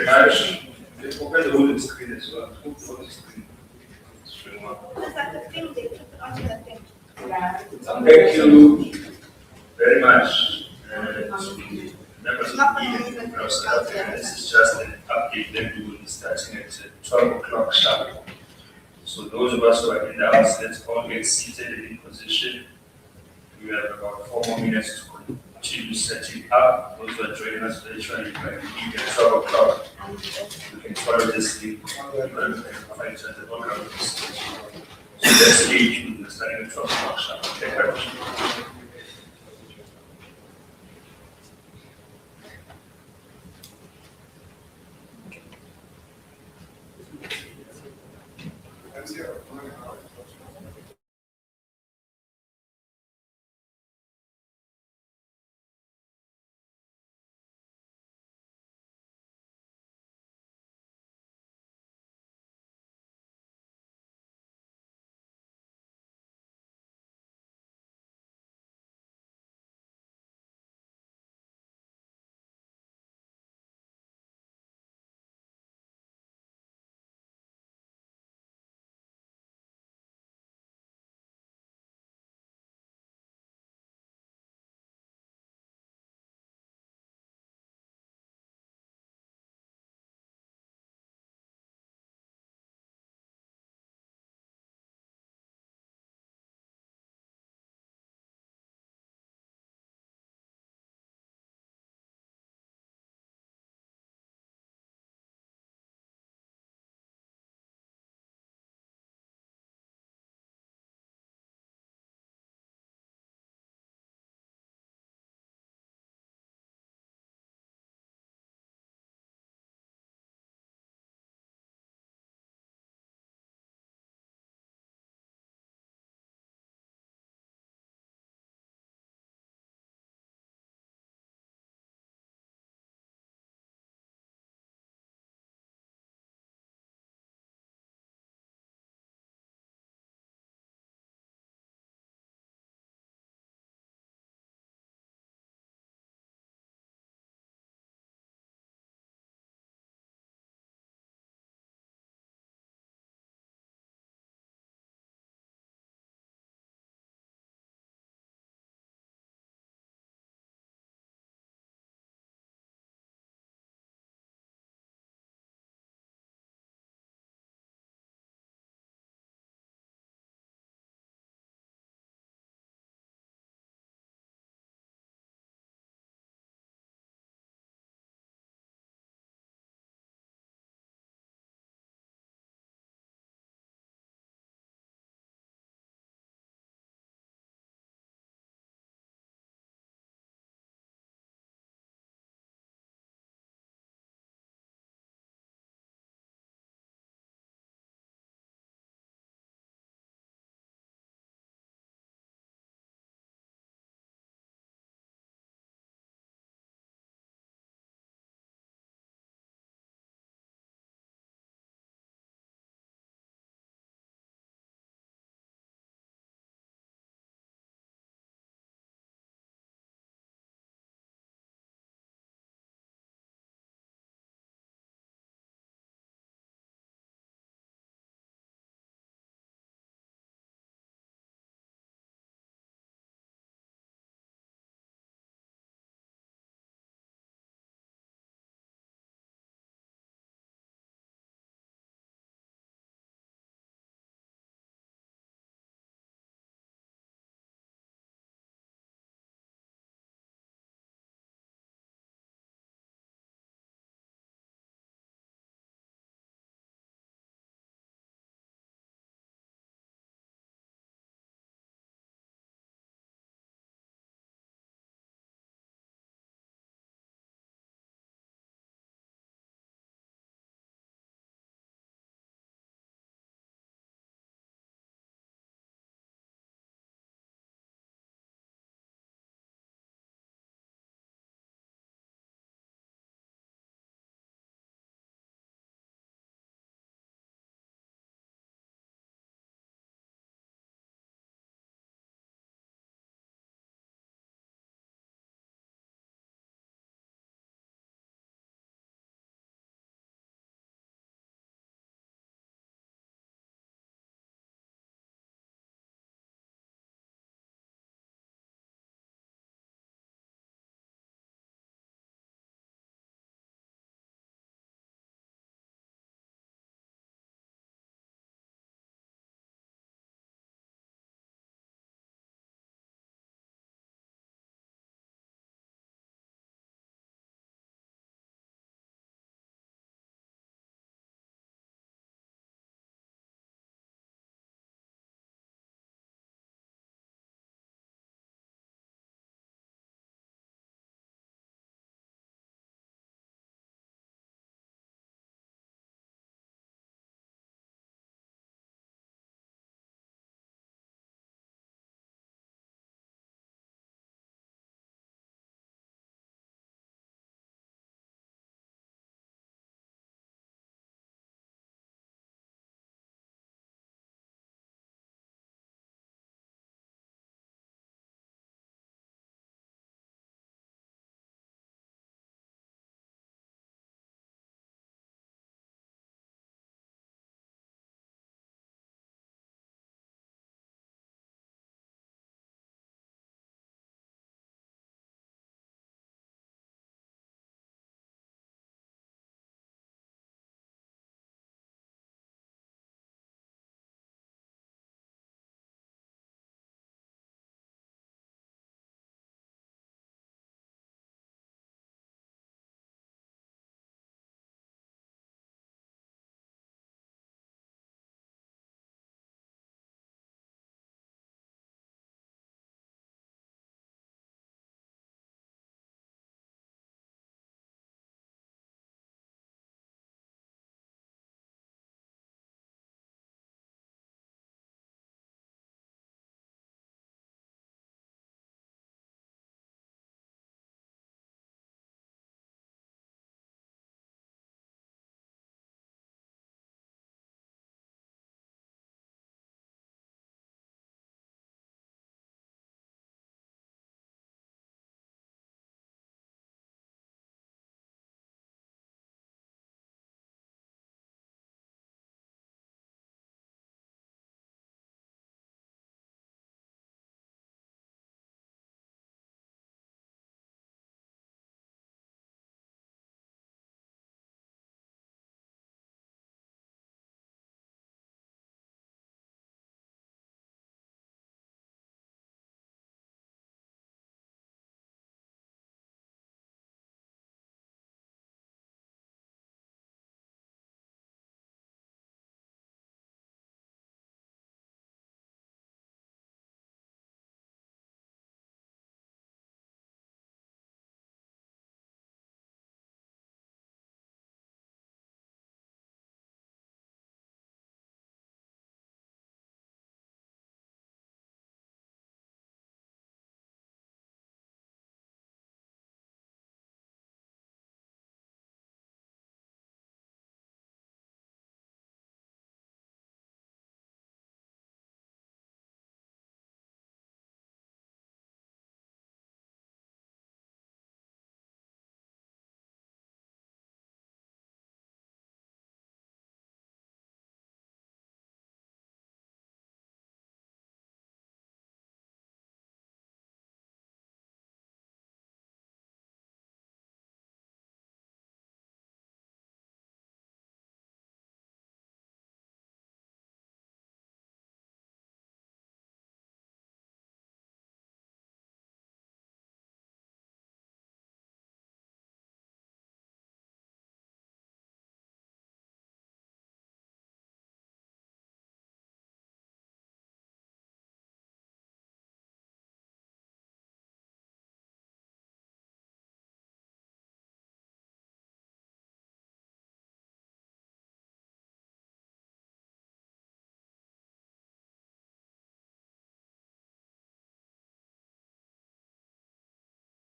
much. Let's open the whole screen as well. Hope for the screen. Thank you very much. Members of the meeting, this is just an update that we will be starting at 12 o'clock sharp. So those of us who are in the house, let's all get seated and in position. We have about 4 more minutes to continue setting up. Those who are joining us virtually by the meeting at 12 o'clock, you can follow this link. Find each other all around the stage. So let's stage, we're starting at 12 o'clock sharp. Thank you very much.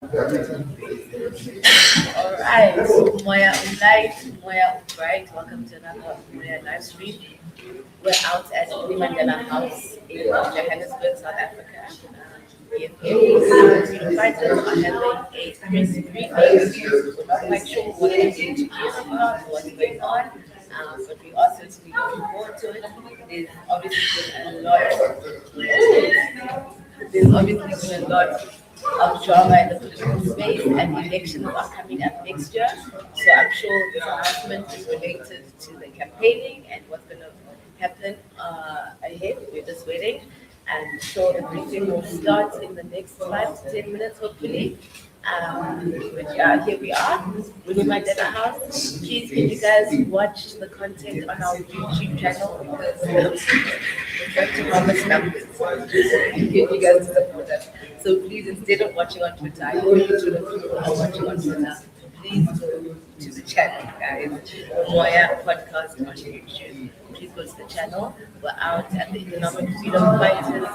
Alright, Moya Light, Moya Bright, welcome to another Moya live stream. We're out at the Mandela House in Johannesburg, South Africa. The fighters are having a press briefing. We're not quite sure what they're going to be about, what's going on, but we are certainly looking forward to it. There's obviously been a lot. There's obviously been a lot of drama in the political space, and elections are coming up next year. So I'm sure this announcement is related to the campaigning and what's going to happen ahead. We're just waiting. And so the briefing will start in the next 5 to 10 minutes, hopefully. But yeah, here we are. We're at the house. Please, can you guys watch the content on our YouTube channel because we're trying to promise numbers. Give you guys support us. So please, instead of watching on Twitter, I know you people are watching on Twitter. Please go to the channel, guys. Moya Podcast on YouTube. Please go to the channel. We're out at the Economic Freedom Fighters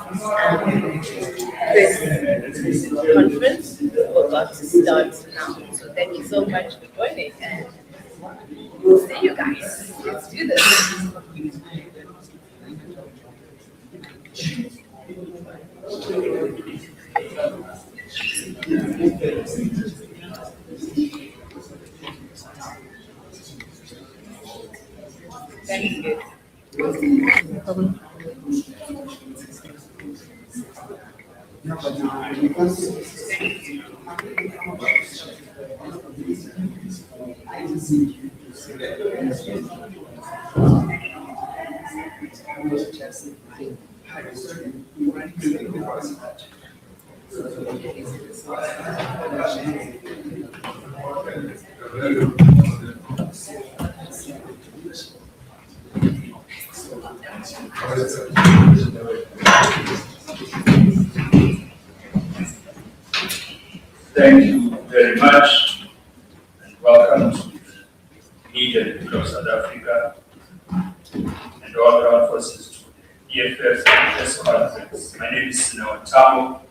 press conference. We're about to start now. So thank you so much for joining, and we'll see you guys. Let's do this. Thank you. Thank you very much, and welcome to the media across South Africa and all ground forces to the EFF press conference. My name is Sinawa Tamo.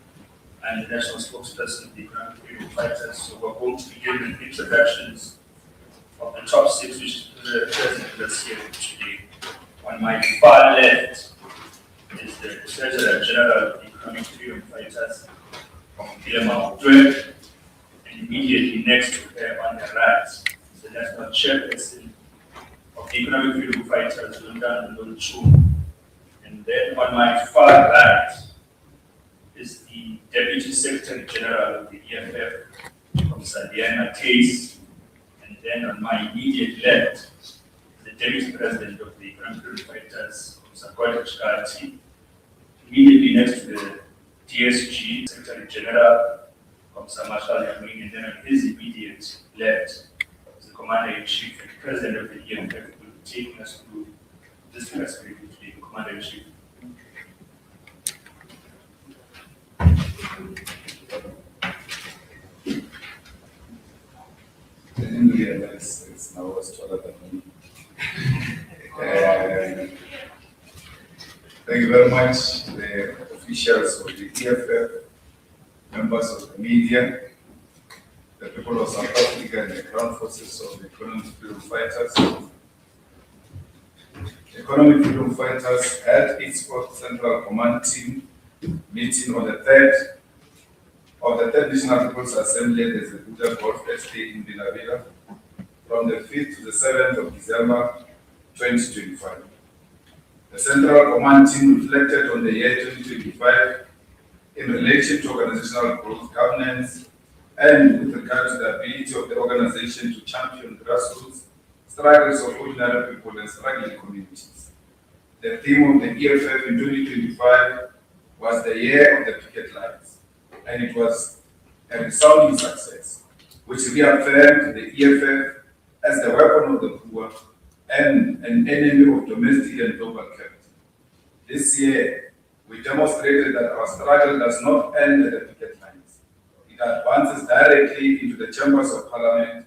I'm the national spokesperson of the Economic Freedom Fighters. So we're going to begin with introductions of the top six, which is present with us here today. On my far left is the Treasurer General of the Economic Freedom Fighters, Malema, and immediately next to her on the right is the National Chairperson of the Economic Freedom Fighters, and then on my far right is the Deputy Secretary General of the EFF, Professor Diana Case, and then on my immediate left is the Deputy President of the Economic Freedom Fighters, Professor Gordon Chikati, immediately next to the DSG Secretary General, Professor Marshall Yaming, and then on his immediate left is the Commander-in-Chief and President of the EFF, who will be taking us through this press briefing today, Commander-in-Chief. It's now taller than me. Thank you very much, the officials of the EFF, members of the media, the people of South Africa, and the ground forces of the Economic Freedom Fighters. The Economic Freedom Fighters had its fourth Central Command Team meeting on the 3rd of the 3rd National People's Assembly at the Zebuja Golf Estate in Binavida from the 5th to the 7th of December 2025. The Central Command Team reflected on the year 2025 in relation to organizational growth, governance, and with regard to the ability of the organization to champion grassroots struggles of ordinary people and struggling communities. The theme of the EFF in 2025 was the year of the picket lines, and it was a resounding success, which reaffirmed the EFF as the weapon of the poor and an enemy of domestic and global capital. This year, we demonstrated that our struggle does not end at the picket lines. It advances directly into the chambers of parliament,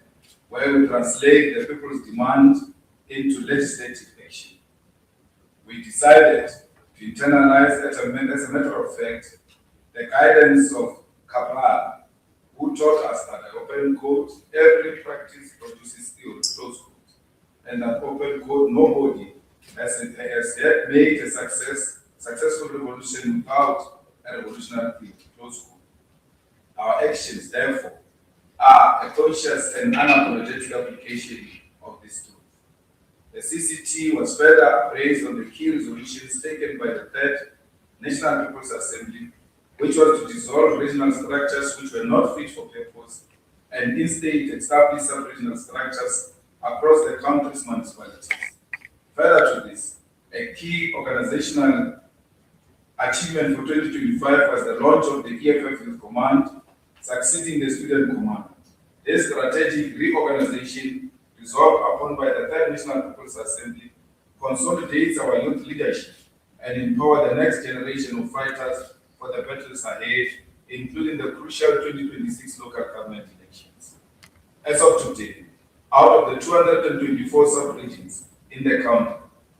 where we translate the people's demand into legislative action. We decided to internalize, as a matter of fact, the guidance of Cabral, who taught us that the open quote, every practice produces ill, close quote, and that open quote, nobody has yet made a successful revolution without a revolutionary field, close quote. Our actions, therefore, are a conscious and unapologetic application of this truth. The CCT was further appraised on the key resolutions taken by the Third National People's Assembly, which was to dissolve regional structures which were not fit for purpose and instead establish sub-regional structures across the country's municipalities. Further to this, a key organizational achievement for 2025 was the launch of the EFF Youth Command, succeeding the Student Command. This strategic reorganization, resolved upon by the Third National People's Assembly, consolidates our youth leadership and empower the next generation of fighters for the battles ahead, including the crucial 2026 local government elections. As of today, out of the 224 sub-regions in the county,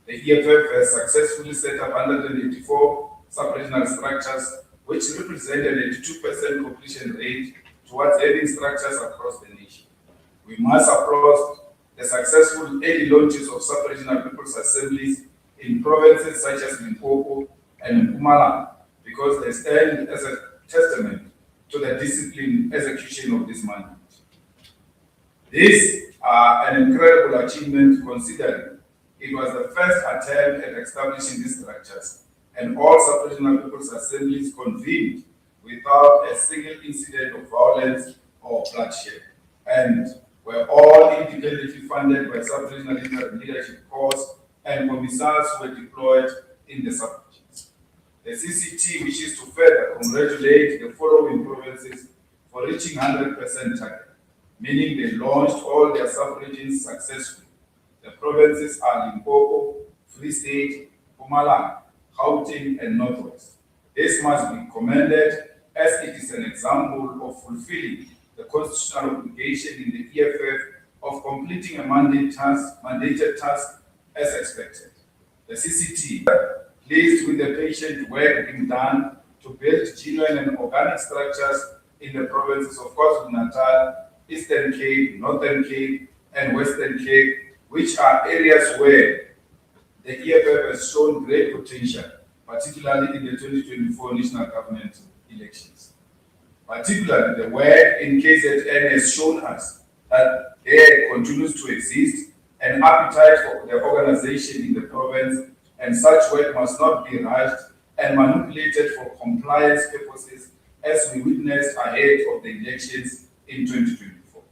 the EFF has successfully set up 184 sub-regional structures, which represent an 82% completion rate towards having structures across the nation. We must applaud the successful early launches of sub-regional people's assemblies in provinces such as Limpopo and Mpumalanga, because they stand as a testament to the disciplined execution of this mandate. These are an incredible achievement considering it was the first attempt at establishing these structures, and all sub-regional people's assemblies convened without a single incident of violence or bloodshed, and were all independently funded by sub-regional leadership corps and commissars who were deployed in the sub-regions. The CCT wishes to further congratulate the following provinces for reaching 100% target, meaning they launched all their sub-regions successfully. The provinces are Limpopo, Free State, Mpumalanga, Gauteng, and Northwest. This must be commended as it is an example of fulfilling the constitutional obligation in the EFF of completing a mandated task as expected. The CCT, pleased with the patient work being done to build genuine and organic structures in the provinces of KwaZulu-Natal, Eastern Cape, Northern Cape, and Western Cape, which are areas where the EFF has shown great potential, particularly in the 2024 national government elections. Particularly, the work in KZN has shown us that there continues to exist an appetite for the organization in the province, and such work must not be rushed and manipulated for compliance purposes, as we witnessed ahead of the elections in 2024.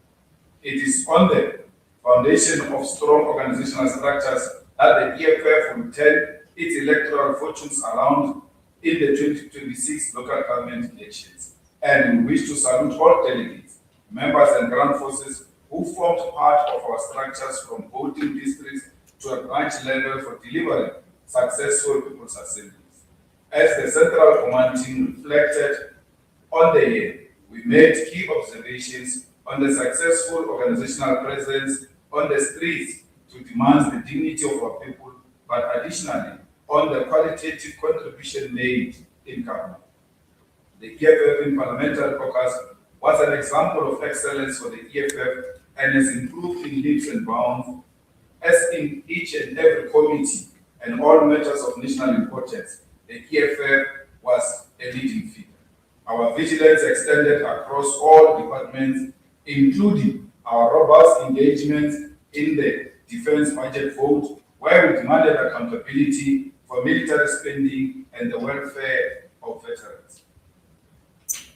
It is on the foundation of strong organizational structures that the EFF will turn its electoral fortunes around in the 2026 local government elections. And we wish to salute all delegates, members and ground forces who formed part of our structures from voting districts to a branch level for delivering successful people's assemblies. As the Central Command team reflected on the year, we made key observations on the successful organizational presence on the streets to demand the dignity of our people, but additionally on the qualitative contribution made in government. The EFF in Parliamentary Caucus was an example of excellence for the EFF and has improved in leaps and bounds, as in each and every committee and all matters of national importance. The EFF was a leading figure. Our vigilance extended across all departments, including our robust engagement in the defense budget vote, where we demanded accountability for military spending and the welfare of veterans.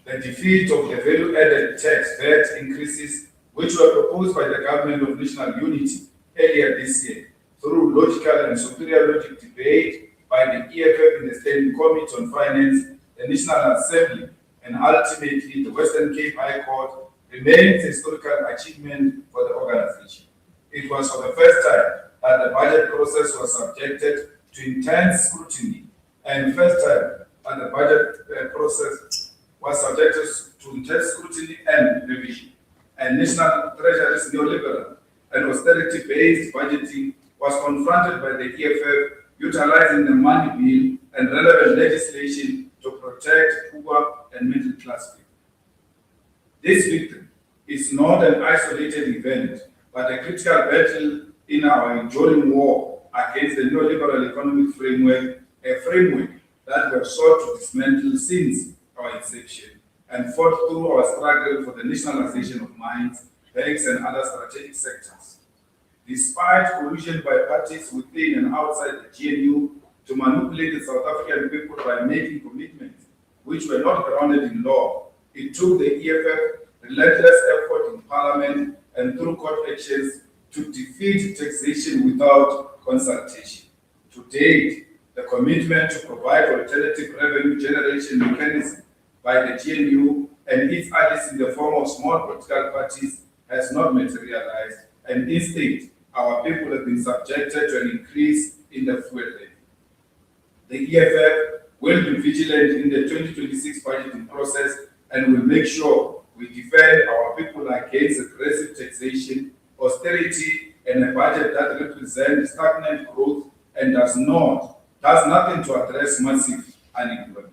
The defeat of the value-added tax VAT increases, which were proposed by the Government of National Unity earlier this year, through logical and superior logic debate by the EFF in the Standing Committee on Finance, the National Assembly, and ultimately the Western Cape High Court, remains a historical achievement for the organization. It was for the first time that the budget process was subjected to intense scrutiny, and first time that the budget process was subjected to intense scrutiny and revision. And National Treasury's neoliberal and austerity-based budgeting was confronted by the EFF utilizing the money bill and relevant legislation to protect poor and middle-class people. This victory is not an isolated event, but a critical battle in our enduring war against the neoliberal economic framework, a framework that we have sought to dismantle since our inception and fought through our struggle for the nationalization of mines, banks, and other strategic sectors. Despite collusion by parties within and outside the GNU to manipulate the South African people by making commitments which were not grounded in law, it took the EFF relentless effort in Parliament and through court actions to defeat taxation without consultation. To date, the commitment to provide alternative revenue generation mechanism by the GNU and its allies in the form of small political parties has not materialized, and instead, our people have been subjected to an increase in the fuel rate. The EFF will be vigilant in the 2026 budgeting process and will make sure we defend our people against aggressive taxation, austerity, and a budget that represents stagnant growth and does nothing to address massive unemployment.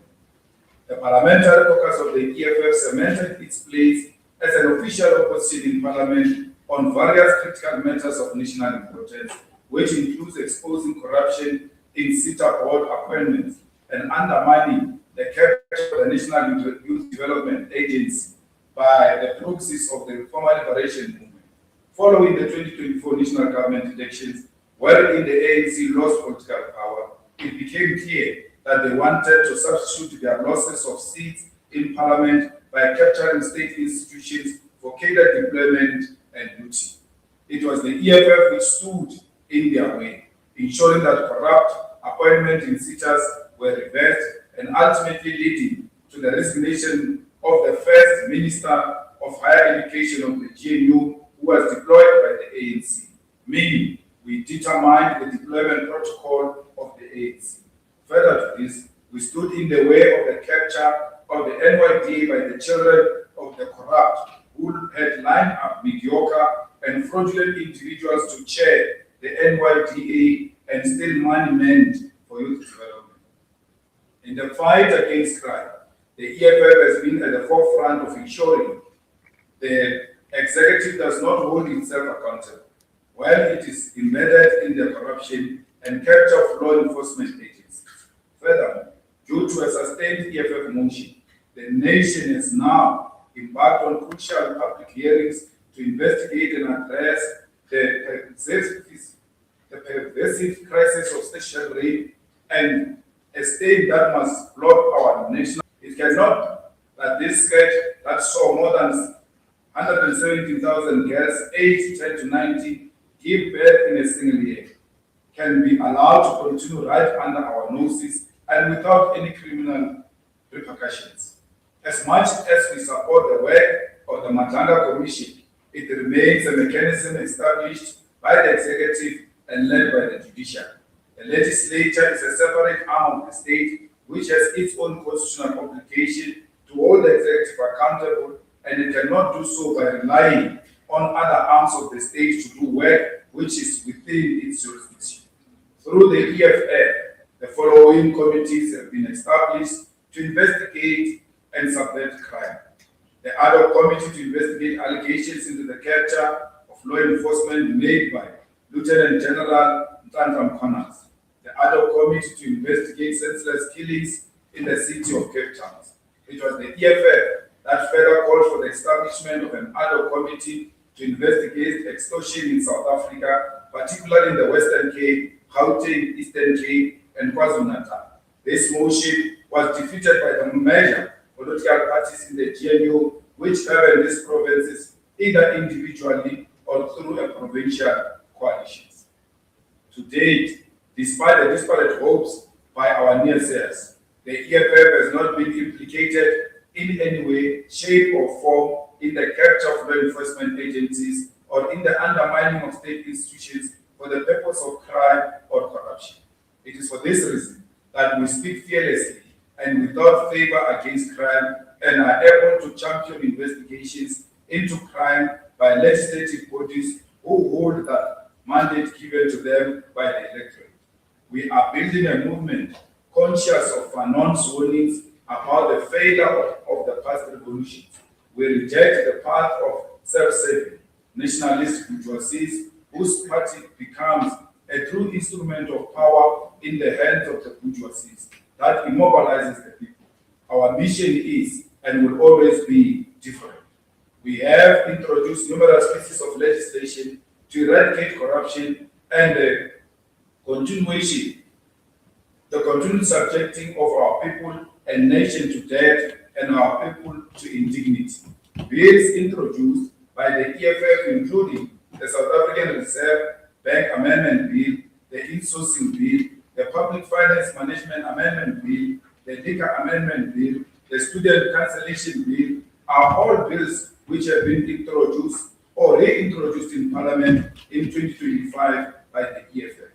The parliamentary caucus of the EFF cemented its place as an official opposition in Parliament on various critical matters of national importance, which includes exposing corruption in SITA board appointments and undermining the capture of the National Youth Development Agency by the proxies of the Reformer Liberation Movement. Following the 2024 national government elections, wherein the ANC lost political power, it became clear that they wanted to substitute their losses of seats in Parliament by capturing state institutions for cadre deployment and looting. It was the EFF which stood in their way, ensuring that corrupt appointments in SITAs were reversed and ultimately leading to the resignation of the first Minister of Higher Education of the GNU, who was deployed by the ANC, meaning we determined the deployment protocol of the ANC. Further to this, we stood in the way of the capture of the NYDA by the children of the corrupt, who had lined up mediocre and fraudulent individuals to chair the NYDA and steal money meant for youth development. In the fight against crime, the EFF has been at the forefront of ensuring the executive does not hold itself accountable, while it is embedded in the corruption and capture of law enforcement agencies. Furthermore, due to a sustained EFF motion, the nation has now embarked on crucial public hearings to investigate and address the pervasive crisis of sexual rape and a state that must block our national. It cannot that this sketch that saw more than 170,000 girls aged 10 to 19 give birth in a single year can be allowed to continue right under our noses and without any criminal repercussions. As much as we support the work of the Matanga Commission, it remains a mechanism established by the executive and led by the judiciary. The legislature is a separate arm of the state which has its own constitutional obligation to hold the executive accountable, and it cannot do so by relying on other arms of the state to do work which is within its jurisdiction. Through the EFF, the following committees have been established to investigate and subvert crime. The ad hoc committee to investigate allegations into the capture of law enforcement made by Lieutenant General Ntantram Connors. The ad hoc committee to investigate senseless killings in the city of Cape Town. It was the EFF that further called for the establishment of an ad hoc committee to investigate extortion in South Africa, particularly in the Western Cape, Gauteng, Eastern Cape, and KwaZulu-Natal. This motion was defeated by the major political parties in the GNU, which govern these provinces either individually or through a provincial coalitions. To date, despite the disparate hopes by our naysayers, the EFF has not been implicated in any way, shape, or form in the capture of law enforcement agencies or in the undermining of state institutions for the purpose of crime or corruption. It is for this reason that we speak fearlessly and without favor against crime and are able to champion investigations into crime by legislative bodies who hold that mandate given to them by the electorate. We are building a movement conscious of Fanon's warnings about the failure of the past revolutions, We reject the path of self-serving, nationalist bourgeoisies whose party becomes a true instrument of power in the hands of the bourgeoisies that immobilizes the people. Our mission is and will always be different. We have introduced numerous pieces of legislation to eradicate corruption and the continued subjecting of our people and nation to debt and our people to indignity. Bills introduced by the EFF, including the South African Reserve Bank Amendment Bill, the Insourcing Bill, the Public Finance Management Amendment Bill, the Liquor Amendment Bill, the Student Cancellation Bill, are all bills which have been introduced or reintroduced in Parliament in 2025 by the EFF.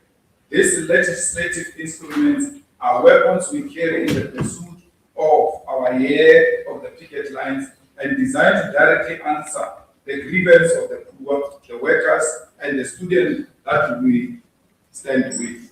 These legislative instruments are weapons we carry in the pursuit of our year of the picket lines and designed to directly answer the grievance of the poor, the workers, and the students that we stand with.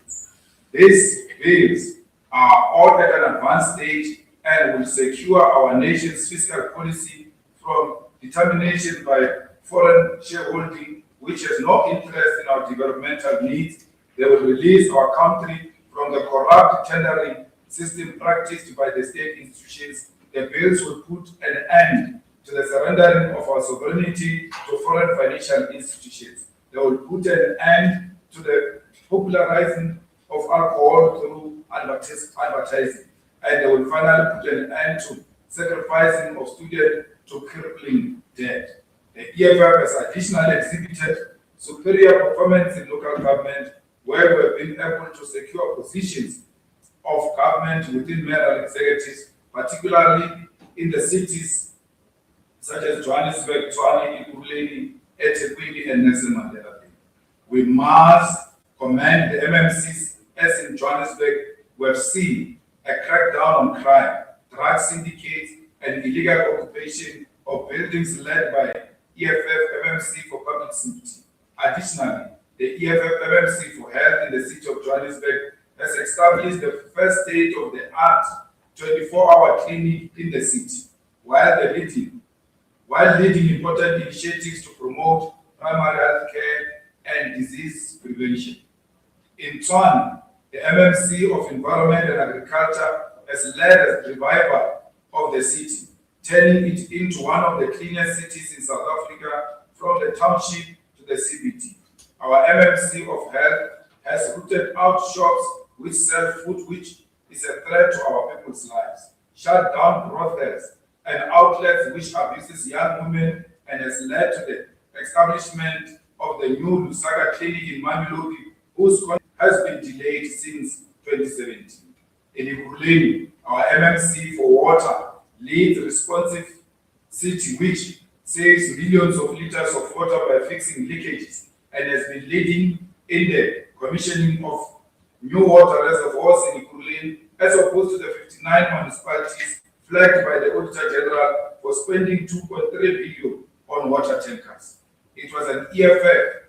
These bills are all at an advanced stage and will secure our nation's fiscal policy from determination by foreign shareholding, which has no interest in our developmental needs. They will release our country from the corrupt tendering system practiced by the state institutions. The bills will put an end to the surrendering of our sovereignty to foreign financial institutions. They will put an end to the popularizing of alcohol through advertising. And they will finally put an end to sacrificing of students to crippling debt. The EFF has additionally exhibited superior performance in local government, where we have been able to secure positions of government within mayoral executives, particularly in the cities such as Johannesburg, Tshwane, Ekurhuleni, eThekwini, and Nelson Mandela Bay. We must commend the MMCs, as in Johannesburg, we have seen a crackdown on crime, drug syndicates, and illegal occupation of buildings led by EFF MMC for public safety. Additionally, the EFF MMC for Health in the city of Johannesburg has established the first state-of-the-art 24-hour clinic in the city, while leading important initiatives to promote primary health care and disease prevention. In Tshwane, the MMC of Environment and Agriculture has led a revival of the city, turning it into one of the cleanest cities in South Africa from the township to the CBD. Our MMC of Health has rooted out shops which sell food, which is a threat to our people's lives, shut down brothels and outlets which abuses young women, and has led to the establishment of the new Lusaka clinic in Mamelodi, whose contract has been delayed since 2017. In Ekurhuleni, our MMC for water leads responsive city which saves millions of liters of water by fixing leakages, and has been leading in the commissioning of new water reservoirs in Ekurhuleni, as opposed to the 59 municipalities flagged by the Auditor General for spending 2.3 billion on water tankers. It was an EFF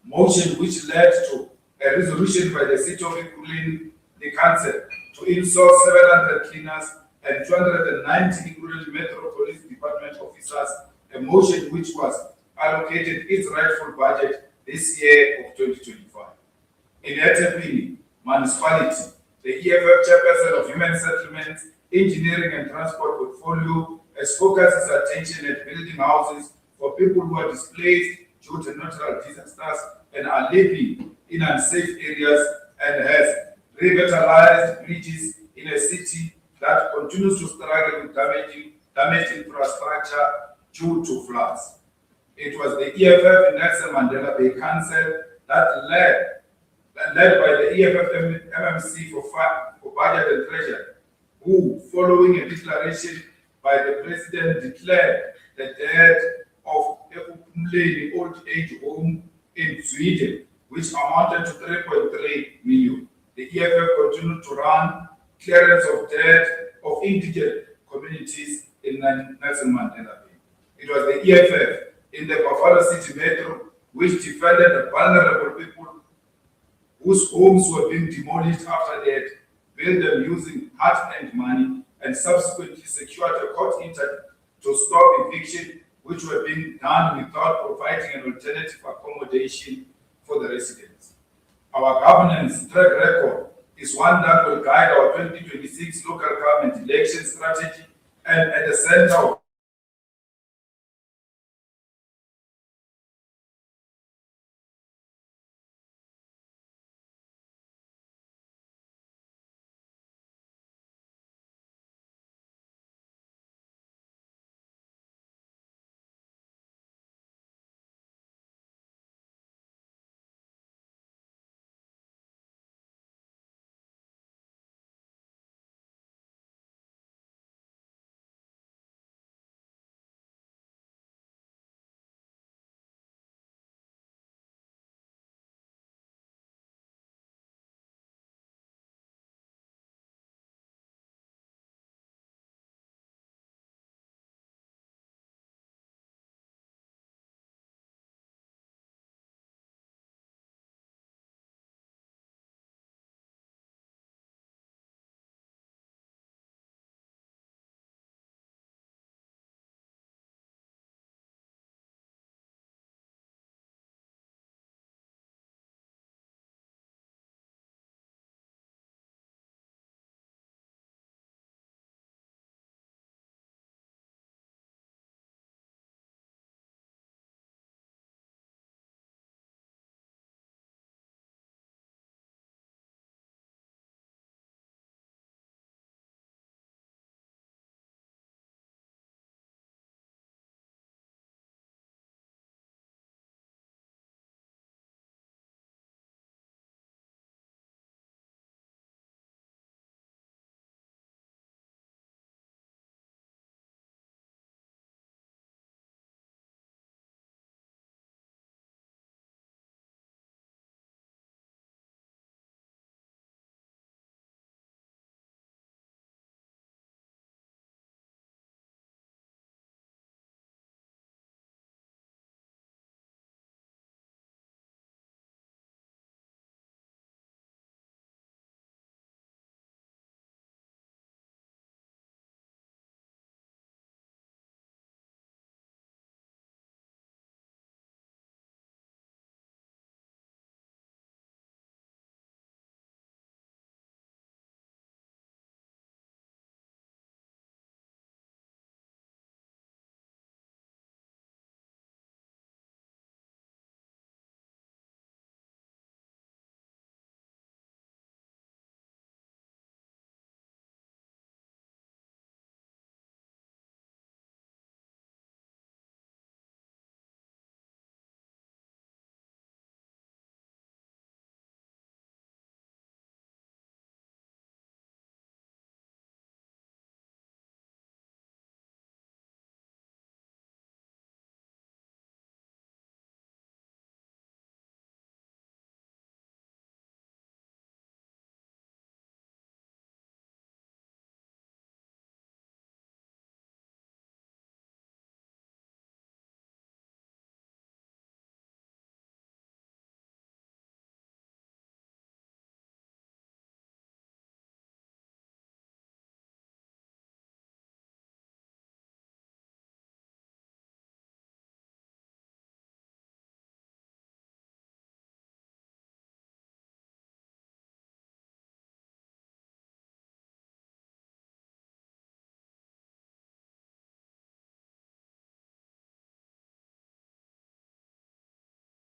motion which led to a resolution by the city of Ekurhuleni, the council, to insource 700 cleaners and 290 Ekurhuleni Metro Police Department officers, a motion which was allocated its rightful budget this year of 2025. In eThekwini municipality, the EFF chairperson of Human Settlements, Engineering and Transport portfolio has focused its attention at building houses for people who are displaced due to natural disasters and are living in unsafe areas, and has revitalized bridges in a city that continues to struggle with damaged infrastructure due to floods. It was the EFF Nelson Mandela Bay Council that led by the EFF MMC for Budget and Treasury, who, following a declaration by the President, declared the debt of Ekurhuleni Old Age Home in Sweden, which amounted to 3.3 million. The EFF continued to run clearance of debt of indigent communities in Nelson Mandela Bay. It was the EFF in the Buffalo City Metro which defended the vulnerable people whose homes were being demolished after they had built them using hard-earned money, and subsequently secured a court to stop eviction, which were being done without providing an alternative accommodation for the residents. Our governance track record is one that will guide our 2026 local government election strategy, and at the center of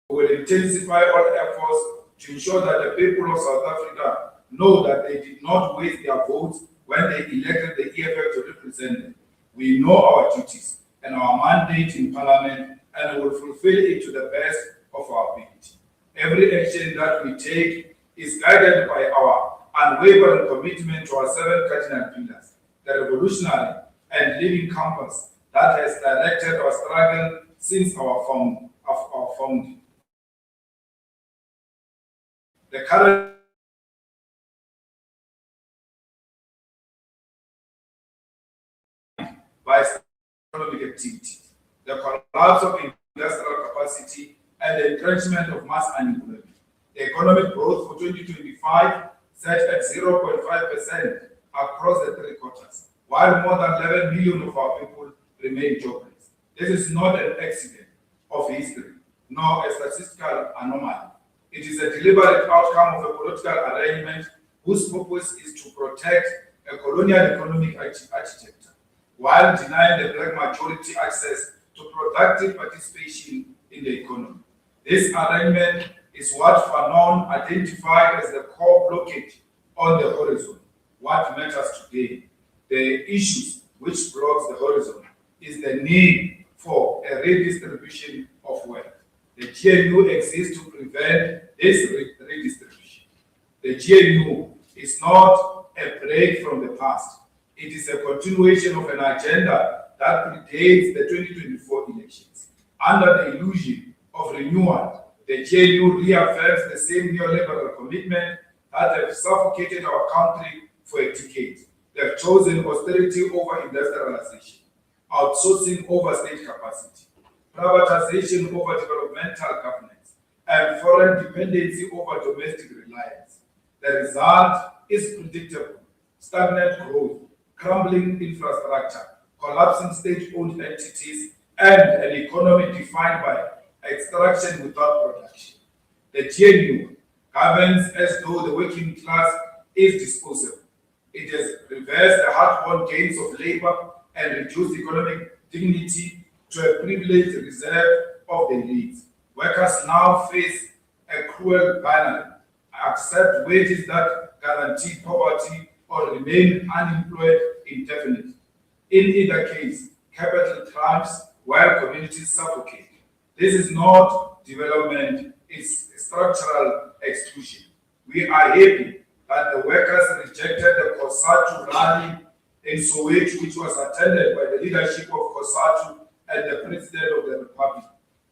will intensify all efforts to ensure that the people of South Africa know that they did not waste their votes when they elected the EFF to represent them. We know our duties and our mandate in Parliament, and will fulfill it to the best of our ability. Every action that we take is guided by our unwavering commitment to our 7 cardinal pillars, the revolutionary and living compass that has directed our struggle since our founding. The current by economic activity, the collapse of industrial capacity, and the entrenchment of mass unemployment. The economic growth for 2025 set at 0.5% across the 3 quarters, while more than 11 million of our people remain jobless. This is not an accident of history, nor a statistical anomaly. It is a deliberate outcome of a political arrangement whose purpose is to protect a colonial economic architecture while denying the black majority access to productive participation in the economy. This arrangement is what Fanon identified as the core blockage on the horizon. What matters today, the issues which blocks the horizon, is the need for a redistribution of wealth. The GNU exists to prevent this redistribution. The GNU is not a break from the past. It is a continuation of an agenda that predates the 2024 elections. Under the illusion of renewal, the GNU reaffirms the same neoliberal commitment that have suffocated our country for a decade. They have chosen austerity over industrialization, outsourcing over state capacity, privatization over developmental governance, and foreign dependency over domestic reliance. The result is predictable: stagnant growth, crumbling infrastructure, collapsing state-owned entities, and an economy defined by extraction without production. The GNU governs as though the working class is disposable. It has reversed the hard-won gains of labor and reduced economic dignity to a privileged reserve of the elites. Workers now face a cruel binary: accept wages that guarantee poverty or remain unemployed indefinitely. In either case, capital triumphs while communities suffocate. This is not development, it's structural exclusion. We are happy that the workers rejected the COSATU rally in Soweto, which was attended by the leadership of COSATU and the President of the Republic.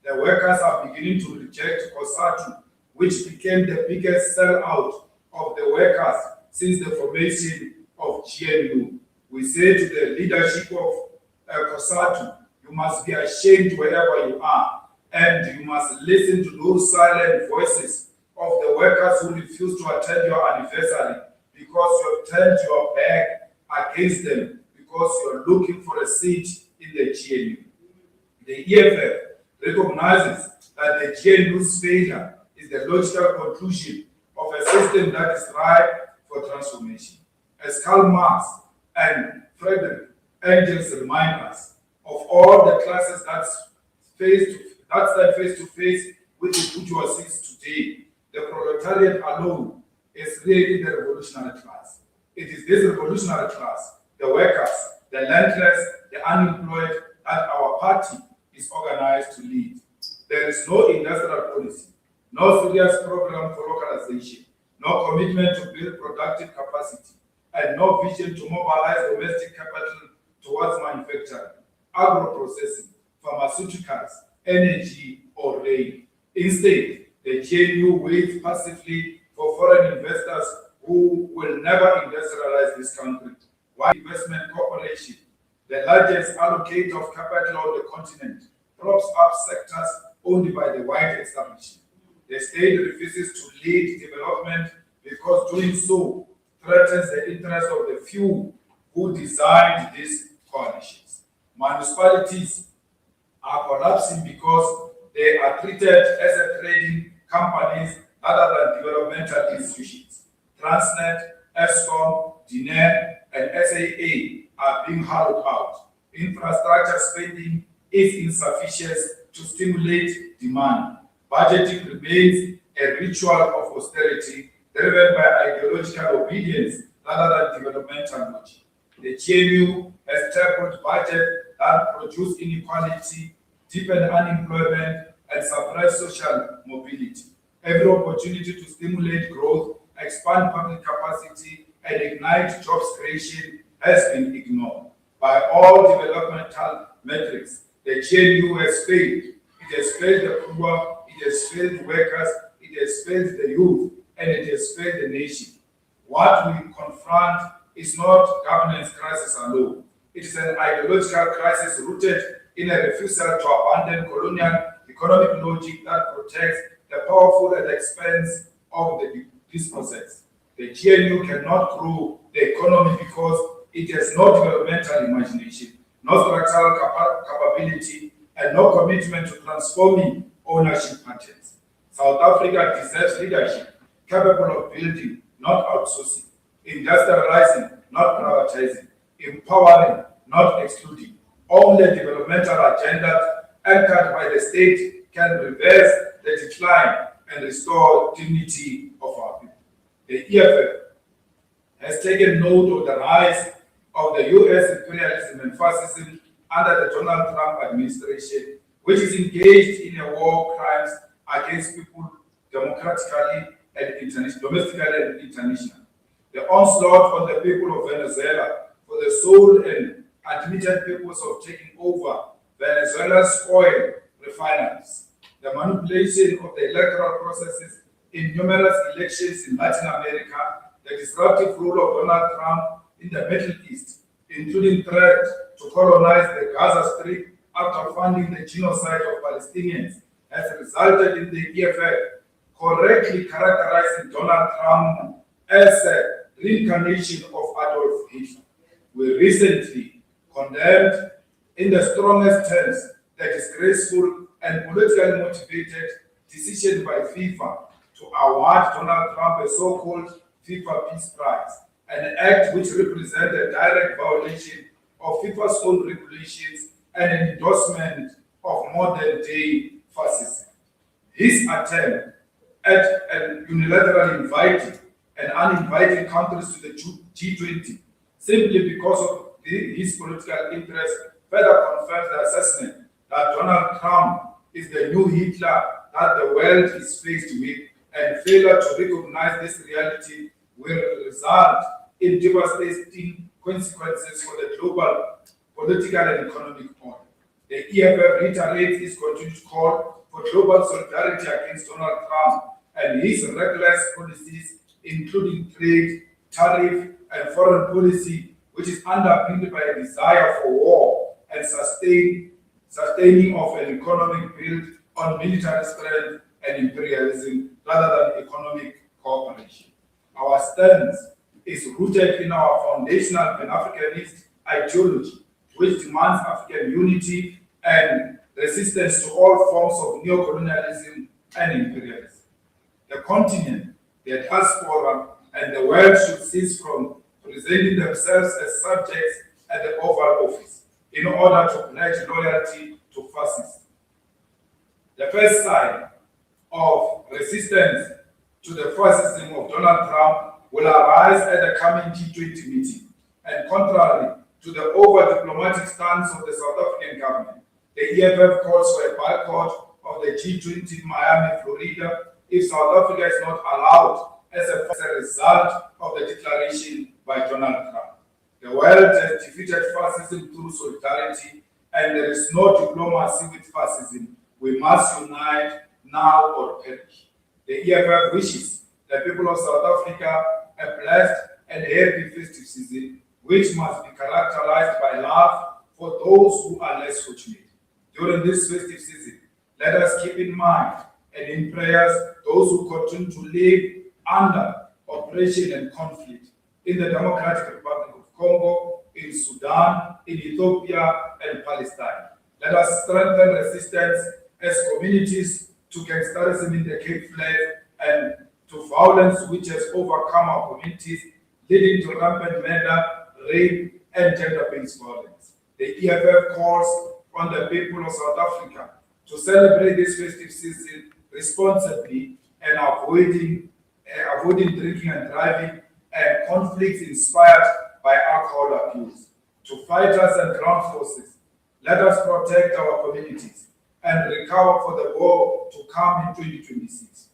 The workers are beginning to reject COSATU, which became the biggest sellout of the workers since the formation of GNU. We say to the leadership of COSATU, you must be ashamed wherever you are, and you must listen to those silent voices of the workers who refuse to attend your anniversary because you have turned your back against them because you are looking for a seat in the GNU. The EFF recognizes that the GNU's failure is the logical conclusion of a system that is ripe for transformation. As Karl Marx and Friedrich Engels remind us, of all the classes that stand face to face with the bourgeoisie today, the proletariat alone is really the revolutionary class. It is this revolutionary class, the workers, the landless, the unemployed, that our party is organized to lead. There is no industrial policy, no serious program for localization, no commitment to build productive capacity, and no vision to mobilize domestic capital towards manufacturing, agro-processing, pharmaceuticals, energy, or rail. Instead, the GNU waits passively for foreign investors who will never industrialize this country. While Investment Corporation, the largest allocator of capital on the continent, props up sectors owned by the white establishment. The state refuses to lead development because doing so threatens the interests of the few who designed these coalitions. Municipalities are collapsing because they are treated as a trading companies rather than developmental institutions. Transnet, ESCOM, DINER, and SAA are being hollowed out. Infrastructure spending is insufficient to stimulate demand. Budgeting remains a ritual of austerity driven by ideological obedience rather than developmental logic. The GNU has tackled budget that produce inequality, deepen unemployment, and suppress social mobility. Every opportunity to stimulate growth, expand public capacity, and ignite jobs creation has been ignored. By all developmental metrics, the GNU has failed. It has failed the poor, it has failed workers, it has failed the youth, and it has failed the nation. What we confront is not governance crisis alone. It is an ideological crisis rooted in a refusal to abandon colonial economic logic that protects the powerful at the expense of the dispossessed. The GNU cannot grow the economy because it has no developmental imagination, no structural capability, and no commitment to transforming ownership patterns. South Africa deserves leadership capable of building, not outsourcing, industrializing, not privatizing, empowering, not excluding. Only developmental agendas anchored by the state can reverse the decline and restore dignity of our people. The EFF has taken note of the rise of the US imperialism and fascism under the Donald Trump administration, which is engaged in a war crimes against people democratically and domestically and internationally. The onslaught on the people of Venezuela for the sole and admitted purpose of taking over Venezuela's oil refineries, the manipulation of the electoral processes in numerous elections in Latin America, the disruptive rule of Donald Trump in the Middle East, including threat to colonize the Gaza Strip after funding the genocide of Palestinians, has resulted in the EFF correctly characterizing Donald Trump as a reincarnation of Adolf Hitler. We recently condemned in the strongest terms the disgraceful and politically motivated decision by FIFA to award Donald Trump a so-called FIFA Peace Prize, an act which represents a direct violation of FIFA's own regulations and an endorsement of modern-day fascism. His attempt at unilaterally inviting and uninviting countries to the G20 simply because of his political interest further confirms the assessment that Donald Trump is the new Hitler that the world is faced with, and failure to recognize this reality will result in devastating consequences for the global political and economic order. The EFF reiterates its continued call for global solidarity against Donald Trump and his reckless policies, including trade, tariff, and foreign policy, which is underpinned by a desire for war and sustaining of an economic built on military strength and imperialism rather than economic cooperation. Our stance is rooted in our foundational Pan-Africanist ideology, which demands African unity and resistance to all forms of neocolonialism and imperialism. The continent, the diaspora, and the world should cease from presenting themselves as subjects at the Oval Office in order to pledge loyalty to fascism. The first sign of resistance to the fascism of Donald Trump will arise at the coming G20 meeting, and contrary to the over-diplomatic stance of the South African government, the EFF calls for a boycott of the G20 in Miami, Florida, if South Africa is not allowed as a result of the declaration by Donald Trump. The world has defeated fascism through solidarity, and there is no diplomacy with fascism. We must unite now or perish. The EFF wishes the people of South Africa a blessed and happy festive season, which must be characterized by love for those who are less fortunate. During this festive season, let us keep in mind and in prayers those who continue to live under oppression and conflict in the Democratic Republic of Congo, in Sudan, in Ethiopia, and Palestine. Let us strengthen resistance as communities to gangsterism in the Cape Flag and to violence which has overcome our communities, leading to rampant murder, rape, and gender-based violence. The EFF calls on the people of South Africa to celebrate this festive season responsibly and avoiding drinking and driving and conflicts inspired by alcohol abuse. To fighters and ground forces, let us protect our communities and recover for the war to come in 2026.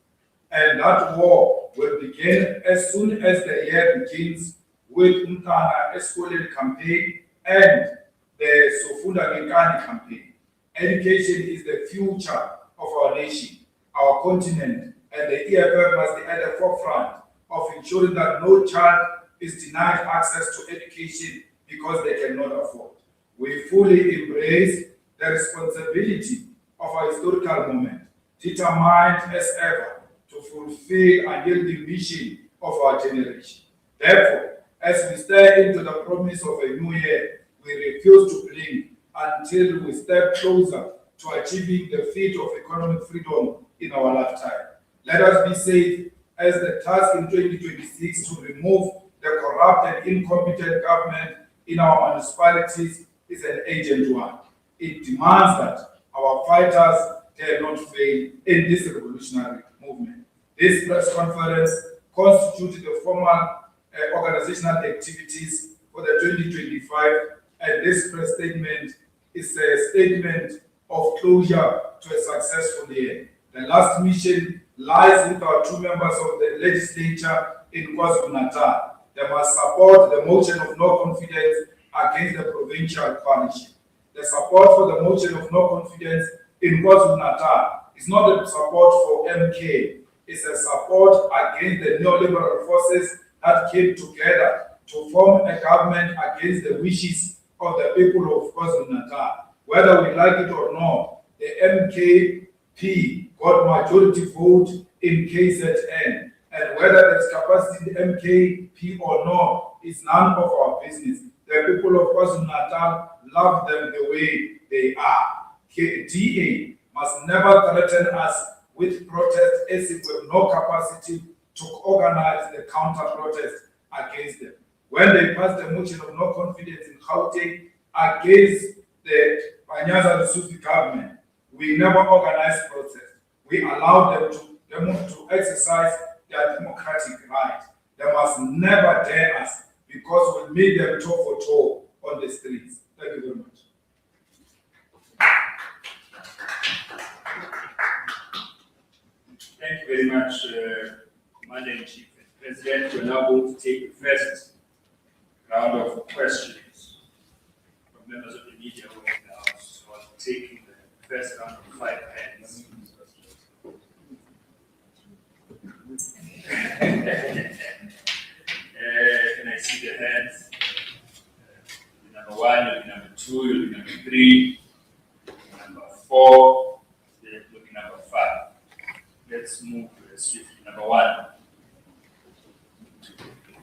And that war will begin as soon as the year begins with Umtana Eskoleni campaign and the Sofunda Ngekani campaign. Education is the future of our nation, our continent, and the EFF must be at the forefront of ensuring that no child is denied access to education because they cannot afford. We fully embrace the responsibility of our historical moment, determined as ever to fulfill a yielding mission of our generation. Therefore, as we stare into the promise of a new year, we refuse to blink until we step closer to achieving the feat of economic freedom in our lifetime. Let us be safe as the task in 2026 to remove the corrupt and incompetent government in our municipalities is an urgent one. It demands that our fighters dare not fail in this revolutionary movement. This press conference constituted the formal organizational activities for the 2025, and this press statement is a statement of closure to a successful year. The last mission lies with our two members of the legislature in KwaZulu-Natal. They must support the motion of no confidence against the provincial coalition. The support for the motion of no confidence in KwaZulu-Natal is not a support for MK, it's a support against the neoliberal forces that came together to form a government against the wishes of the people of KwaZulu-Natal. Whether we like it or not, the MKP got majority vote in KZN, and whether there's capacity in the MKP or not is none of our business. The people of KwaZulu-Natal love them the way they are. DA must never threaten us with protest as if we have no capacity to organize the counter-protest against them. When they passed the motion of no confidence in Gauteng against the Panyaza Lesotho government, we never organized protest. We allowed them to exercise their democratic right. They must never dare us because we made them toe for toe on the streets. Thank you very much. Thank you very much, Commander-in-Chief and President. We're now going to take the first round of questions from members of the media who are in the House. So I'm taking the first round of 5 hands. Can I see the hands? Number 1, you'll be number 2, you'll be number 3, number 4, you'll be number 5. Let's move swiftly. Number 1.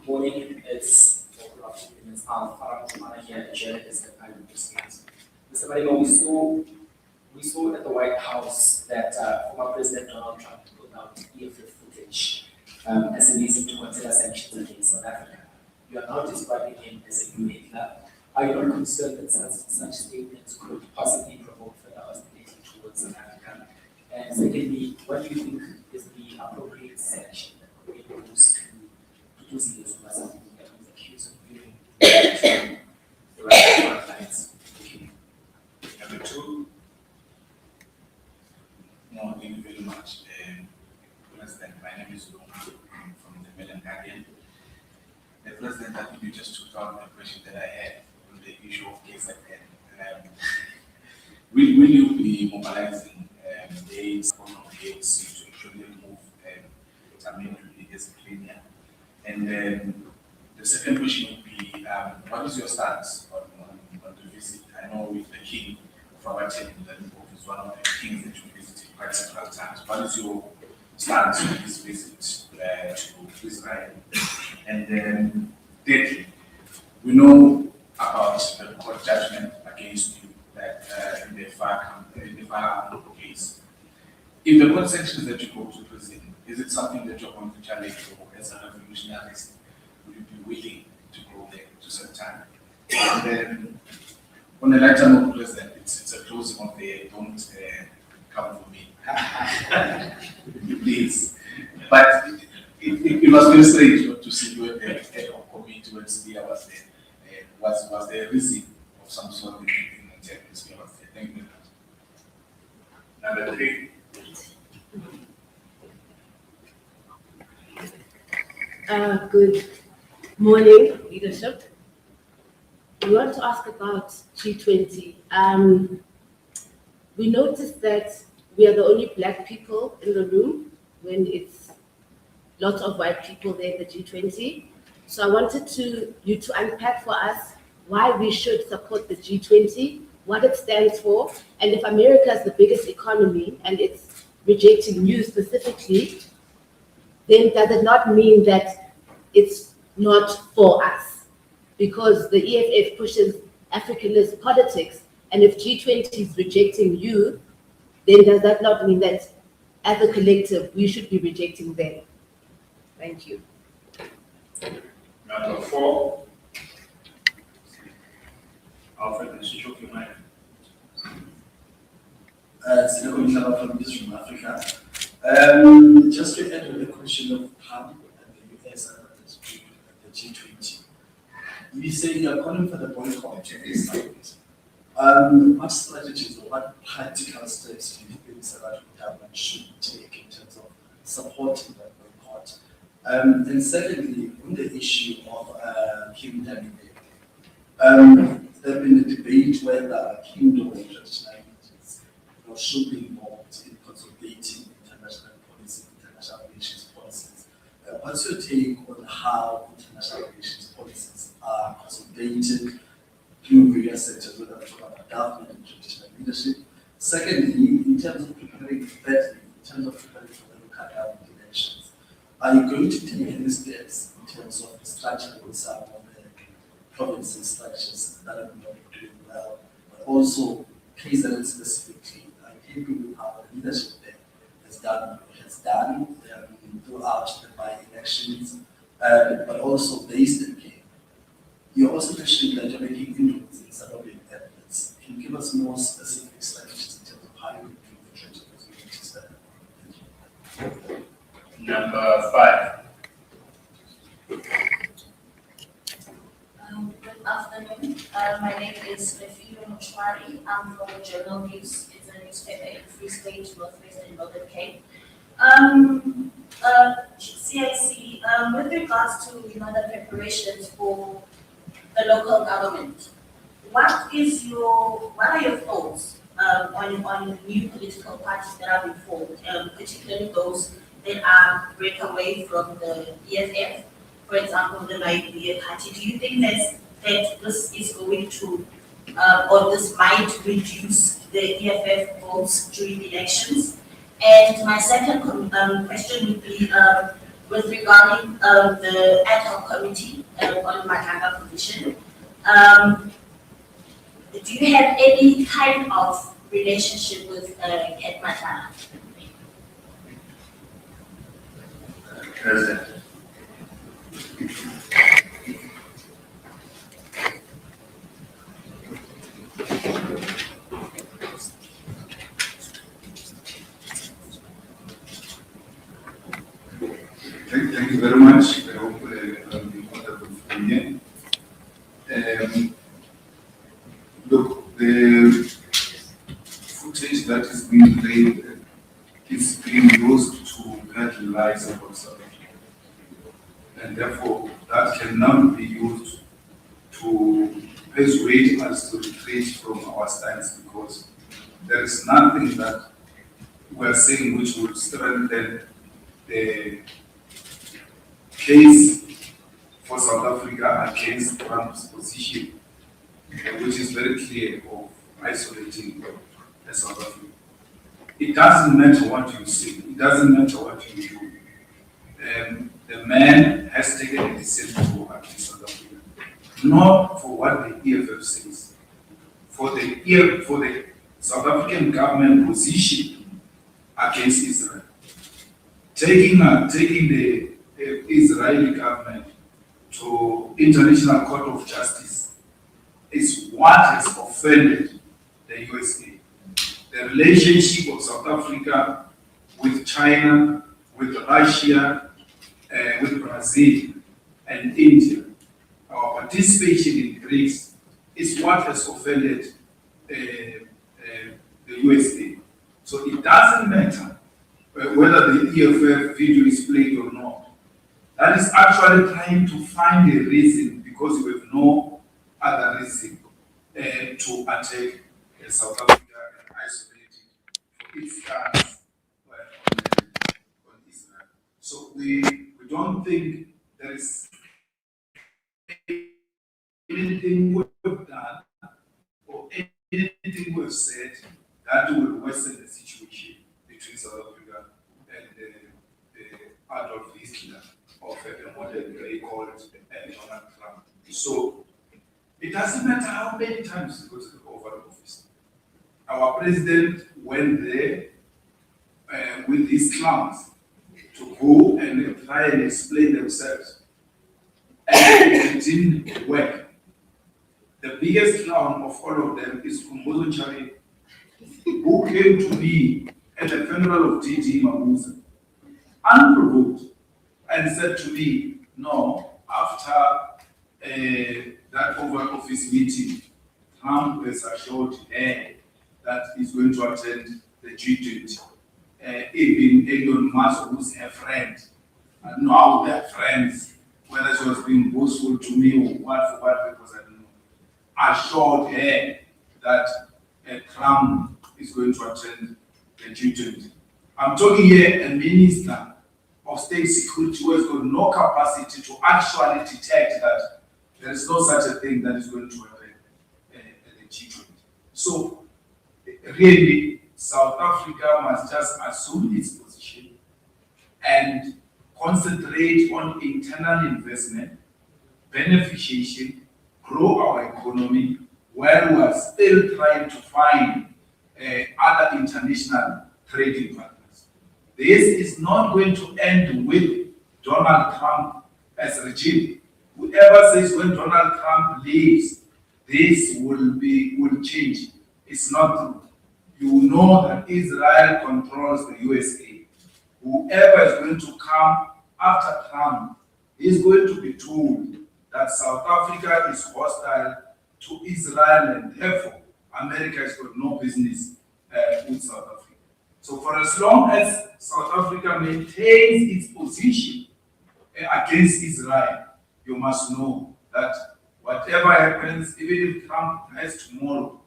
Morning, it's Farah here, journalist at Prime Minister. Mr. Malema, we saw at the White House that former President Donald Trump put out EFF footage as a reason to consider sanctions against South Africa. You are now describing him as a new Hitler. Are you not concerned that such statements could possibly provoke further hostility towards South Africa? And secondly, what do you think is the appropriate sanction that could be used to do this for something that is accused of viewing the right of our clients? Number 2. No, thank you very much. President, my name is Loma from the Mail and Guardian. The President, I think you just took out the question that I had on the issue of KZN. Will you be mobilizing the aids from the ANC to actually remove Tamin to be disciplinarian? And then the second question would be, what is your stance on the visit? I know with the King of Abatin, that is one of the kings that you visited quite several times. What is your stance on this visit to Israel? And then thirdly, we know about the court judgment against you that in the firearm case. If the court sanctions that you go to prison, is it something that you're going to challenge, or as a revolutionarist, would you be willing to go there to some time? And then on a lighter note, President, it's a closing of the don't come for me. Please. But it was very strange to see you at the head of committee when Syria was there. Was there a reason of some sort of in the Syria was there? Thank you very much. Number 3. Good morning, leadership. We want to ask about G20. We noticed that we are the only Black people in the room when it's lots of white people there at the G20. So I wanted you to unpack for us why we should support the G20, what it stands for, and if America is the biggest economy and it's rejecting you specifically, then does it not mean that it's not for us? Because the EFF pushes Africanist politics. And if G20 is rejecting you, then does that not mean that as a collective, we should be rejecting them? Thank you. Number 4. Alfred, switch off your mic. From Livestream Africa. Just to add to the question of how and the US are the G20. You say you're calling for the boycott of this summit. What strategies or what practical steps do you think the South African government should take in terms of supporting that boycott? And secondly, on the issue of kingdom, there's been a debate whether kingdom and traditional identities should be involved in consolidating international policy, international relations policies. What's your take on how international relations policies are consolidated through various sectors, whether we talk about government and traditional leadership? Secondly, in terms of preparing, thirdly, in terms of preparing for the local government elections, are you going to take any steps in terms of structuring some of the provinces structures that are not doing well, but also KZN specifically? I think with how the leadership there has done throughout the by-elections, but also based in Cape. You also mentioned that you're making inroads in suburban areas. Can you give us more specific strategies in terms of how you do the trade opportunities there? Number 5. Good afternoon. My name is Refilo Mochwari. I'm from Journal News. It's a newspaper in Free State, Northwest and Northern Cape. CIC, with regards to the preparations for the local government, what are your thoughts on new political parties that are being formed, particularly those that are break away from the EFF? For example, the Liberia Party. Do you think that this is going to, or this might reduce the EFF votes during the elections? And my second question would be with regarding the ad hoc committee on Makanga provision. Do you have any kind of relationship with Ed Matala? President. Thank you very much. I hope I'll be wonderful for you. Look, the footage that is being played is being used to get lies about South Africa. And therefore, that cannot be used to persuade us to retreat from our stance, because there is nothing that we are saying which would strengthen the case for South Africa against Trump's position, which is very clear of isolating South Africa. It doesn't matter what you say, it doesn't matter what you do. The man has taken a decision to go against South Africa, not for what the EFF says, for the South African government position against Israel. Taking the Israeli government to International Court of Justice is what has offended the USA. The relationship of South Africa with China, with Russia, with Brazil and India, our participation in BRICS is what has offended the USA. So it doesn't matter whether the EFF video is played or not. That is actually trying to find a reason, because we have no other reason to attack South Africa and isolate it for its stance on Israel. So we don't think there is anything we've done or anything we've said that will worsen the situation between South Africa and the Adolf Hitler of the modern day called Donald Trump. So It doesn't matter how many times you go to the Oval Office. Our president went there with his clowns to go and try and explain themselves. And it didn't work. The biggest clown of all of them is Kumbuzo Chari, who came to me at the funeral of T.T. Mabuza, unprovoked, and said to me, no, after that Oval Office meeting, Trump has assured her that he's going to attend the G20. Even Elon Musk, who's her friend, and now they're friends, whether she was being boastful to me or what for what purpose, I don't know, assured her that Trump is going to attend the G20. I'm talking here a minister of state security who has got no capacity to actually detect that there is no such a thing that is going to happen at the G20. So, really, South Africa must just assume its position and concentrate on internal investment, beneficiation, grow our economy, while we are still trying to find other international trading partners. This is not going to end with Donald Trump as regime. Whoever says when Donald Trump leaves, this will change. It's not true. You know that Israel controls the USA. Whoever is going to come after Trump is going to be told that South Africa is hostile to Israel and therefore America has got no business with South Africa. So for as long as South Africa maintains its position against Israel, you must know that whatever happens, even if Trump dies tomorrow,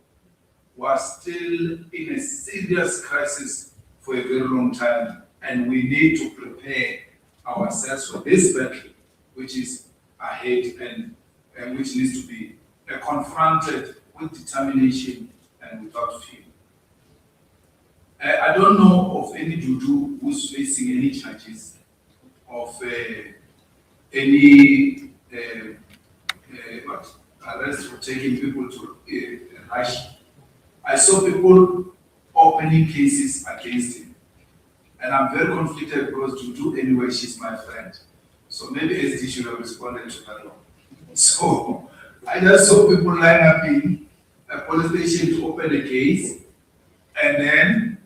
we are still in a serious crisis for a very long time, and we need to prepare ourselves for this battle, which is ahead and which needs to be confronted with determination and without fear. I don't know of any Juju who's facing any charges of any arrest for taking people to Russia. I saw people opening cases against him. And I'm very conflicted because Juju, anyway, she's my friend. So maybe SD should have responded to that law. So I just saw people line up in a police station to open a case. And then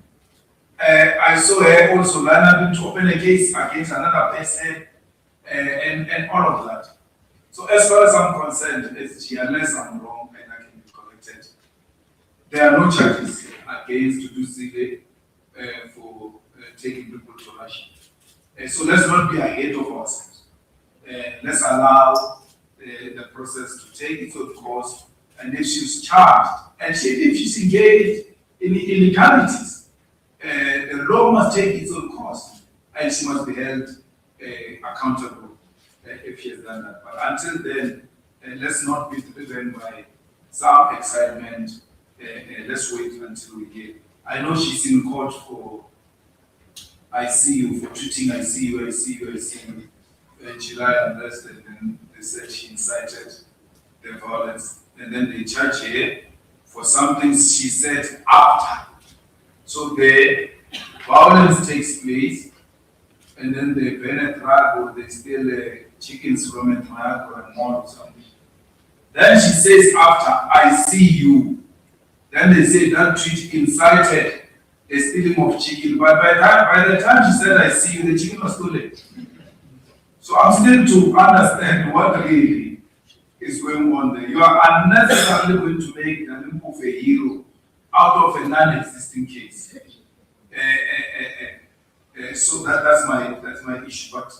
I saw her also line up to open a case against another person and all of that. So as far as I'm concerned, unless I'm wrong and I can be corrected, there are no charges against Dudu for taking people to Russia. So let's not be ahead of ourselves. Let's allow the process to take its own course. And if she's charged, and if she's engaged in illegalities, the law must take its own course, and she must be held accountable if she has done that. But until then, let's not be driven by some excitement. Let's wait until we get. I know she's in court for I see you, for treating I see you. July unrest, and then they said she incited the violence. And then they charge her for something she said after. So the violence takes place, and then they burn a truck or they steal chickens from a truck or a mall or something. Then she says after, I see you. Then they say that tweet incited the stealing of chicken. But by the time she said, I see you, the chicken was stolen. So I'm still to understand what really is going on there. You are unnecessarily going to make the Limpopo a hero out of a non-existing case. So that's my issue. But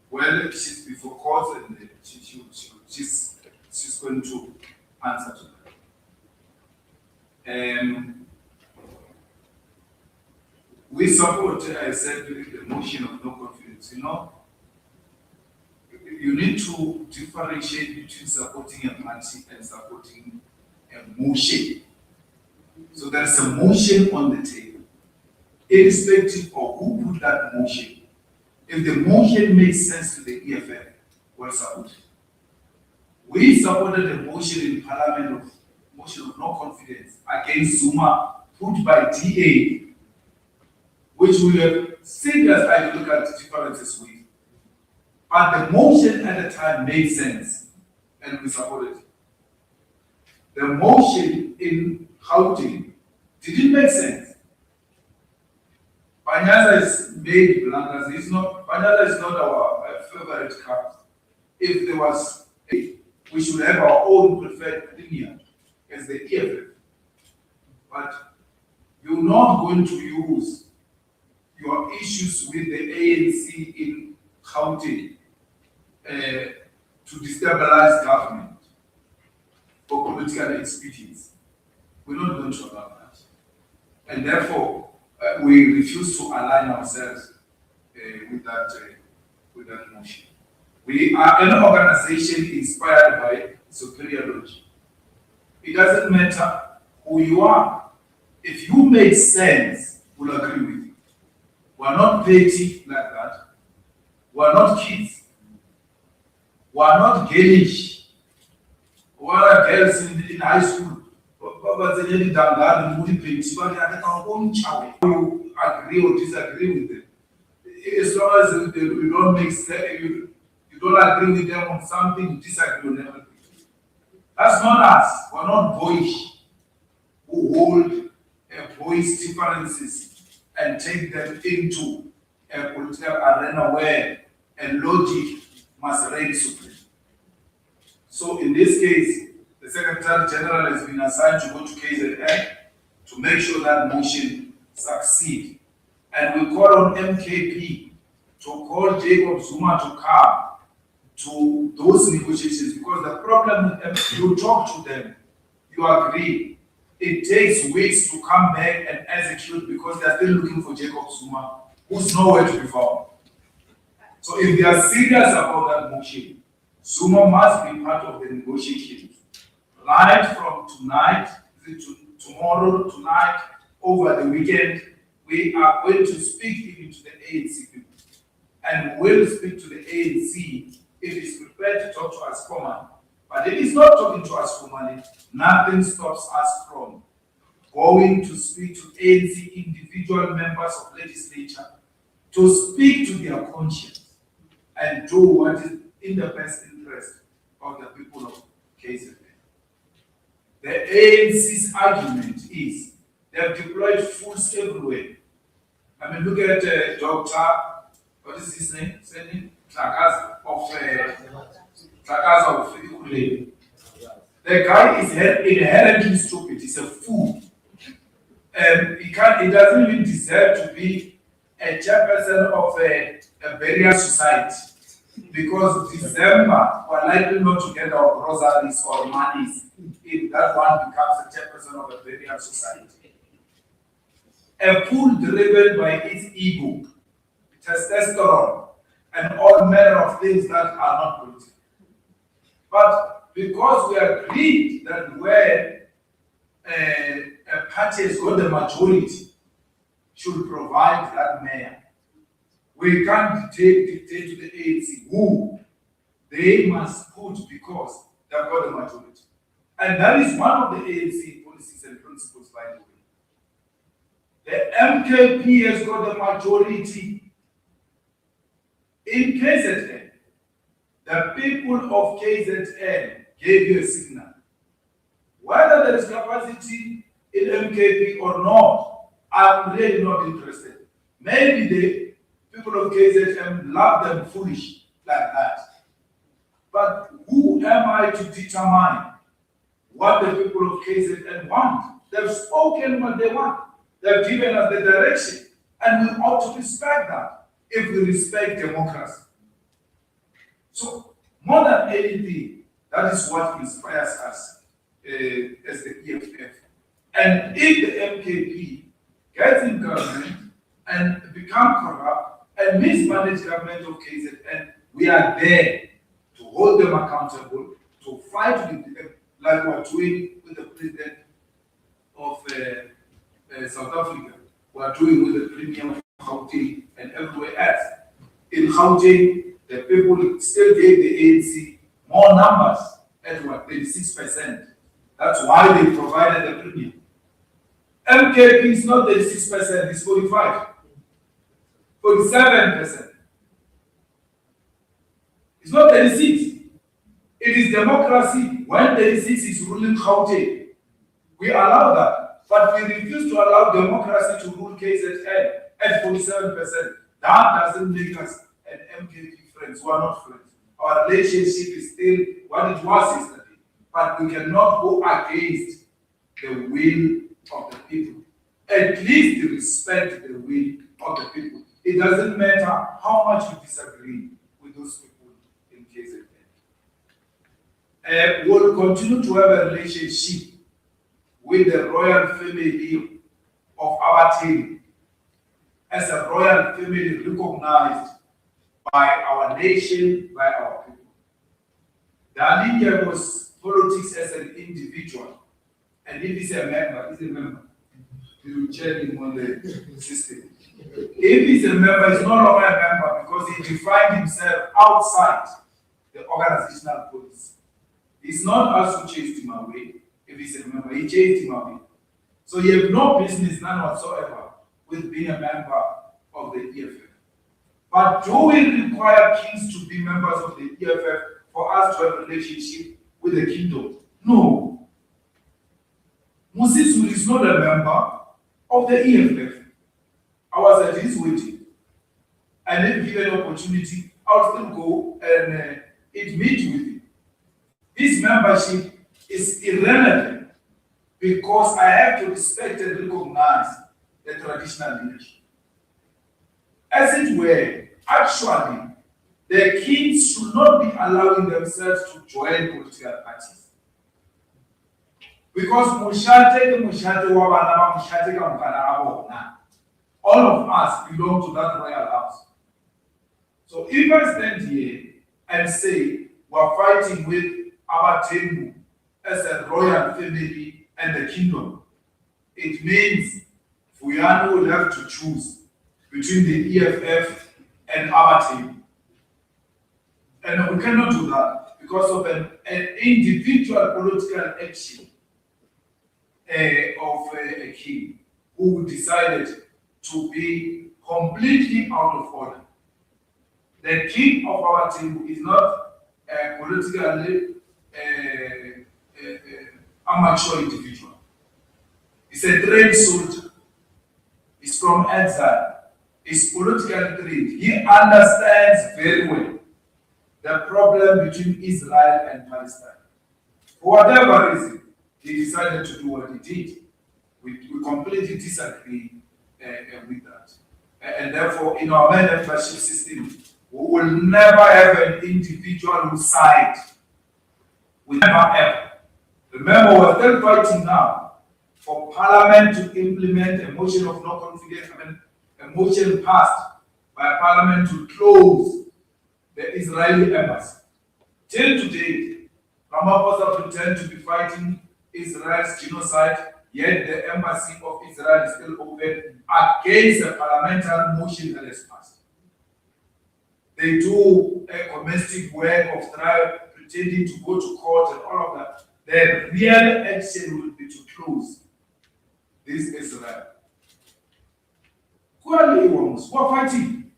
well, she's before court and she's going to answer to that. We support, I said, the motion of no confidence. You need to differentiate between supporting a party and supporting a motion. So there's a motion on the table, irrespective of who put that motion. If the motion makes sense to the EFF, we'll support it. We supported a motion in Parliament motion of no confidence against Zuma put by DA, which we have serious ideological differences with. But the motion at the time made sense, and we supported it. The motion in Gauteng didn't make sense. Panyaza is made blankers. Panyaza is not our favorite card. If there was we should have our own preferred premier as the EFF. But you're not going to use your issues with the ANC in Gauteng to destabilize government for political expedience. We're not going to allow that. And therefore, we refuse to align ourselves with that motion. We are an organization inspired by superiority. It doesn't matter who you are. If you make sense, we'll agree with you. We're not petty like that. We're not kids. We're not girlish. We're girls in high school. You agree or disagree with them. As long as you don't make sense, you don't agree with them on something, you disagree on everything. That's not us. We're not boyish who hold boyish differences and take them into a political arena where a logic must reign supreme. So in this case, the Secretary General has been assigned to go to KZN to make sure that motion succeeds. And we call on MKP to call Jacob Zuma to come to those negotiations, because the problem with them, you talk to them, you agree. It takes weeks to come back and execute because they're still looking for Jacob Zuma, who's nowhere to be found. So if they are serious about that motion, Zuma must be part of the negotiations. Right from tonight, tomorrow, tonight, over the weekend, we are going to speak even to the ANC people. And we'll speak to the ANC if it's prepared to talk to us formally. But if it's not talking to us formally, nothing stops us from going to speak to ANC individual members of legislature to speak to their conscience and do what is in the best interest of the people of KZN. The ANC's argument is they have deployed fools everywhere. I mean, look at Dr. What is his name? Tlakaza of Ikulele. The guy is inherently stupid. He's a fool. He doesn't even deserve to be a chairperson of a burial society, because December we're likely not to get our groceries or monies if that one becomes a chairperson of a burial society. A fool driven by its ego, testosterone, and all manner of things that are not political. But because we agreed that where a party has got the majority should provide that mayor, we can't dictate to the ANC who they must put because they've got the majority. And that is one of the ANC policies and principles, by the way. The MKP has got the majority in KZN. The people of KZN gave you a signal. Whether there is capacity in MKP or not, I'm really not interested. Maybe the people of KZN love them foolish like that. But who am I to determine what the people of KZN want? They've spoken what they want. They've given us the direction. And we ought to respect that if we respect democracy. So, more than anything, that is what inspires us as the EFF. And if the MKP gets in government and become corrupt and mismanage government of KZN, we are there to hold them accountable, to fight with them, like we're doing with the president of South Africa. We're doing with the Premier of Gauteng and everywhere else. In Gauteng, the people still gave the ANC more numbers at what, 36%. That's why they provided the premium. MKP is not 36%, it's 45. 47%. It's not 36. It is democracy when 36 is ruling Gauteng. We allow that, but we refuse to allow democracy to rule KZN at 47%. That doesn't make us an MKP friends. We are not friends. Our relationship is still what it was yesterday, but we cannot go against the will of the people. At least respect the will of the people. It doesn't matter how much you disagree with those people in KZN. We'll continue to have a relationship with the royal family of our team as a royal family recognized by our nation, by our people. Dalinga was politics as an individual, and if he's a member, he's a member. You check him on the system. If he's a member, he's no longer a member because he defined himself outside the organizational policy. It's not us who chased him away. If he's a member, he chased him away. So you have no business, none whatsoever, with being a member of the EFF. But do we require kings to be members of the EFF for us to have a relationship with the kingdom? No. Moses is not a member of the EFF. I was at his wedding. And if given an opportunity, I'll still go and meet with him. His membership is irrelevant because I have to respect and recognize the traditional leadership. As it were, actually, the kings should not be allowing themselves to join political parties. Because all of us belong to that royal house. So if I stand here and say we're fighting with our Temu as a royal family and the kingdom, it means Fuyano will have to choose between the EFF and our team. And we cannot do that because of an individual political action of a king who decided to be completely out of order. The king of our team is not a politically amateur individual. He's a trained soldier. He's from exile. He's politically trained. He understands very well the problem between Israel and Palestine. For whatever reason, he decided to do what he did. We completely disagree with that. And therefore, in our membership system, we will never have an individual who side. We never ever. Remember, we're still fighting now for Parliament to implement a motion of no confidence, a motion passed by Parliament to close the Israeli embassy. Till today, Ramaphosa pretend to be fighting Israel's genocide, yet the embassy of Israel is still open against a parliamentary motion that is passed. They do a domestic work of trial, pretending to go to court and all of that. The real action will be to close this Israel. We're fighting.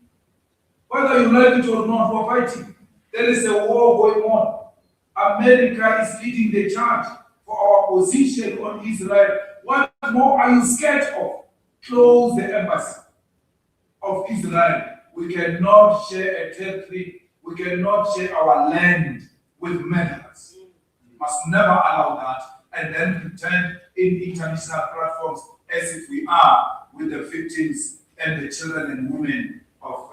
Whether you like it or not, we're fighting. There is a war going on. America is leading the charge for our position on Israel. What more are you scared of? Close the embassy of Israel. We cannot share a territory. We cannot share our land with murderers. We must never allow that and then pretend in international platforms as if we are with the victims and the children and women of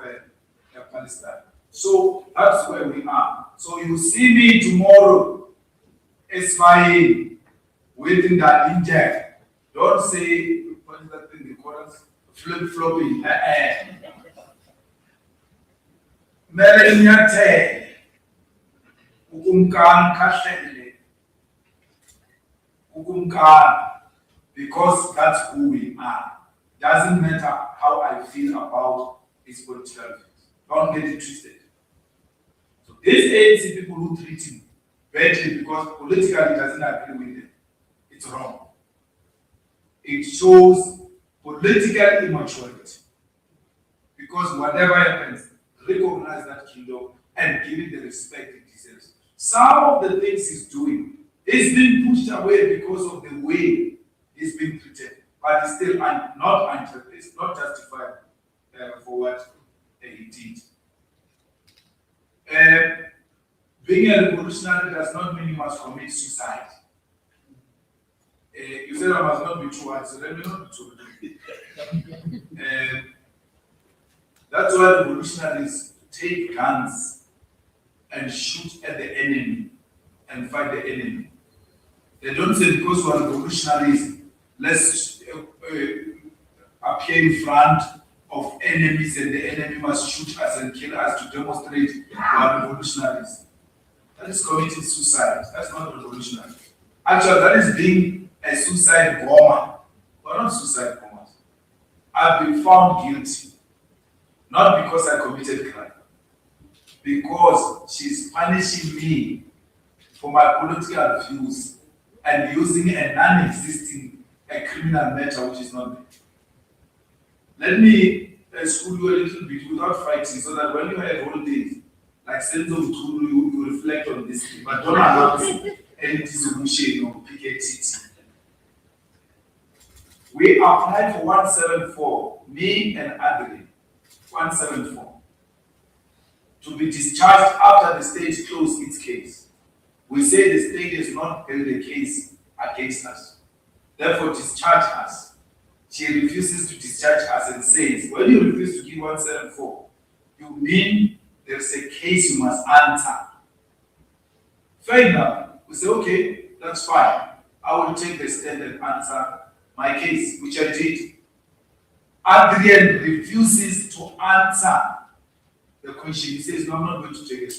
Palestine. So that's where we are. So you see me tomorrow, Ismail, waiting that in jack. Don't say, what is that thing they call us? Flip-flopping. Melenyate. Ukumkan kashle. Ukumkan. Because that's who we are. Doesn't matter how I feel about his political views. Don't get it twisted. So these ANC people who treat him badly because politically it doesn't agree with them. It's wrong. It shows political immaturity. Because whatever happens, recognize that kingdom and give it the respect it deserves. Some of the things he's doing is being pushed away because of the way he's being treated, but it's still it's not justified for what he did. Being a revolutionary does not mean you must commit suicide. You said I must not be too hard, so let me not be too hard. That's why revolutionaries take guns and shoot at the enemy and fight the enemy. They don't say because we are revolutionaries, let's appear in front of enemies and the enemy must shoot us and kill us to demonstrate we are revolutionaries. That is committing suicide. That's not revolutionary. Actually, that is being a suicide bomber. We're not suicide bombers. I've been found guilty. Not because I committed crime. Because she's punishing me for my political views and using a non-existing criminal matter which is not me. Let me school you a little bit without fighting so that when you have holidays, like sense of Tulu, you reflect on this thing, but don't announce any dissolution or PKT. We applied for 174, me and Adrian, 174, to be discharged after the state closed its case. We say the state has not held a case against us, therefore discharge us. She refuses to discharge us and says, when you refuse to give 174, you mean there's a case you must answer. Fair enough. We say, okay, that's fine. I will take the stand and answer my case, which I did. Adrian refuses to answer the question. He says, no, I'm not going to take it.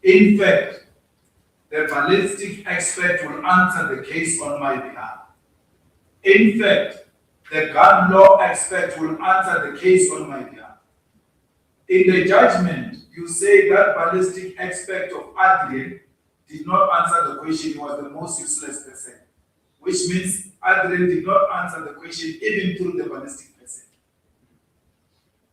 In fact, the ballistic expert will answer the case on my behalf. In fact, the gun law expert will answer the case on my behalf. In the judgment, you say that ballistic expert of Adrian did not answer the question, he was the most useless person. Which means Adrian did not answer the question even through the ballistic person.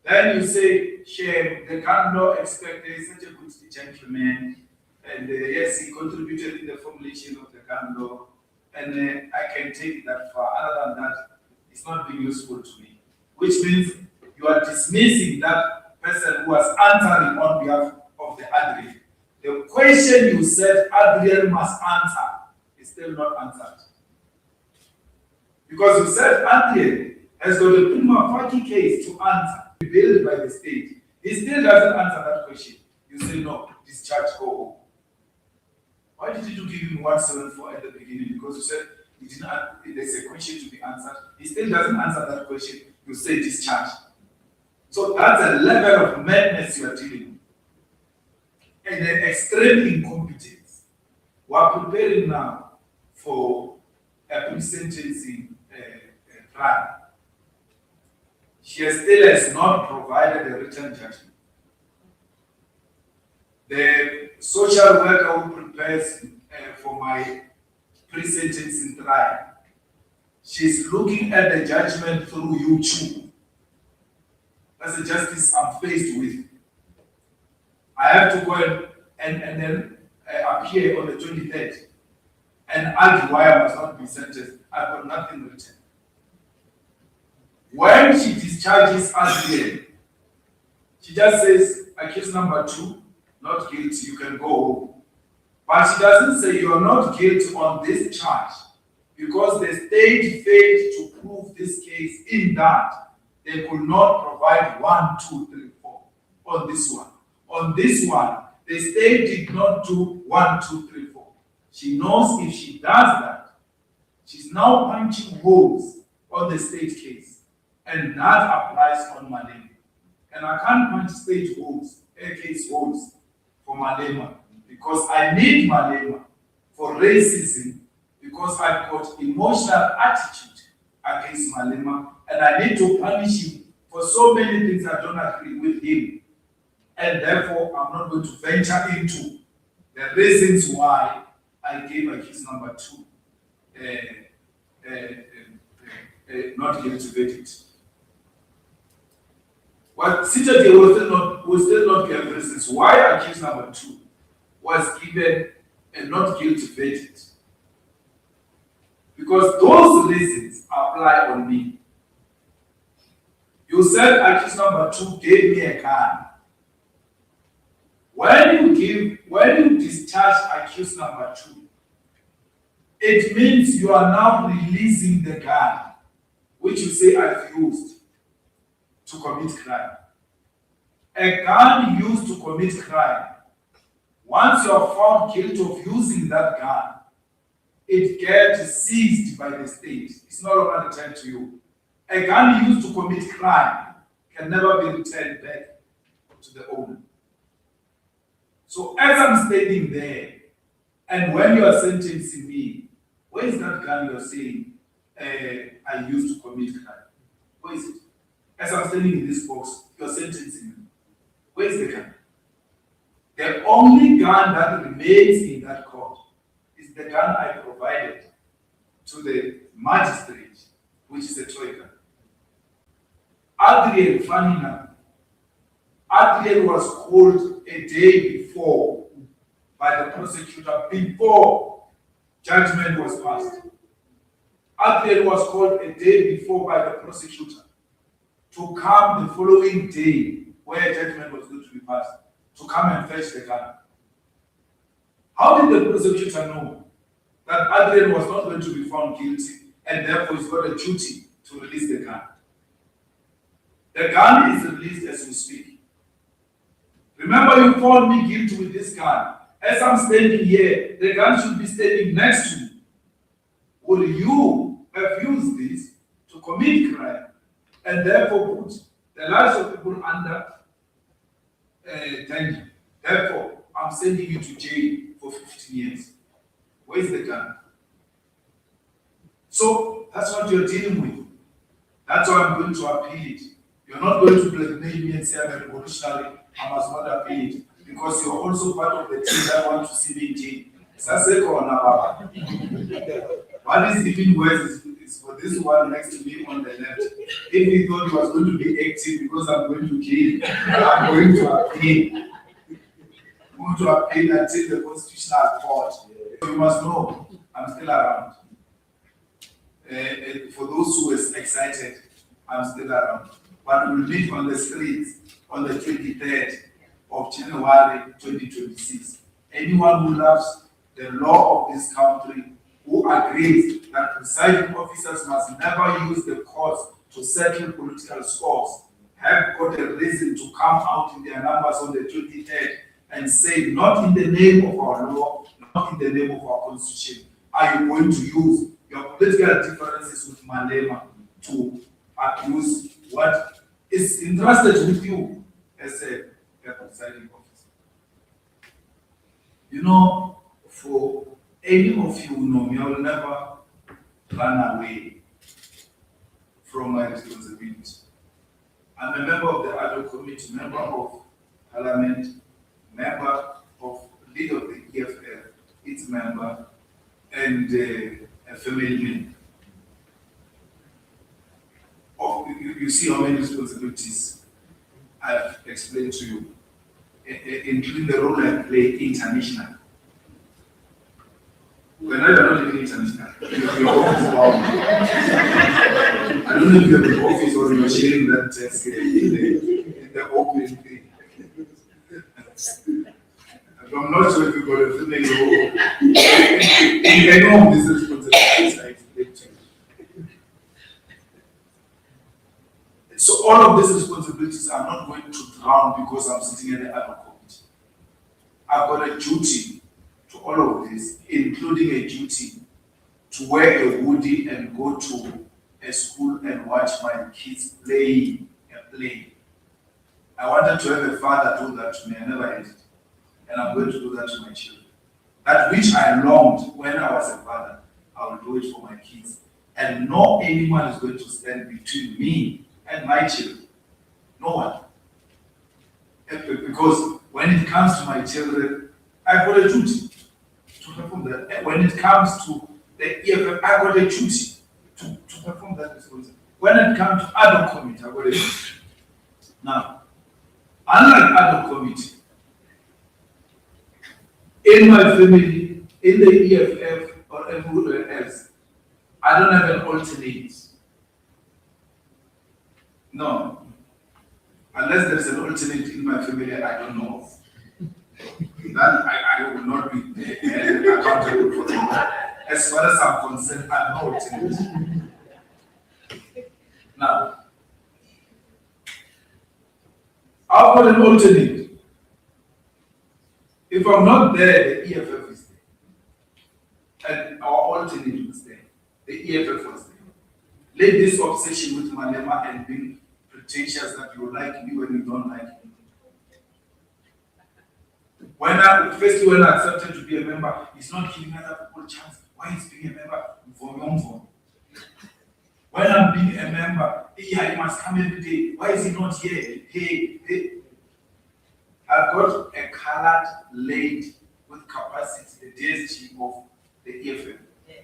Then you say, shame, the gun law expert is such a good gentleman, and yes, he contributed in the formulation of the gun law, and I can take it that far. Other than that, it's not being useful to me. Which means you are dismissing that person who was answering on behalf of the Adrian. The question you said Adrian must answer is still not answered. Because you said Adrian has got a prima facie case to answer, built by the state. He still doesn't answer that question. You say, no, discharge, go home. Why did you give him 174 at the beginning? Because you said he didn't, there's a question to be answered. He still doesn't answer that question. You say discharge. So that's a level of madness you are dealing with. And an extreme incompetence. We are preparing now for a pre-sentencing trial. She still has not provided a written judgment. The social worker who prepares for my pre-sentencing trial, she's looking at the judgment through YouTube. That's the justice I'm faced with. I have to go and then appear on the 23rd and argue why I must not be sentenced. I've got nothing written. When she discharges Adrian, she just says, accused number 2, not guilty, you can go home. But she doesn't say you are not guilty on this charge because the state failed to prove this case in that they could not provide 1, 2, 3, 4 on this one. On this one, the state did not do 1, 2, 3, 4. She knows if she does that, she's now punching holes on the state case. And that applies on Malema. And I can't punch state holes, case holes for Malema because I need Malema for racism because I've got emotional attitude against Malema and I need to punish him for so many things I don't agree with him. And therefore, I'm not going to venture into the reasons why I gave accused number 2 not guilty verdict. What seated here was still not given reasons why accused number 2 was given a not guilty verdict. Because those reasons apply on me. You said accused number 2 gave me a gun. When you discharge accused number 2, it means you are now releasing the gun, which you say I've used to commit crime. A gun used to commit crime, once you are found guilty of using that gun, it gets seized by the state. It's no longer returned to you. A gun used to commit crime can never be returned back to the owner. So as I'm standing there, and when you are sentencing me, where is that gun you are saying I used to commit crime? Where is it? As I'm standing in this box, you are sentencing me. Where is the gun? The only gun that remains in that court is the gun I provided to the magistrate, which is a toy gun. Adrian, funny enough, Adrian was called a day before by the prosecutor before judgment was passed. Adrian was called a day before by the prosecutor to come the following day where judgment was going to be passed, to come and fetch the gun. How did the prosecutor know that Adrian was not going to be found guilty and therefore he's got a duty to release the gun? The gun is released as we speak. Remember, you found me guilty with this gun. As I'm standing here, the gun should be standing next to me. Will you have used this to commit crime and therefore put the lives of people under danger? Therefore, I'm sending you to jail for 15 years. Where's the gun? So that's what you're dealing with. That's why I'm going to appeal it. You're not going to blackmail me and say I'm a revolutionary. I must not appeal it because you're also part of the team that want to see me in jail. What is even worse is for this one next to me on the left. If he thought he was going to be active because I'm going to jail, I'm going to appeal. I'm going to appeal until the constitutional court. You must know I'm still around. For those who are excited, I'm still around. But we'll meet on the streets on the 23rd of January 2026. Anyone who loves the law of this country, who agrees that presiding officers must never use the courts to settle political scores, have got a reason to come out in their numbers on the 23rd and say, not in the name of our law, not in the name of our constitution, are you going to use your political differences with Malema to abuse what is entrusted with you as a presiding officer. You know, for any of you who know me, I will never run away from my responsibility. I'm a member of the adult committee, member of parliament, member of leader of the EFF, its member, and a family man. You see how many responsibilities I've explained to you, including the role I play internationally. When I are not even international, your office bound. I don't know if you're in the office or you're sharing that desk in the open thing. I'm not sure if you've got a feeling in any of these responsibilities I explained to you. So all of these responsibilities are not going to drown because I'm sitting in the other committee. I've got a duty to all of this, including a duty to wear a hoodie and go to a school and watch my kids play a play. I wanted to have a father do that to me, I never had it. And I'm going to do that to my children. That which I longed when I was a father, I will do it for my kids. And no anyone is going to stand between me and my children. No one. Because when it comes to my children, I've got a duty to perform that. And when it comes to the EFF, I've got a duty to perform that responsibility. When it comes to other committee, I've got a duty. Now, unlike other committee, in my family, in the EFF or everywhere else, I don't have an alternate. No. Unless there's an alternate in my family, I don't know of. Then I will not be accountable for that. As far as I'm concerned, I'm no alternate. Now, I've got an alternate. If I'm not there, the EFF is there. And our alternate was there. The EFF was there. Let this obsession with Malema and being pretentious that you like me when you don't like me. When I accepted to be a member, it's not giving other people a chance. Why is being a member for young? When I'm being a member, he must come every day. Why is he not here? Hey. I've got a colored lady with capacity, the DSG of the EFF.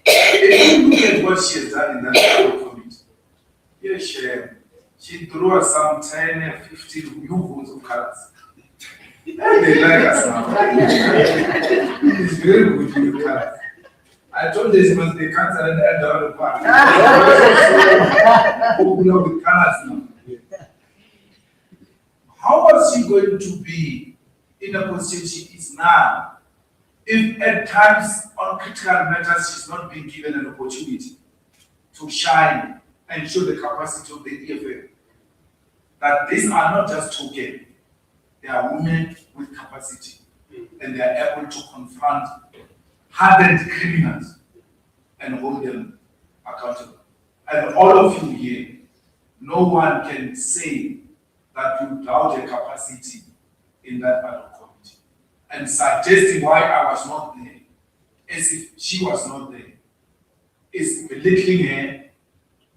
If you look at what she has done in that committee, yes, she threw us some 10 or 15 new votes of colors. And they like us now. It's very good with colors. I told this must be cancer and end of the party. Popular with colors now. How was she going to be in a position she is now if at times on critical matters she's not being given an opportunity to shine and show the capacity of the EFF? That these are not just token, they are women with capacity and they are able to confront hardened criminals and hold them accountable. And all of you here, no one can say that you doubt the capacity in that part of committee. And suggesting why I was not there, as if she was not there, is belittling her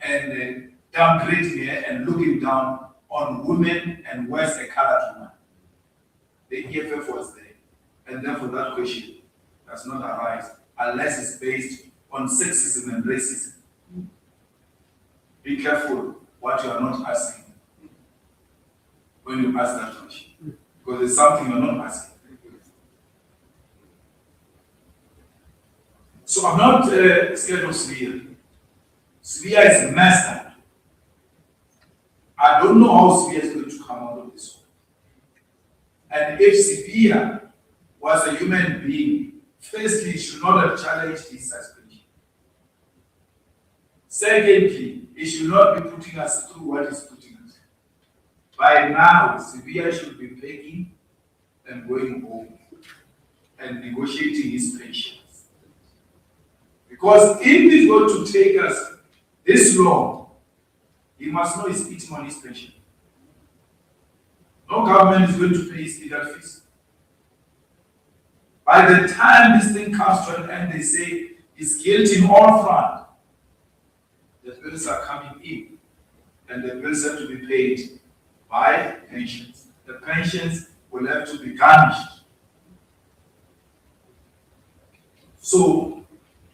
and downgrading her and looking down on women and worse, a colored woman. The EFF was there. And therefore that question does not arise unless it's based on sexism and racism. Be careful what you are not asking when you ask that question, because there's something you're not asking. So I'm not scared of Sevilla. Sevilla is messed up. I don't know how Sevilla is going to come out of this one. And if Sevilla was a human being, firstly, he should not have challenged his suspension. Secondly, he should not be putting us through what he's putting us. By now, Sevilla should be begging and going home and negotiating his pensions. Because if he's going to take us this long, he must know he's eating on his pension. No government is going to pay his legal fees. By the time this thing comes to an end, they say he's guilty in all front. The bills are coming in, and the bills have to be paid by pensions. The pensions will have to be garnished. So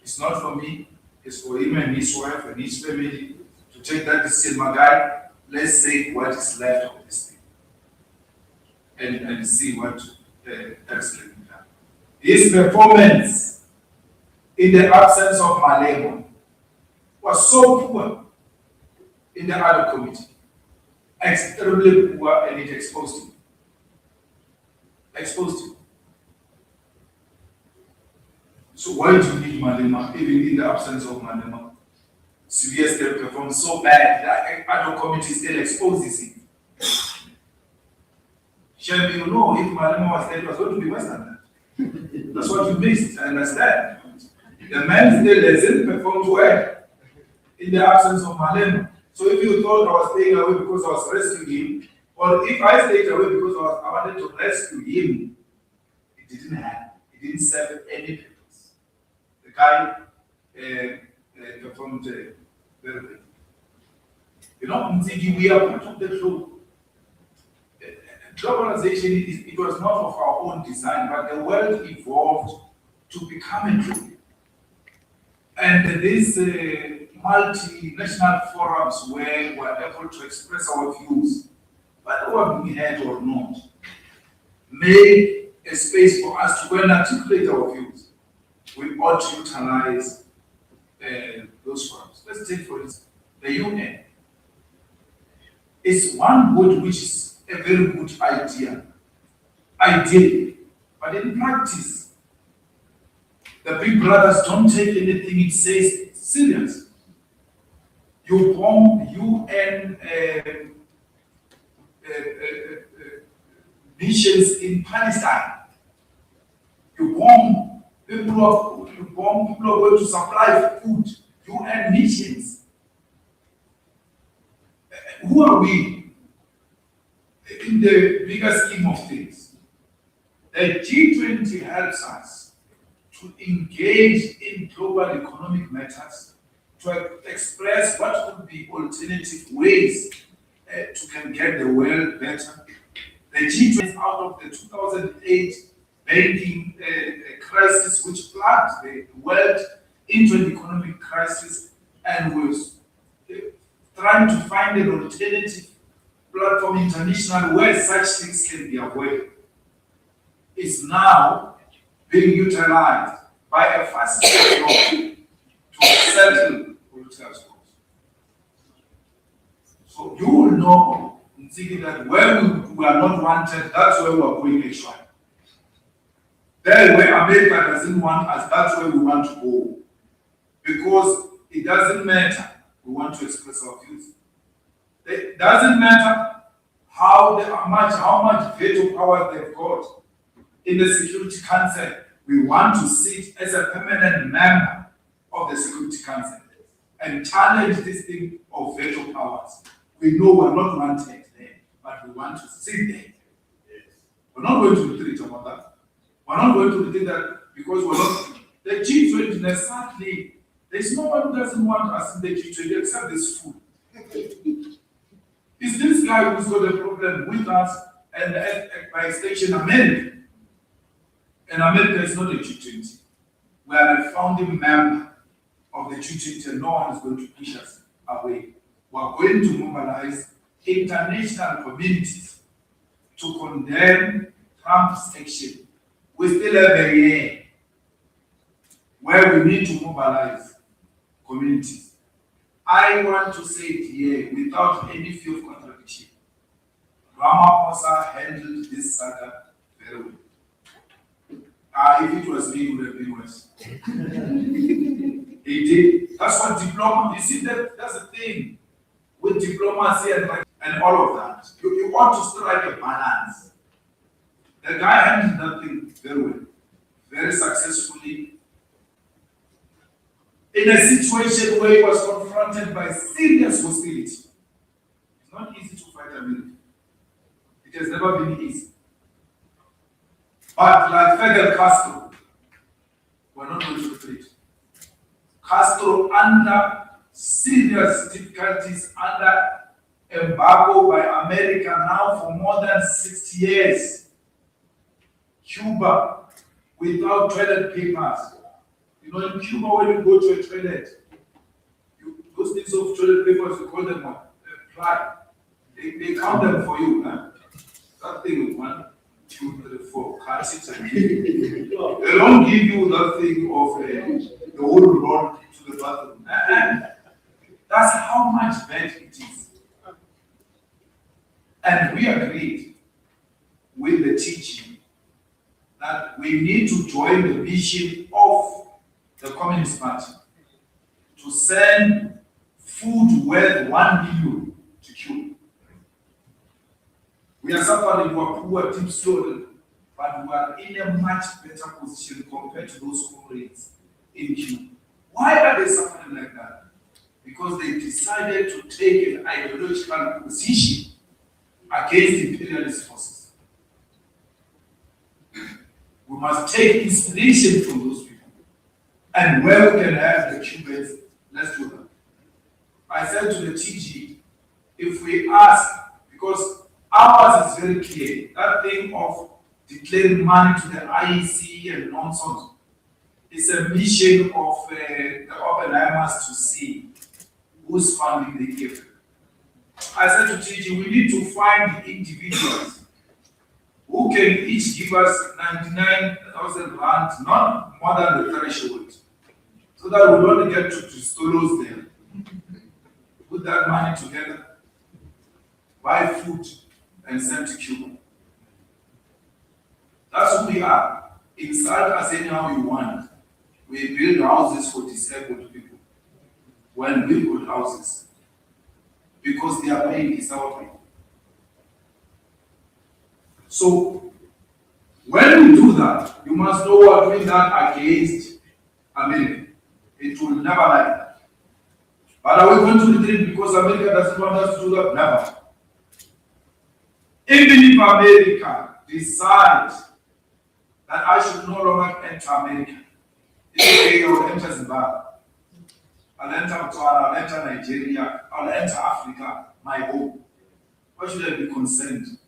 it's not for me, it's for him and his wife and his family to take that decision. My guy, let's say what is left of this thing and see what else can be done. His performance in the absence of Malema was so poor in the other committee, extremely poor, and it exposed him. So why do you need Malema, even in the absence of Malema? Sevilla still performs so bad that other committee still exposes him. Shelby, you know, if Malema was there, it was going to be worse than that. That's what you missed, I understand. The man still hasn't performed well in the absence of Malema. So if you thought I was staying away because I was rescuing him, or if I stayed away because I wanted to rescue him, it didn't happen. It didn't serve any purpose. The guy performed very well. You know, we are part of the flow. globalization, it was not of our own design, but the world evolved to become a global. And these multinational forums where we're able to express our views, whether we had or not, made a space for us to go and articulate our views. We ought to utilize those forums. Let's take, for instance, the UN. It's one word which is a very good idea, ideally, but in practice, the big brothers don't take anything it says serious. You bomb UN missions in Palestine. You bomb people who are going to supply food. UN missions. Who are we in the bigger scheme of things? The G20 helps us to engage in global economic matters, to express what could be alternative ways to can get the world better. The G20 is out of the 2008 banking crisis, which plunged the world into an economic crisis, and was trying to find an alternative platform international where such things can be avoided. It's now being utilized by a fascist law to settle political scores. So you will know, Nzigi, that where we are not wanted, that's where we are going actually. There where America doesn't want us, that's where we want to go. Because it doesn't matter, we want to express our views. It doesn't matter how much veto power they've got in the Security Council. We want to sit as a permanent member of the Security Council and challenge this thing of veto powers. We know we're not wanted there, but we want to sit there. Yes. We're not going to retreat about that. We're not going to retreat that because we're not. The G20, sadly, there's no one who doesn't want us in the G20 except this fool. It's this guy who's got a problem with us and by extension America. And America is not a G20. We are a founding member of the G20 and no one is going to push us away. We are going to mobilize international communities to condemn Trump's action. We still have a year where we need to mobilize communities. I want to say it here without any fear of contradiction. Ramaphosa handled this saga very well. If it was me, it would have been worse. He did. That's what diplomacy. You see, that's the thing with diplomacy and all of that. You want to strike a balance. The guy handled that thing very well, very successfully. In a situation where he was confronted by serious hostility. It's not easy to fight America. It has never been easy. But like Fidel Castro, we're not going to retreat. Castro, under serious difficulties, under embargo by America now for more than 60 years. Cuba, without toilet papers. You know, in Cuba, when you go to a toilet, those things of toilet papers, you call them ply. They count them for you. Huh? That thing with 1, 2, 3, 4, cut it and give you. They don't give you that thing of the whole rod to the bathroom. That's how much bad it is. And we agreed with the teaching that we need to join the mission of the Communist Party to send food worth 1 billion to Cuba. We are suffering, we are poor, deep stolen, but we are in a much better position compared to those comrades in Cuba. Why are they suffering like that? Because they decided to take an ideological position against imperialist forces. We must take inspiration from those people. And where we can have the Cubans, let's do that. I said to the TG, if we ask, because Ours is very clear. That thing of declaring money to the IEC and nonsense is a mission of the Oppenheimers to see who's funding the gift. I said to TG, we need to find individuals who can each give us 99,000 rand, not more than the threshold, so that we don't get to disclose them. Put that money together, buy food, and send to Cuba. That's who we are. Insult us anyhow you want. We build houses for disabled people. When we build houses, because their pain is our pain. So, when we do that, you must know we're doing that against America. It will never like that. But are we going to retreat because America doesn't want us to do that? Never. Even if America decides that I should no longer enter America, it's okay, I will enter Zimbabwe, I'll enter Botswana, I'll enter Nigeria, I'll enter Africa, my home. Why should I be concerned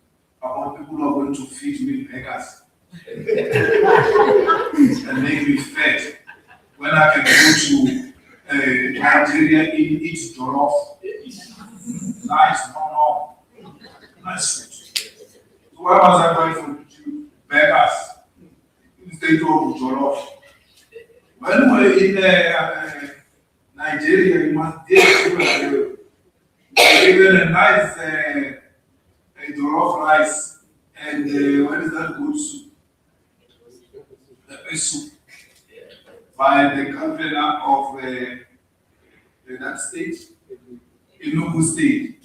about people who are going to feed me beggars and make me fat when I can go to Nigeria and eat jollof? Nice, no. Nice food. So why must I buy food to beggars instead of jollof? When we're in Nigeria, you must give a nice jollof rice and what is that good soup? A soup by the governor of that state, Enugu State.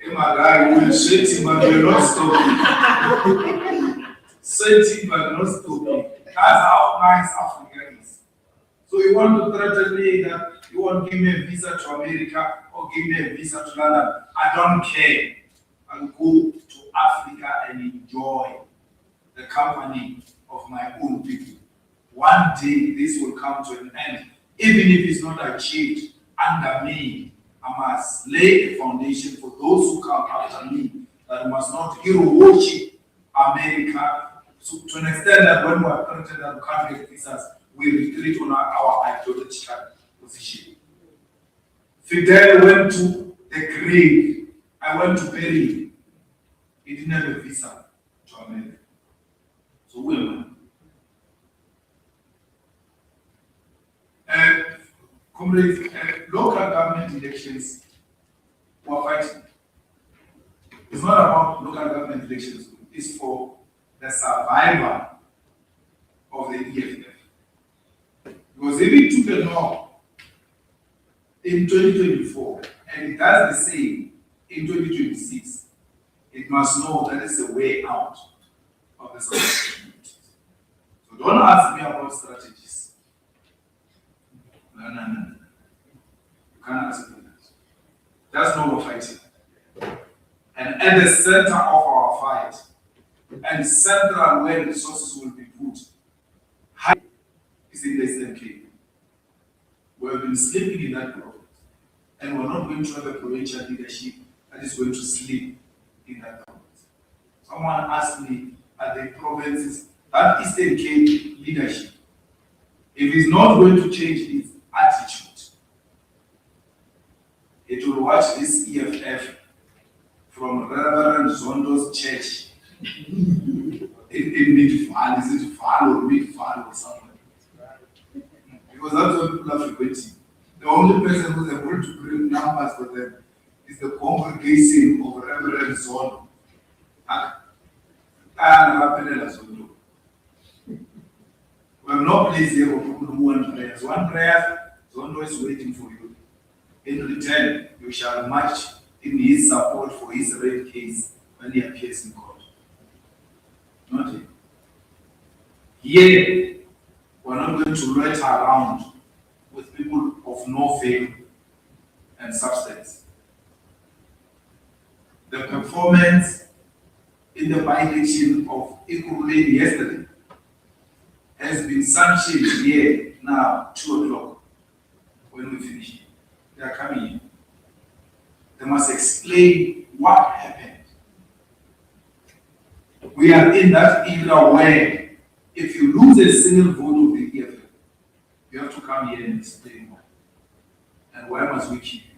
Hey, my guy, we will shake him but we will not stop him. Shake him but not stop him. That's how nice Africa is. So you want to threaten me that you won't give me a visa to America or give me a visa to London? I don't care. I'll go to Africa and enjoy the company of my own people. One day this will come to an end. Even if it's not achieved under me, I must lay a foundation for those who come after me that must not hero worship America. So to an extent that when we are threatened that we can't get visas, we retreat on our ideological position. Fidel went to the grave. I went to bury him. He didn't have a visa to America. So who am I? Comrades, local government elections were fighting. It's not about local government elections, it's for the survival of the EFF. Because if it took a law in 2024 and it does the same in 2026, it must know that it's a way out of the situation. So don't ask me about strategies. No. You can't ask me that. That's not what we're fighting. And at the center of our fight, and central where resources will be put, is in the Eastern Cape. We have been sleeping in that province. And we're not going to have a provincial leadership that is going to sleep in that province. Someone asked me at the provinces, that Eastern Cape leadership, if it's not going to change its attitude, it will watch this EFF from Reverend Zondo's church in Mid-Fall, is it Fall or Mid-Fall or something? Because that's what people are frequenting. The only person who's able to bring numbers for them is the congregation of Reverend Zondo. We have no place here for people who want prayers. One prayer, Zondo is waiting for you. In return, you shall march in his support for his rape case when he appears in court. Not here. Here, we're not going to loiter around with people of no fame and substance. The performance in the by-election of Ikuruleni yesterday has been sanctioned here now, 2 o'clock, when we finish. They are coming in. They must explain what happened. We are in that era where if you lose a single vote of the EFF, you have to come here and explain why. And why must we keep you?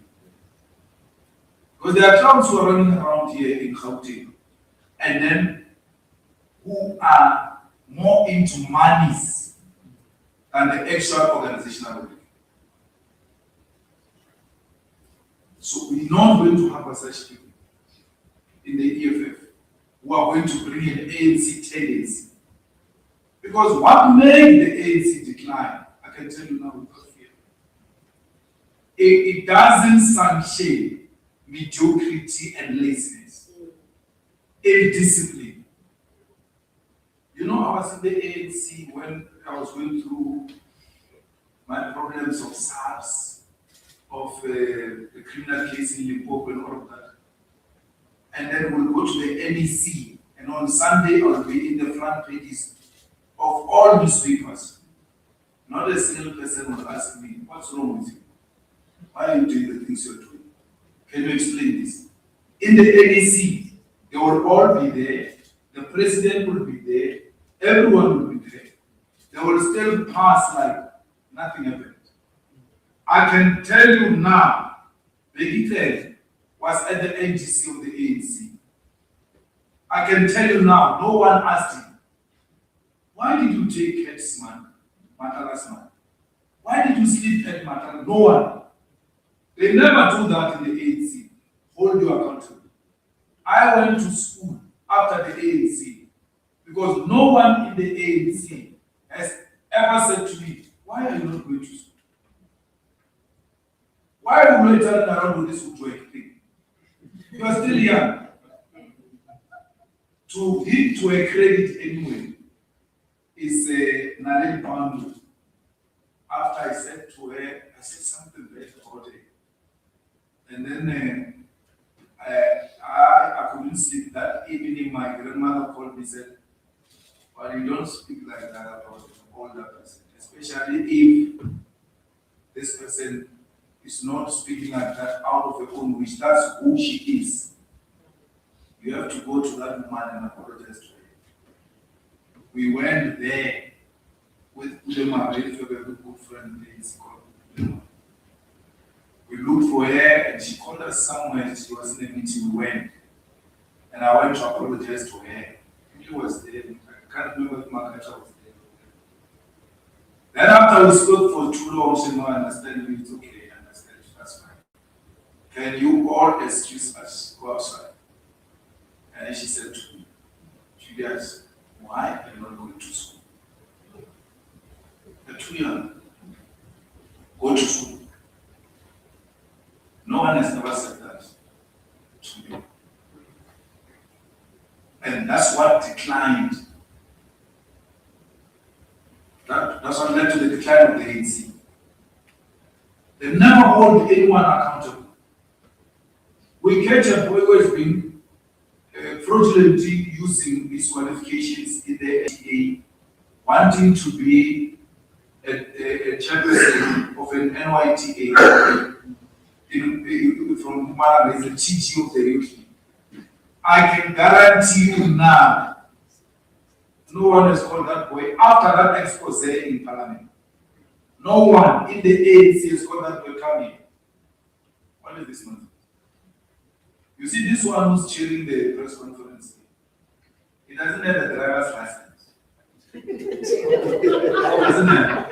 Because there are clowns who are running around here in Gauteng and then who are more into monies than the actual organizational work. So we're not going to have such people in the EFF who are going to bring in ANC tendency. Because what made the ANC decline, I can tell you now without fear, it doesn't sanction mediocrity and laziness. Indiscipline. You know, I was in the ANC when I was going through my problems of SARS, of the criminal case in Limpopo and all of that. And then we'll go to the NEC, and on Sunday I'll be in the front pages of all newspapers. Not a single person will ask me, what's wrong with you? Why are you doing the things you're doing? Can you explain this? In the NEC, they will all be there, the president will be there, everyone will be there. They will still pass like nothing happened. I can tell you now, Begitele was at the NGC of the ANC. I can tell you now, no one asked him, why did you take Headsman, Matala's man? Why did you sleep at Matala? No one. They never do that in the ANC. Hold you accountable. I went to school after the ANC because no one in the ANC has ever said to me, why are you not going to school? Why are you not turning around with this Ujoy thing? You are still young. To hit to a credit anyway is a Nalin Pandu. After I said to her, I said something bad about her. And then I couldn't sleep that evening. My grandmother called me and said, well, you don't speak like that about an older person, especially if this person is not speaking like that out of her own wish. That's who she is. You have to go to that woman and apologize to her. We went there with Ulema, a very good friend, called Ulema. We looked for her and she called us somewhere. She was in a meeting. We went. And I went to apologize to her. She was there. I can't remember if Margaret was there. Then after we spoke for too long, she said, no, I understand me. It's okay. I understand. That's fine. Can you all excuse us? Go outside. And then she said to me, Julius, why are you not going to school? You're too young. Go to school. No one has ever said that to me. And that's what declined. That's what led to the decline of the ANC. They never hold anyone accountable. We catch a boy who has been fraudulently using these qualifications in the NTA, wanting to be a chairperson of an NYTA from Mara, is a TG of the youth. I can guarantee you now, no one has called that boy after that expose in Parliament. No one in the ANC has called that boy coming. What is this nonsense? You see, this one who's chairing the press conference, he doesn't have a driver's license. Doesn't have.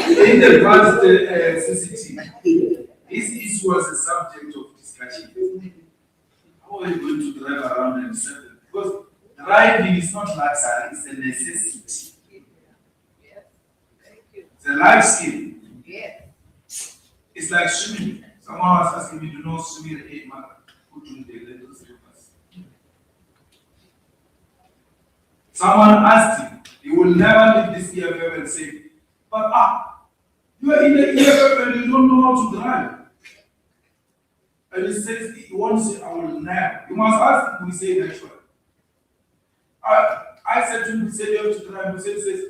In the past CCTV, this issue was a subject of discussion. How are you going to drive around and sell it? Because driving is not luxury, it's a necessity. Yes. Thank you. It's a life skill. Yes. It's like swimming. Someone was asking me to know swimming in 8 months. Who do the little slippers? Someone asked him, he will never leave this EFF and say, but you are in the EFF and you don't know how to drive. And he says, he won't say, I will never. You must ask him, we say naturally. I said to him, he said, you have to drive. He says,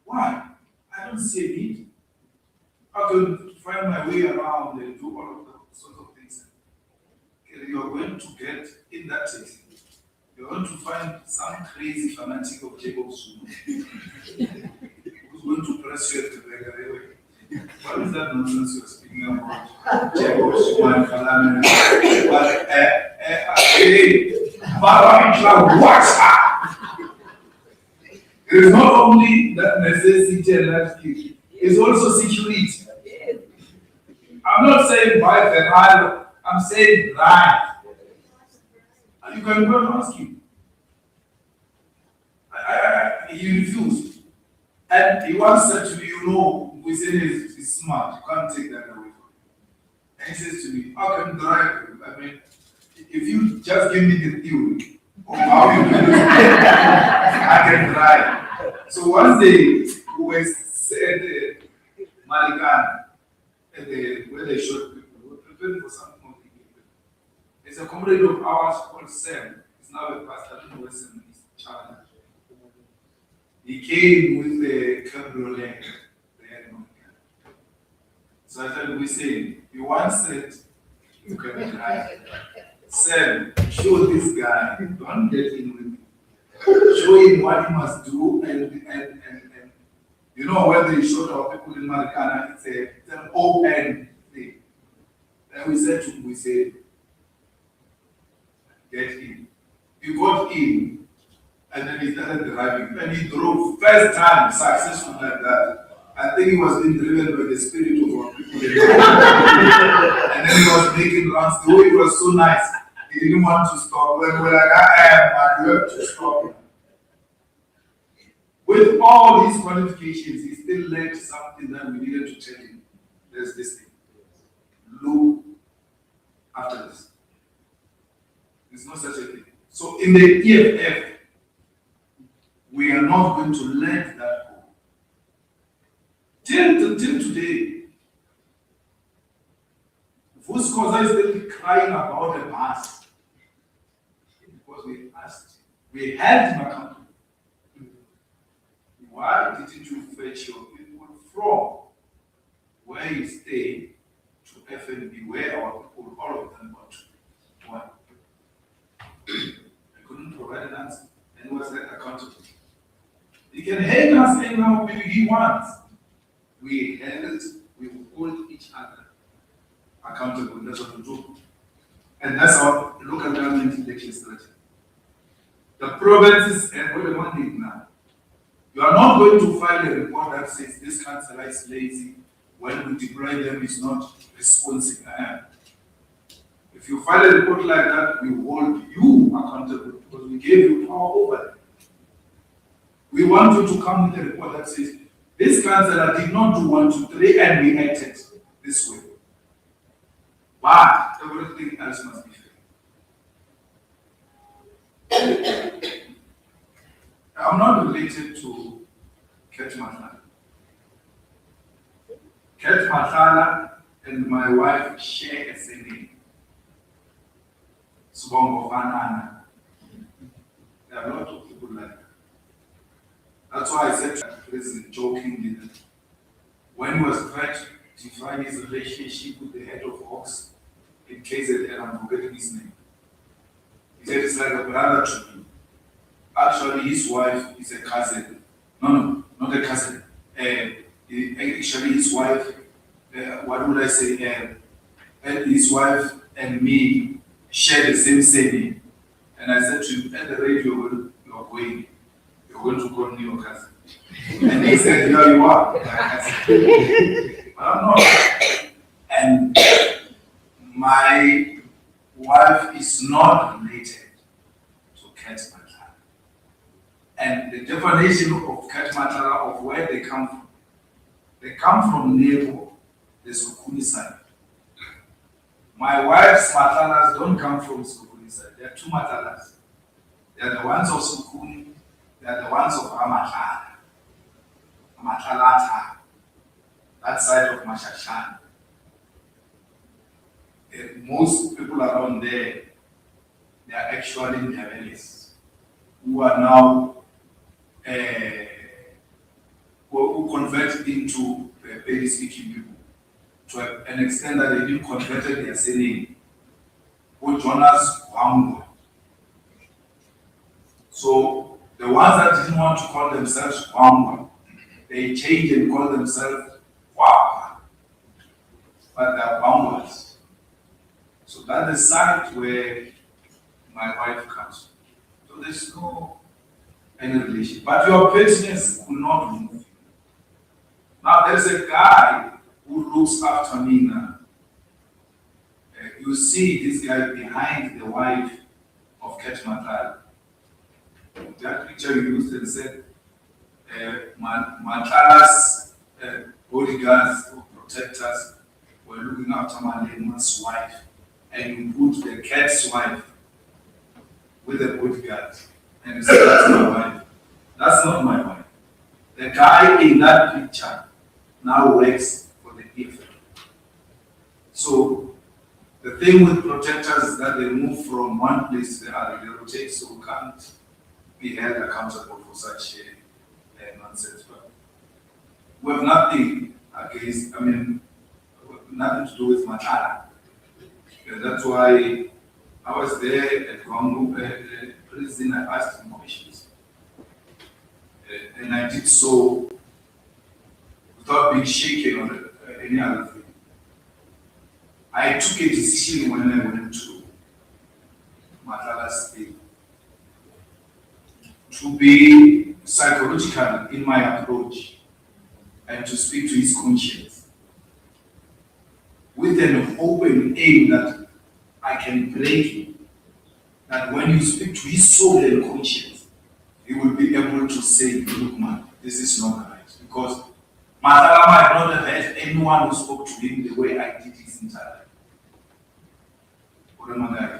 why? I don't see a need. I can find my way around and do all of those sorts of things. you're going to get in that text, you're going to find some crazy fanatic of Jacob Zuma who's going to press you at the back of the way. What is that nonsense you're speaking about? Jacob Zuma and Kalana. But, it is not only that necessity and life skill, it's also security. I'm not saying by the right, I'm saying right. And you can go and ask him. He refused. And he once said to me, you know, we say he's smart, you can't take that away from him. And he says to me, how can drive? I mean, if you just give me the theory of how you do it, I can drive. So once they were said Marikana, where they showed people, we were preparing for something of the people. It's a comrade of ours called Sam. He's now a pastor. I don't know where Sam is. China. He came with the cabriolet. So I thought we said, you once said you can drive. Sam, show this guy. Don't get in with him. Show him what he must do and you know when they showed our people in Marikana, it's an open thing. Then we said to him, get in. He got in and then he started driving and he drove first time successful like that. I think he was being driven by the spirit of our people. And then he was making runs. The way it was so nice. He didn't want to stop. When we were like, man, you have to stop. With all these qualifications, he still led something that we needed to tell him. There's this thing. Look after this. There's no such a thing. So in the EFF, we are not going to let that go. Till today, Vuskoza is still crying about the past. Because we asked, we held him accountable. Why didn't you fetch your people from where you stay to FNB, where our people, all of them got to? Why? I couldn't provide an answer. And was that accountable? He can hate us anyhow he wants. We hold each other accountable. That's what we do. And that's our local government election strategy. The provinces and what they want it now. You are not going to file a report that says this councillor is lazy when we deploy them is not responsive. If you file a report like that, we hold you accountable because we gave you power over them. We want you to come with a report that says this councillor did not do 1, 2, 3 and we acted this way. But everything else must be fair. I'm not related to Ket Matala. Ket Matala and my wife share a surname. Subongo Fanana. There are a lot of people like that. That's why I said to the president jokingly that when he was trying to define his relationship with the head of Hawks in KZN, I'm forgetting his name. He said it's like a brother to me. Actually, his wife is a cousin. No, not a cousin. Actually, his wife, what would I say? His wife and me share the same surname. And I said to him, at the radio, you're going to call me your cousin. And he said, yeah, you are. But I'm not. And my wife is not related to Ket Matala. And the definition of Ket Matala, of where they come from Nebo, the Sukuni side. My wife's Matalas don't come from Sukuni side. There are two Matalas. They are the ones of Sukuni, they are the ones of Amatala. Amatalata, that side of Mashashan. Most people around there, they are actually Nevelis, who are now who convert into Peli speaking people to an extent that they didn't convert their surname. who Jonas Wangwa. So the ones that didn't want to call themselves Wangwa, they changed and call themselves Wapa. But they're Wangwas. So that's the site where my wife comes from. So there's no any relation. But your business will not move you. Now there's a guy who looks after me now. You see this guy behind the wife of Ketmatal. That picture you used and said, Matala's bodyguards or protectors were looking after Malema's wife, and you put the cat's wife with the bodyguard, and you say, that's my wife. That's not my wife. The guy in that picture now works for the EFF. So the thing with protectors is that they move from one place to the other, they rotate, so we can't be held accountable for such nonsense. But we have nothing against, nothing to do with Matala. And that's why I was there at Congo, the president, I asked him questions. And I did so without being shaken or any other thing. I took a decision when I went to Matala's thing to be psychological in my approach and to speak to his conscience with an open aim that I can break him, that when you speak to his soul and conscience, he will be able to say, look man, this is not right. Because Matala might not have had anyone who spoke to him the way I did his entire life.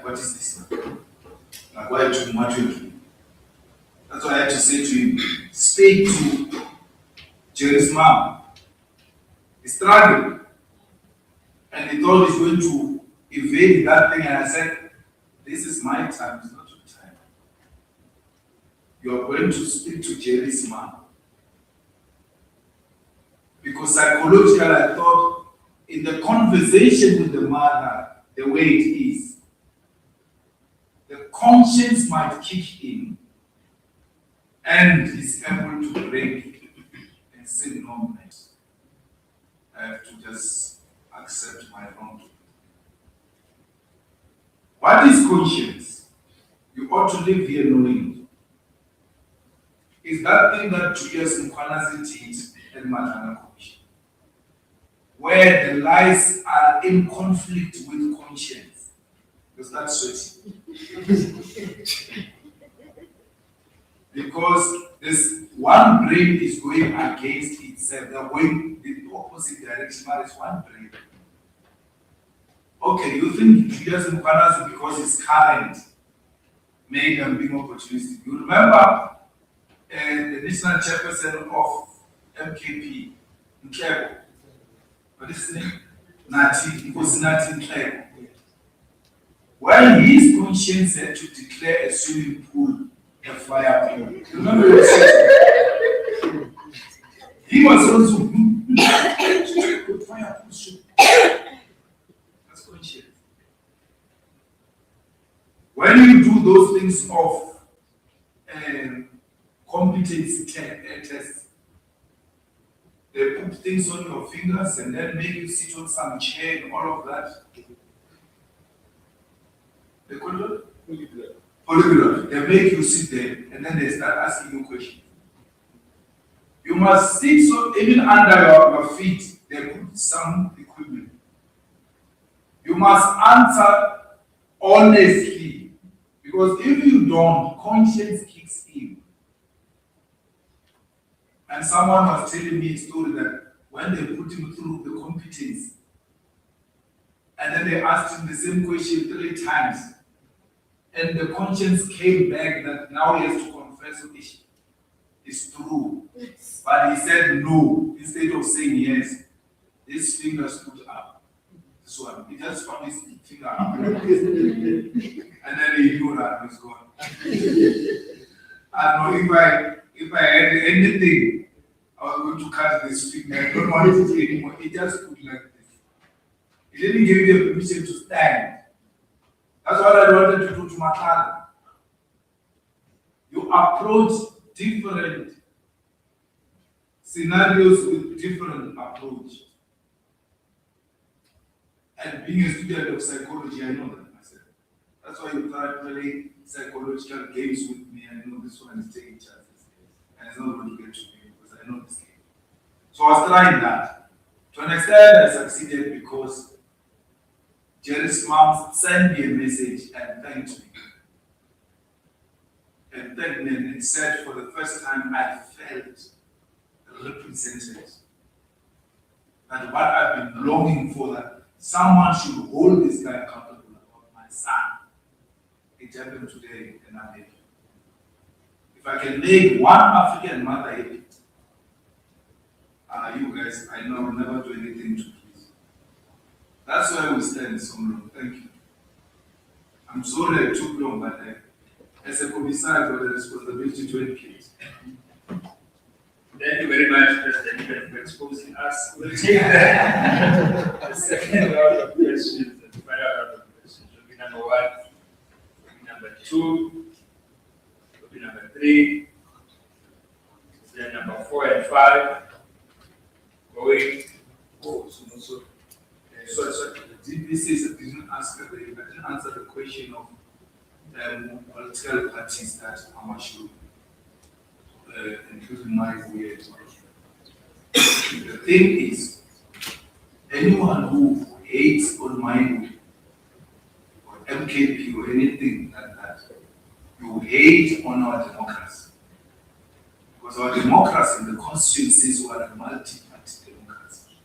What is this? Like, why are you much? That's why I had to say to him, speak to Jerry's mom. He struggled. And he thought he's going to evade that thing. And I said, this is my time, it's not your time. You're going to speak to Jerry's mom. Because psychologically, I thought in the conversation with the mother, the way it is, the conscience might kick in and he's able to break and say, no, mate, I have to just accept my wrong. What is conscience? You ought to live here knowing. Is that thing that Julius did and Matana Commission, where the lies are in conflict with conscience. Does that sweat? Because this one brain is going against itself. They're going in the opposite direction, but it's one brain. Okay, you think Julius Mkwanazi, because his current, made them being opportunistic. You remember the national chairperson of MKP, Nklego. What is his name? Nati. It was Nati Nklego. When his conscience had to declare a swimming pool a fire pool. Remember what he was also fire pool. That's conscience. When you do those things of competency tests, they put things on your fingers and then make you sit on some chair and all of that. They call it polygraph. They make you sit there and then they start asking you questions. You must sit so even under your feet, they put some equipment. You must answer honestly, because if you don't, conscience kicks in. And someone was telling me a story that when they put him through the competence, and then they asked him the same question 3 times, and the conscience came back that now he has to confess it's true. But he said no, instead of saying yes, his finger stood up. This one, he just found his finger up. And then he knew that he's gone. I don't know if I had anything, I was going to cut this finger. I don't want it anymore. He just put like this. He didn't give you the permission to stand. That's what I wanted to do to Matala. You approach different scenarios with different approach. And being a student of psychology, I know that myself. That's why you try to play psychological games with me. I know this one is taking chances. And it's not going to get to me because I know this game. So I was trying that. To an extent, I succeeded because Jerry's mom sent me a message and thanked me. And thanked me and said, for the first time, I felt represented. That what I've been longing for, that someone should hold this guy accountable about my son. It happened today, and I'm happy. If I can make one African mother happy, you guys, I know I'll never do anything to please. That's why we stand so long. Thank you. I'm sorry I took long, but as a commissar, I've got a responsibility to educate. Thank you very much, President, even for exposing us. We'll take the second round of questions, the final round of questions. Will be number 1, will be number 2, will be number 3, then number 4 and 5. Going. Oh, so the DPC didn't answer the question of political parties that Amashu, including my way. The thing is, anyone who hates on my way, or MKP or anything like that, you hate on our democracy. Because our democracy, the constitution says we are a multi-party democracy.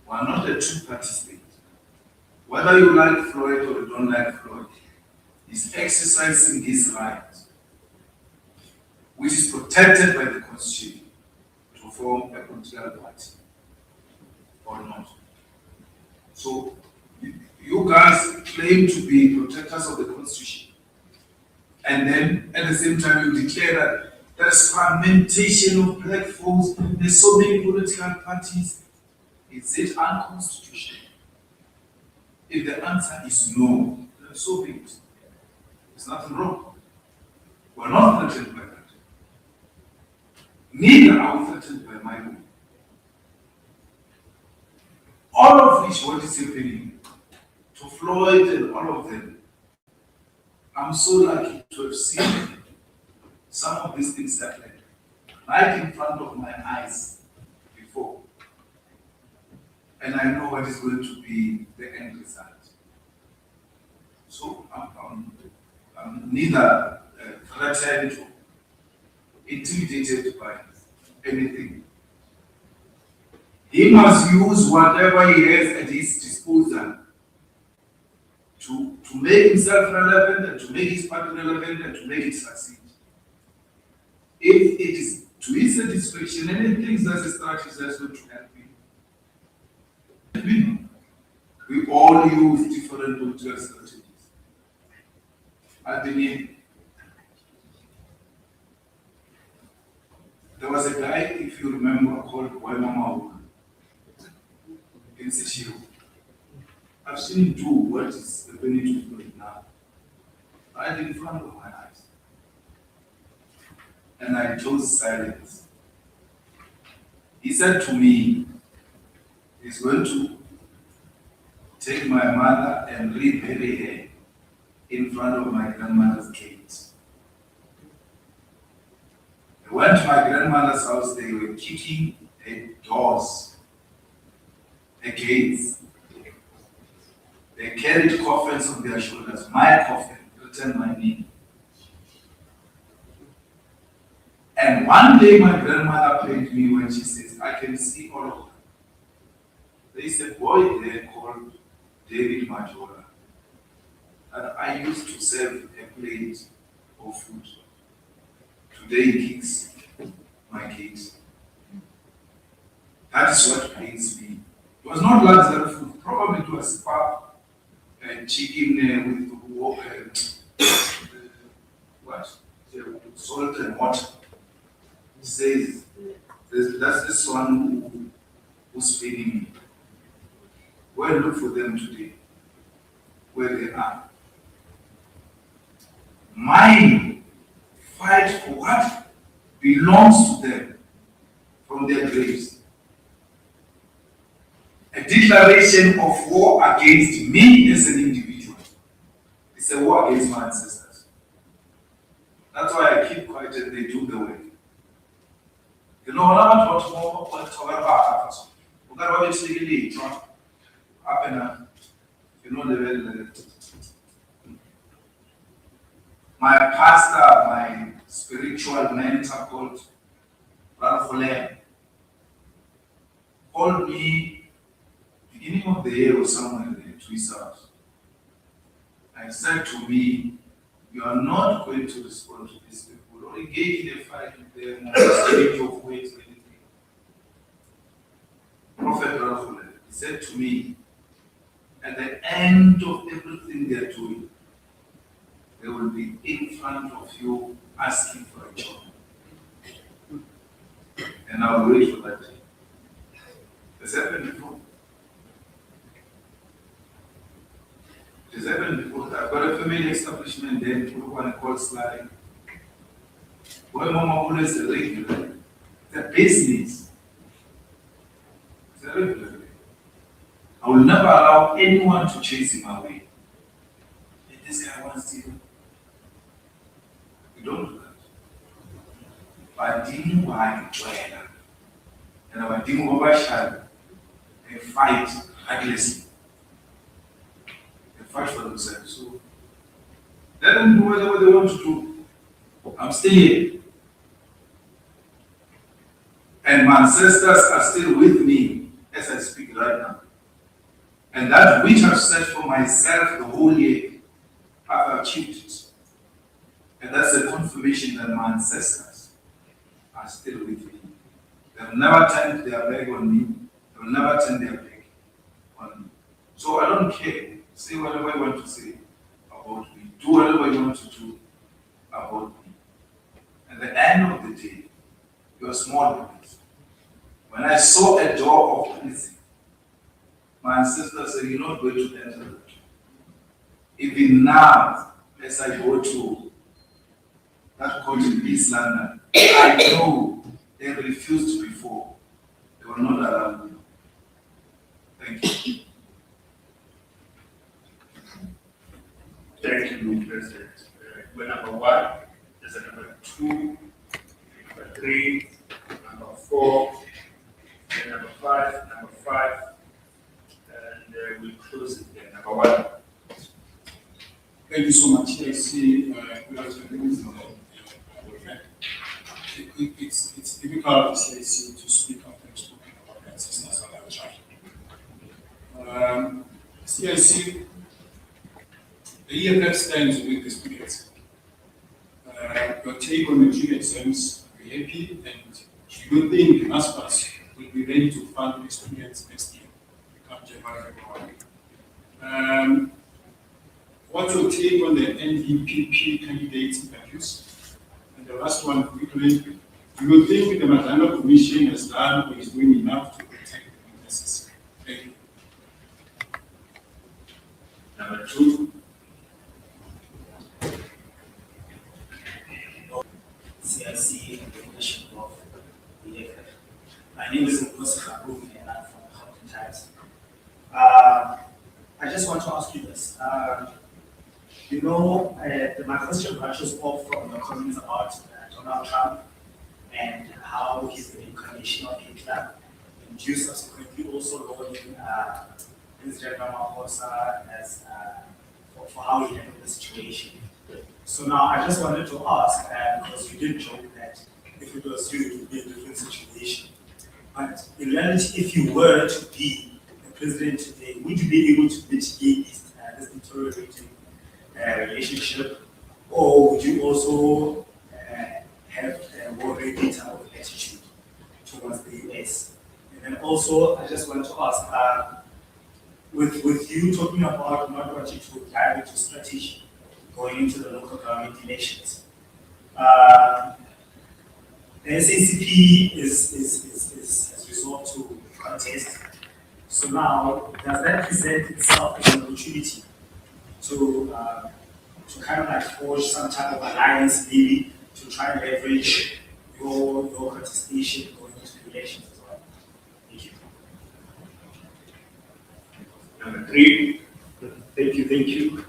We are not a two-party state. Whether you like Floyd or you don't like Floyd, he's exercising his right, which is protected by the constitution, to form a political party or not. So you guys claim to be protectors of the constitution, and then at the same time you declare that there's fragmentation of black votes, there's so many political parties. Is it unconstitutional? If the answer is no, then so be it. There's nothing wrong. We're not threatened by that. Neither are we threatened by my will. All of which, what is happening to Floyd and all of them, I'm so lucky to have seen some of these things happen right in front of my eyes before. And I know what is going to be the end result. So I'm neither threatened or intimidated by anything. He must use whatever he has at his disposal to make himself relevant and to make his party relevant and to make it succeed. If it is to his satisfaction and he thinks that's a strategy that's going to help him, we all use different political strategies. I believe there was a guy, if you remember, called Malema in Sicily. I've seen him do what is happening to Floyd now, right in front of my eyes. And I chose silence. He said to me, he's going to take my mother and rebury her in front of my grandmother's gate. They went to my grandmother's house, they were kicking the doors, the gates. They carried coffins on their shoulders, my coffin, written my name. And one day my grandmother played me when she says, I can see all of them. There is a boy there called David Majola. And I used to serve a plate of food. Today he kicks my kids. That is what pains me. It was not luxury food, probably it was pap and chicken with salt and water. He says, that's this one who's feeding me. Well, look for them today, where they are. mind fight for what belongs to them from their graves. A declaration of war against me as an individual. It's a war against my ancestors. That's why I keep quiet and they do the work. You know, I'm not more about you know, my pastor, my spiritual mentor called Malema called me beginning of the year or somewhere in the Swiss house. And said to me, you are not going to respond to these people or engage in a fight with them or exchange of weight or anything. Prophet Malema, he said to me, at the end of everything they are doing, they will be in front of you asking for a job. And I will wait for that day. It's happened before. It's happened before. I've got a family establishment there, people want to call slide. Where Mama always is regular. The business. It's a regular. I will never allow anyone to chase him away. If this guy wants to, we don't do that. But didn't want to join them. And I didn't overshadow and fight aggressively. They fight for themselves. So let them do whatever they want to do. I'm still here. And my ancestors are still with me as I speak right now. And that which I've set for myself the whole year, I've achieved it. And that's a confirmation that my ancestors are still with me. They've never turned their back on me. They'll never turn their back on me. So I don't care. Say whatever you want to say about me. Do whatever you want to do about me. At the end of the day, you're small ones. When I saw a door of blessing, my ancestors said, you're not going to enter the door. Even now, as I go to that court in East London, I know they refused before. They were not allowed. Thank you. Thank you, President. We're number 1, there's a number 2, number 3, number 4, then number 5, and we'll close it there. Number 1. Thank you so much. I see it's difficult to speak on things about ancestors on our child. CIC, the EFF stands with the spirit. Your take on the three exams, are you happy? And do you think NASPAS will be ready to fund the students next year? Come January, February. What's your take on the NDPP candidates interviews? And the last one, quickly, do you think the Matano Commission has done or is doing enough to protect the interests? Thank you. Number 2. CIC and the leadership of the EFF. My name is Ngozi Haru and I'm from the Houghton Times. I just want to ask you this. My question branches off from your comments about Donald Trump and how he's the incarnation of Hitler, and you subsequently also lauding President Ramaphosa as for how he handled the situation. So now I just wanted to ask, because you did joke that if it was you, it would be a different situation. But in reality, if you were to be the president today, would you be able to mitigate this deteriorating relationship, or would you also have a more ready type of attitude towards the US? And then also, I just want to ask, with you talking about not wanting to dive into strategy going into the local government elections, the SACP has resolved to contest. So now, does that present itself as an opportunity to to kind of like forge some type of alliance, maybe to try and leverage your contestation going into the elections as well. Thank you. Number 3, thank you.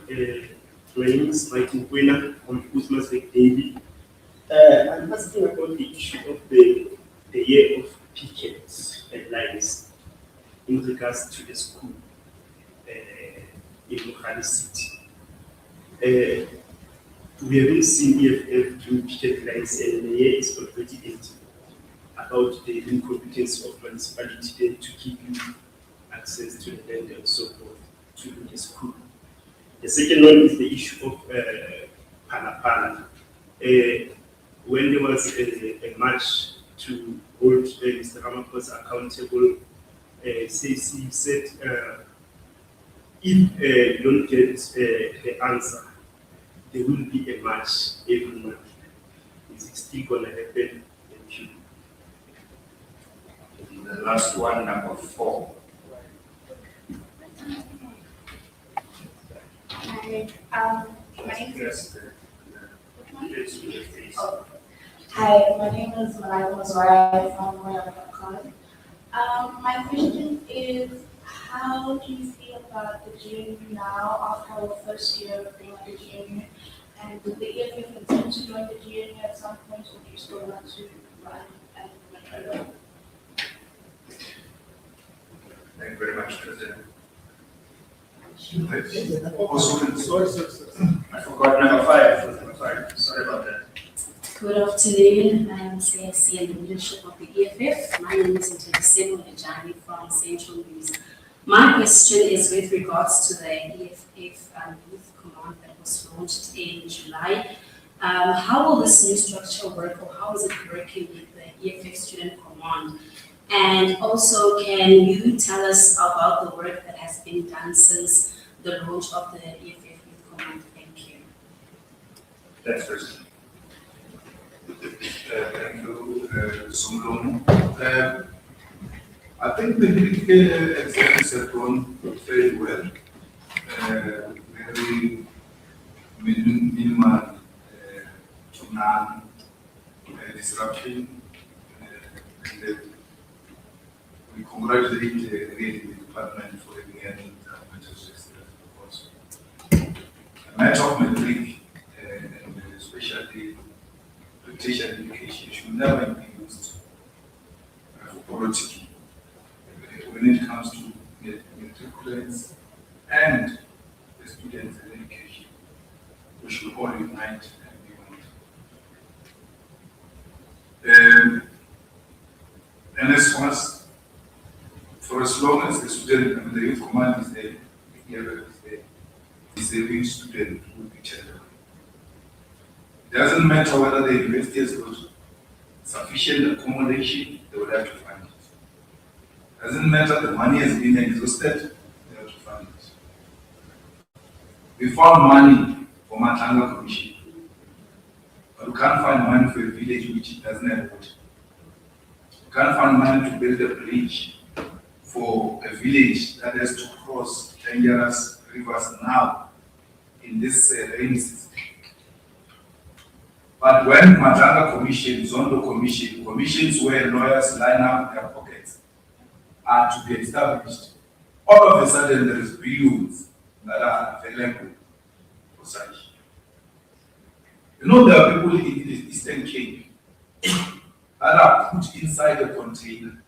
My name is Michael Wina from Usmas Daily. I'm asking about the issue of the year of pickets and lines in regards to the school in Mohali City. We haven't seen EFF do picket lines, and the year is already ending, about the incompetence of municipality to give you access to the land and so forth to the school. The second one is the issue of Palapala. When there was a march to hold Mr. Ramaphosa accountable, he said if you don't get the answer, there will be a march every month. Is it still going to happen? Thank you. The last one, number 4. Hi, my name is. Yes. Oh. Hi, my name is Malema from Moya. My question is, how do you feel about the GNU now after our first year of being at the GNU? And do the EFF intend to join the GNU at some point, or do you still want to run and run alone? Thank you very much, President. Sorry. I forgot number 5. Sorry about that. Good afternoon, CSC and the leadership of the EFF. My name is Ntebisemo Ejani from Central News. My question is with regards to the EFF Youth Command that was launched in July. How will this new structure work, or how is it working with the EFF Student Command? And also, can you tell us about the work that has been done since the launch of the EFF Youth Command? Thank you. Thanks, President. Thank you, Sumlun. I think the critical exams have gone very well. Very minimal to none disruption. And we congratulate really the department for having any mental also. A matter of metric, and especially tertiary education, should never be used for politicking. When it comes to matriculants and the students in education, we should all unite and be one. And for as long as the student and the youth command is there, the EFF is there, the saving student will be checked. It doesn't matter whether the university has got sufficient accommodation, they will have to fund it. Doesn't matter the money has been exhausted, they have to fund it. We found money for Matanga Commission, but we can't find money for a village which doesn't have water. We can't find money to build a bridge for a village that has to cross dangerous rivers now in this rainy season. But when Matanga Commission, Zondo Commission, commissions where lawyers line up their pockets are to be established, all of a sudden there is billions that are available for such. You know, there are people in the Eastern Cape that are put inside a container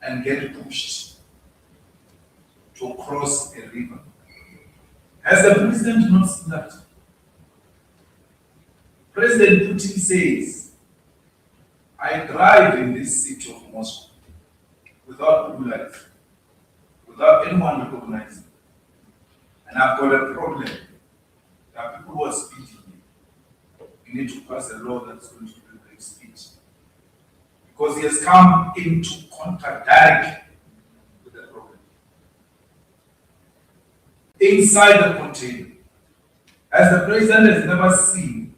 and get pushed to cross a river. Has the president not seen that? President Putin says, I drive in this city of Moscow without blue lights, without anyone recognizing. And I've got a problem. There are people who are speeding. We need to pass a law that's going to regulate speed. Because he has come into contact directly with the problem. Inside the container, as the president has never seen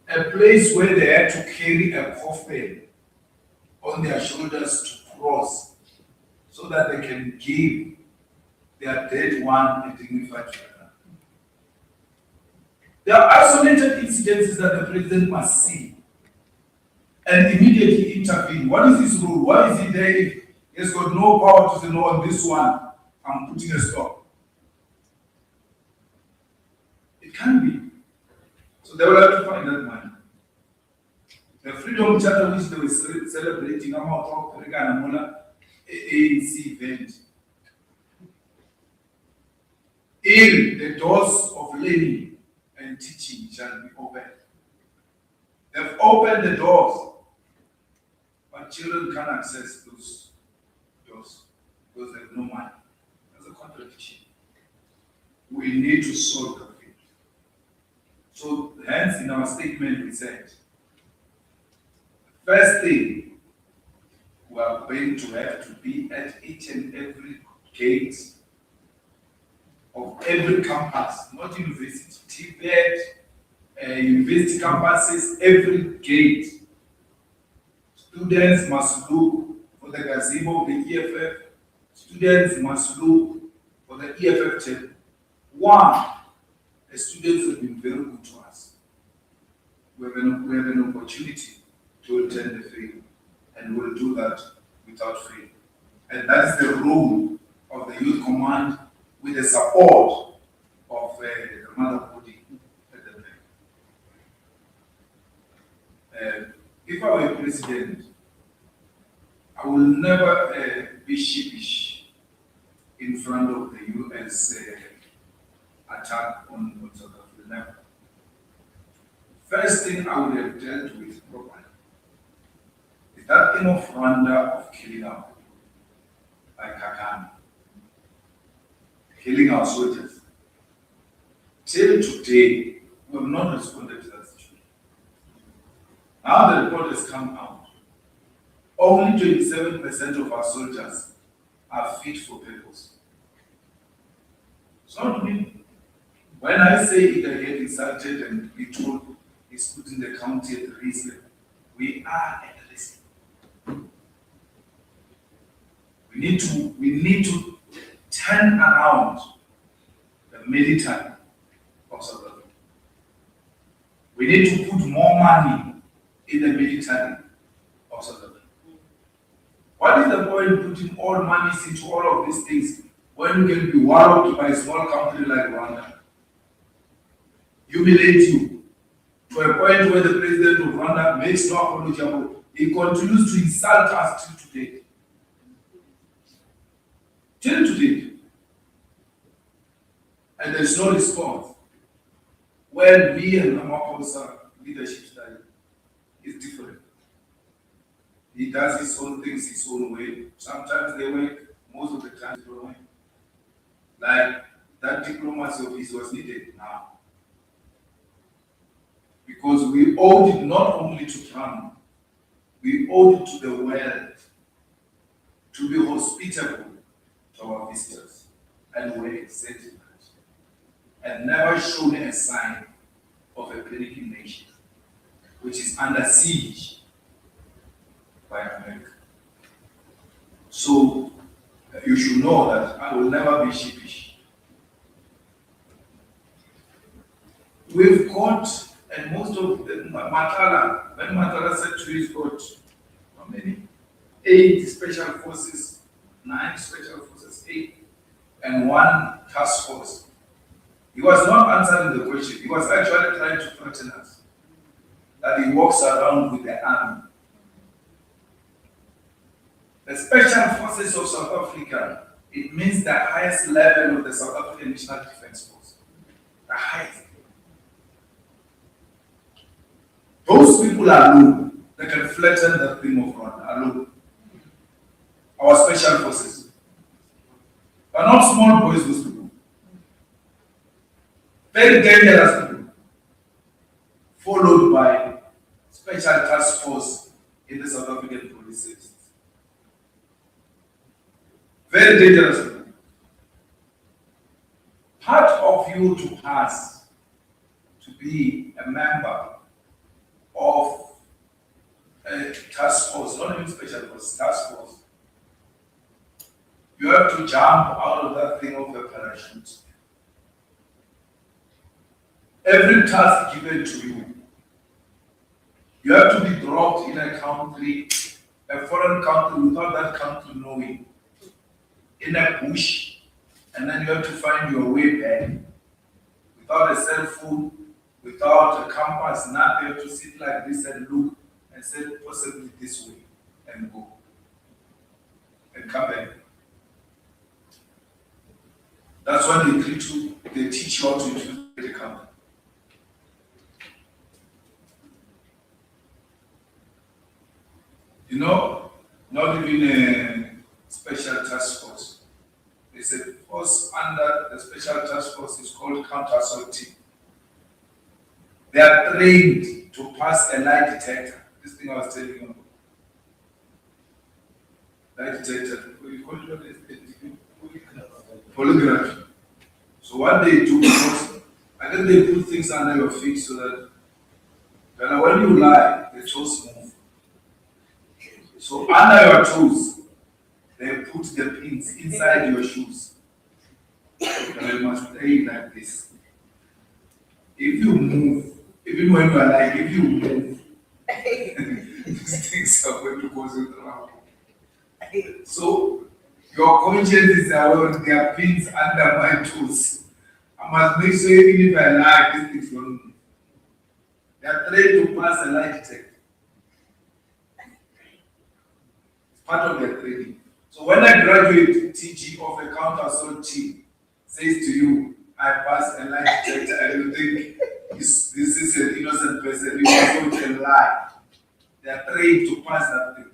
a place where they had to carry a coffin on their shoulders to cross so that they can give their dead one a dignified funeral. There are isolated incidences that the president must see and immediately intervene. What is his rule? Why is he there if he's got no power to say, no, on this one, I'm putting a stop? It can be. So they will have to find that money. The Freedom Charter which they were celebrating, I'm out of ANC event. The doors of learning and teaching shall be opened. They've opened the doors, but children can't access those doors because there's no money. That's a contradiction. We need to solve that thing. So, hence, in our statement, we said, first thing, we are going to have to be at each and every gate of every campus, not university, TVET, university campuses, every gate. Students must look for the gazebo of the EFF. Students must look for the EFF table. One, the students have been very good to us. We have an opportunity to attend the fair, and we'll do that without fail. And that is the role of the Youth Command with the support of the mother body at the back. If I were president, I will never be sheepish in front of the US attack on South Africa. Never. First thing I would have dealt with properly is that offranda of killing our people, like Kakana, killing our soldiers. Till today, we have not responded to that situation. Now the report has come out. Only 27% of our soldiers are fit for purpose. It's not me. When I say it, I get insulted and be told it's putting the county at risk. We are at risk. We need to turn around the military of South Africa. We need to put more money in the military of South Africa. What is the point putting all money into all of these things when you can be wallowed by a small country like Rwanda? Humiliate you to a point where the president of Rwanda makes no apology. He continues to insult us till today. Till today. And there's no response. When me and Ramaphosa leadership style is different. He does his own things his own way. Sometimes they work, most of the time they don't work. Like that diplomacy of his was needed now. Because we owed it not only to Trump, we owed it to the world to be hospitable to our visitors. And we accepted that. And never shown a sign of a panicking nation, which is under siege by America. So you should know that I will never be sheepish. We've got, and most of the Matala, when Matala said to his got how many? 8 special forces, 9 special forces, 8, and 1 task force. He was not answering the question. He was actually trying to threaten us that he walks around with the army. The Special Forces of South Africa, it means the highest level of the South African National Defense Force. The highest. Those people alone, they can flatten the thing of Rwanda alone. Our Special Forces. They are not small boys, those people. Very dangerous people. Followed by Special Task Force in the South African Police Service. Very dangerous. Part of you to pass to be a member of a task force, not even special force, task force. You have to jump out of that thing of a parachute. every task given to you, you have to be dropped in a country, a foreign country, without that country knowing, in a bush, and then you have to find your way back, without a cell phone, without a compass, nothing. You have to sit like this and look and say possibly this way and go and come back. That's when they teach you how to use the camera. You know, not even a special task force. There's a force under the special task force is called counter-assault team. They are trained to pass a lie detector. This thing I was telling you. Lie detector. We call it polygraph. So what they do is, I think they put things under your feet so that when you lie, the toes move. So under your toes, they put the pins inside your shoes. You must play like this. If you move, even when you are like, if you move, these things are going to cause you trouble. So your conscience is aware there are pins under my toes. I must make sure even if I lie, these things don't move. They are trained to pass a lie detector. It's part of their training. So when a graduate TG of a counter-assault team says to you, I passed a lie detector, and you think this is an innocent person, you are going to lie. They are trained to pass that thing.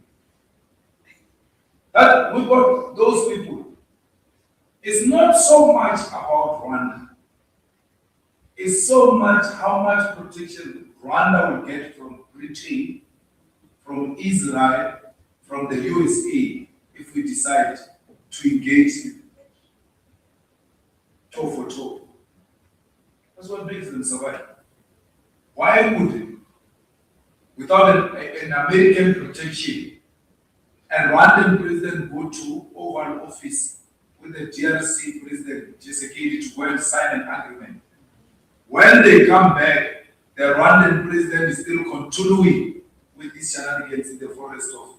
That we got those people. It's not so much about Rwanda. It's so much how much protection Rwanda will get from Britain, from Israel, from the USA, if we decide to engage toe for toe. That's what makes them survive. Why would they, without an American protection, and Rwandan president go to Oval Office with the DRC president Tshisekedi to go and sign an agreement? When they come back, the Rwandan president is still continuing with these shenanigans in the forest of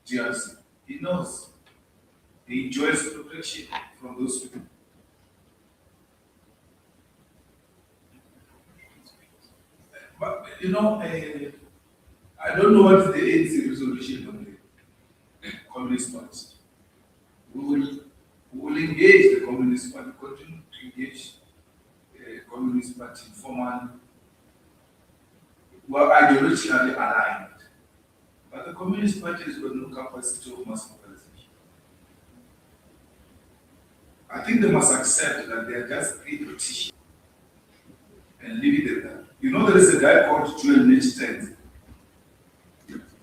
DRC. He knows. He enjoys protection from those people. But you know, I don't know what is the ANC resolution on the Communist Party. We will engage the Communist Party, continue to engage the Communist Party formally. We are ideologically aligned. But the Communist Party has got no capacity of mass mobilization. I think they must accept that they are just three politicians and leave it at that. You know, there is a guy called Julius.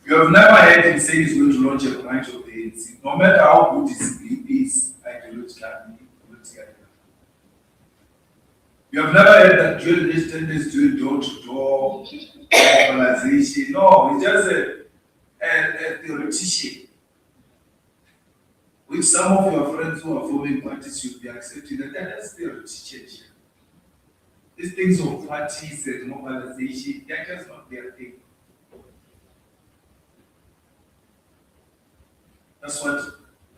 You have never heard him say he's going to launch a branch of the ANC, no matter how good he is ideologically. You have never heard that Julius is doing door-to-door mobilization. No, he's just a theoretician, which some of your friends who are forming parties should be accepting that that's theoreticians. These things of parties and mobilization, they're just not their thing. That's what the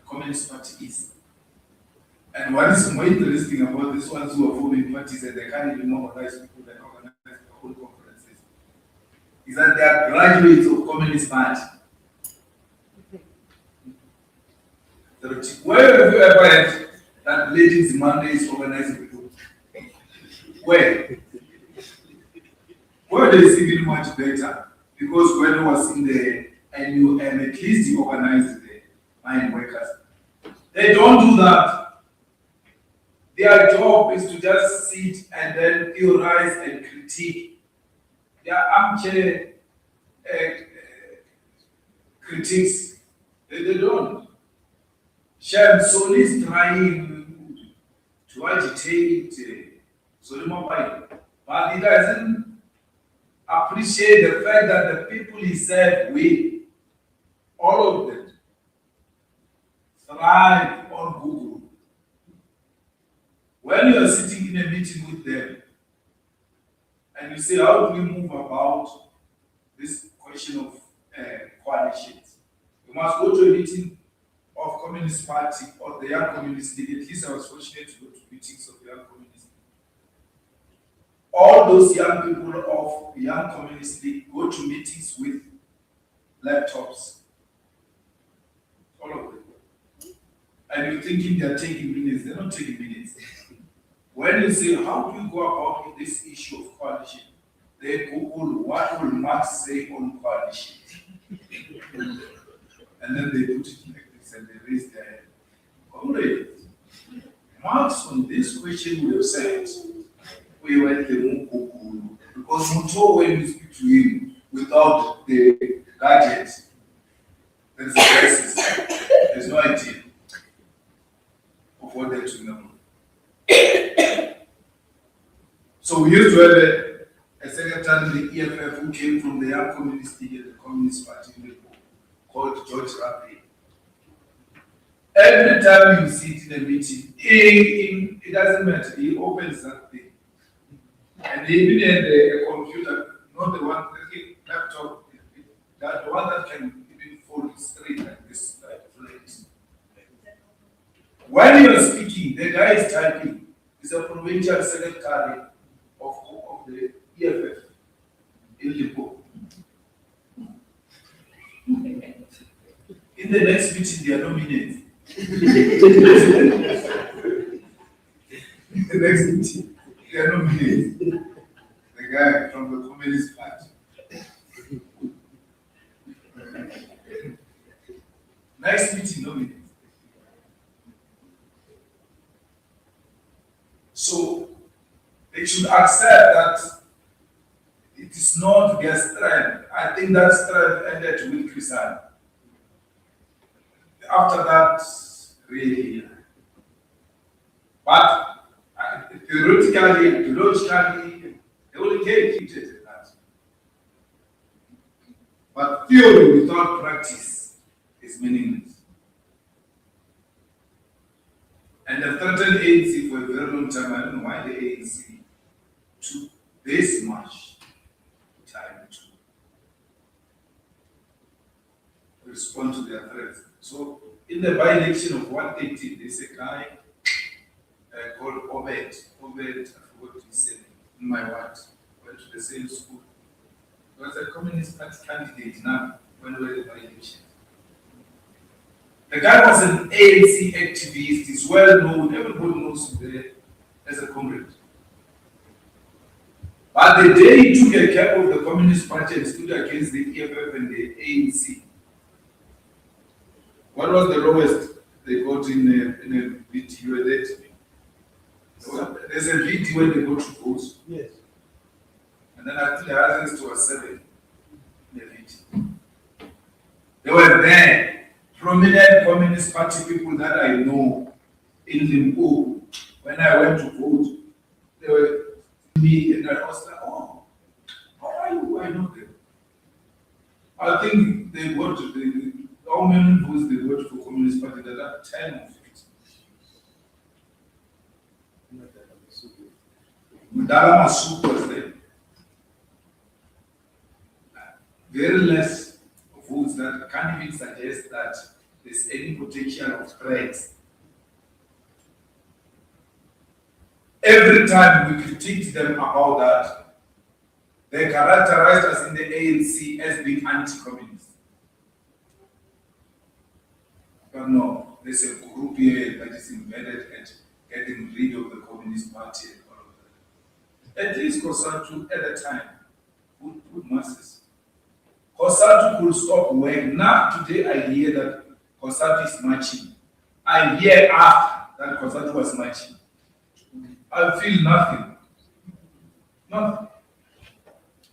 Communist Party is. And what is more interesting about these ones who are forming parties and they can't even mobilize people and organize their whole conferences is that they are graduates of Communist Party. Where have you ever had that ladies' Monday is organizing people? Where? Where is even much better? Because when I was in the NUM, at least you organized the mine workers. They don't do that. Their job is to just sit and then theorize and critique. They are armchair critics. They don't. Shem Soli is trying to agitate Solomon, but he doesn't appreciate the fact that the people he served with, all of them, thrive on Google. When you are sitting in a meeting with them, And you say, how do we move about this question of coalitions? We must go to a meeting of Communist Party or the Young Communist League. At least I was fortunate to go to meetings of the Young Communist League. All those young people of the Young Communist League go to meetings with laptops. All of them. And you're thinking they're taking minutes. They're not taking minutes. When you say, how do you go about this issue of coalition? They Google, what will Marx say on coalition? And then they put it like this and they raise their hand. Comrades, Marx on this question would have said, we went the Google, because Muto, when you speak to him without the gadgets, there's a crisis. There's no idea of what they're doing now. So we used to have a secretary in the EFF who came from the Young Communist League and the Communist Party called George Rappe. Every time you sit in a meeting, it doesn't matter, he opens that thing. And he even had a computer, not the one, the laptop, the one that can even fold straight like this, like flat. When you're speaking, the guy is typing. He's a provincial secretary of the EFF in Lipo. In the next meeting, they are nominated. In the next meeting, they are nominated. The guy from the Communist Party. Next meeting, nominated. So they should accept that it is not their strength. I think that strength ended with Christian. After that, really. But theoretically, ideologically, they will get heated at that. But theory without practice is meaningless. And the threatened ANC for a very long time. I don't know why the ANC took this much time to respond to their threats. So, in the by-election of what they did, there's a guy called Obed. Obed, I forgot his name, in my ward, went to the same school. He was a Communist Party candidate now when we were in the by-election. The guy was an ANC activist, he's well known, everybody knows him there as a comrade. But the day he took a cap of the Communist Party and stood against the EFF and the ANC, what was the lowest they got in a video that? There's a video where they go to vote. Yes. And then I think the others was 7 in the video. They were there, prominent Communist Party people that I know in Limpo. When I went to vote, they were me and I was like, oh, how are you? I know them. I think they voted, how many votes they voted for Communist Party? There are 10 or 15. Mudala Masuk was there. Very less votes that can't even suggest that there's any potential of threats. Every time we critique them about that, they characterize us in the ANC as being anti-communist. But no, there's a group here that is embedded at getting rid of the Communist Party and all of that. At least COSATU at the time would masses. COSATU could stop work. Now today I hear that COSATU is marching. I hear after that COSATU was marching. I feel nothing. Nothing.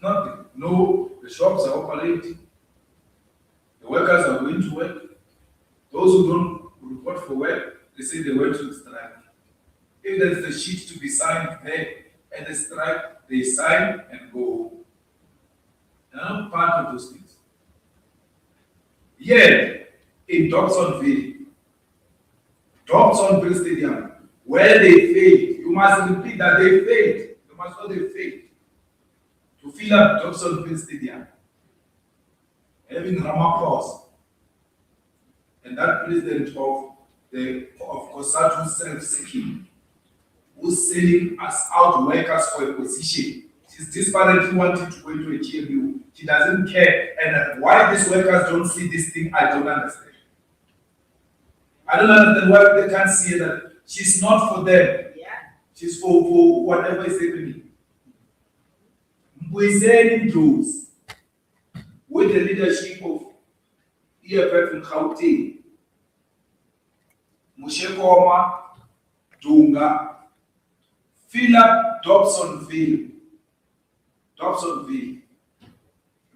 Nothing. No, the shops are operating. The workers are going to work. Those who don't report for work, they say they went to strike. If there's a sheet to be signed there at the strike, they sign and go home. They are not part of those things. Yet, in Dobsonville Stadium, where they failed, you must repeat that they failed. You must know they failed. fill up Dobsonville Stadium, having Ramaphosa, and that president of COSATU self-seeking, who's selling us out workers for a position. She's desperately wanting to go into a GMU. She doesn't care. And why these workers don't see this thing, I don't understand. I don't understand why they can't see that she's not for them. Yeah. She's for whatever is happening. Mbuyiseni Ndlozi, with the leadership of EFF in Gauteng, Mushekoma, Dunga, fill up Dobsonville,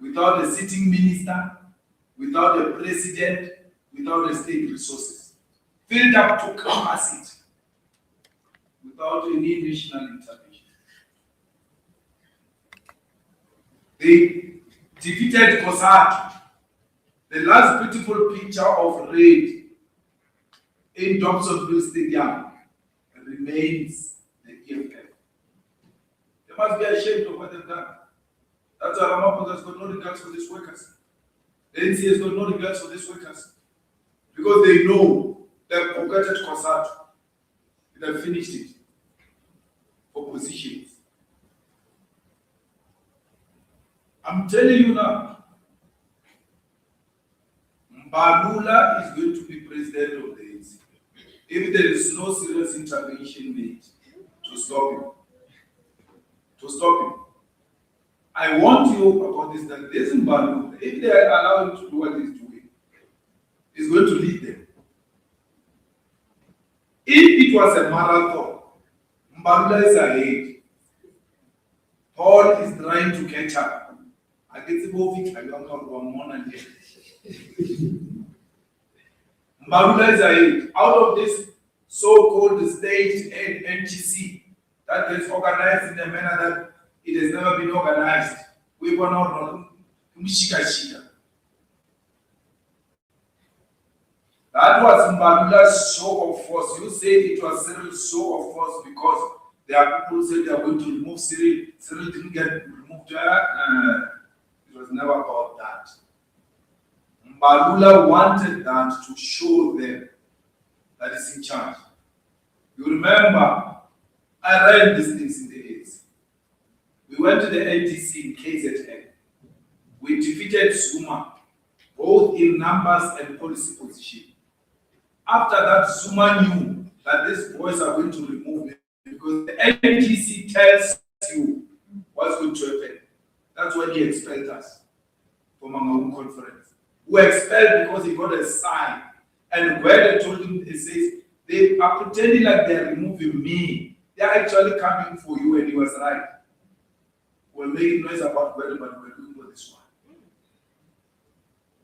without a sitting minister, without a president, without a state resources, filled up to capacity, without any national intervention. They defeated COSATU. The last beautiful picture of raid in Dobsonville Stadium remains the EFF. They must be ashamed of what they've done. That's why Ramaphosa has got no regards for these workers. The NC has got no regards for these workers. Because they know they've pocketed COSATU. They've finished it for positions. I'm telling you now, Mbalula is going to be president of the ANC. If there is no serious intervention made to stop him. I want you about this, that this Mbalula, if they allow him to do what he's doing, he's going to lead them. If it was a marathon, Mbalula is ahead. Paul is trying to catch up. I get to go fix Mbalula is ahead. Out of this so-called state and NGC that gets organized in a manner that it has never been organized. We were not Mishika. That was Mbalula's show of force. You say it was Cyril's show of force because there are people who say they are going to remove Cyril. Cyril didn't get removed. It was never about that. Mbalula wanted that to show them that he's in charge. You remember, I read these things in the AIDS. We went to the NTC in KZN. We defeated Zuma, both in numbers and policy position. After that, Zuma knew that these boys are going to remove him because the NTC tells you what's going to happen. That's when he expelled us from our own conference. We were expelled because he got a sign. And where they told him, he says, they are pretending like they're removing me. They're actually coming for you, and he was right. We're making noise about whether, but we're doing for this one.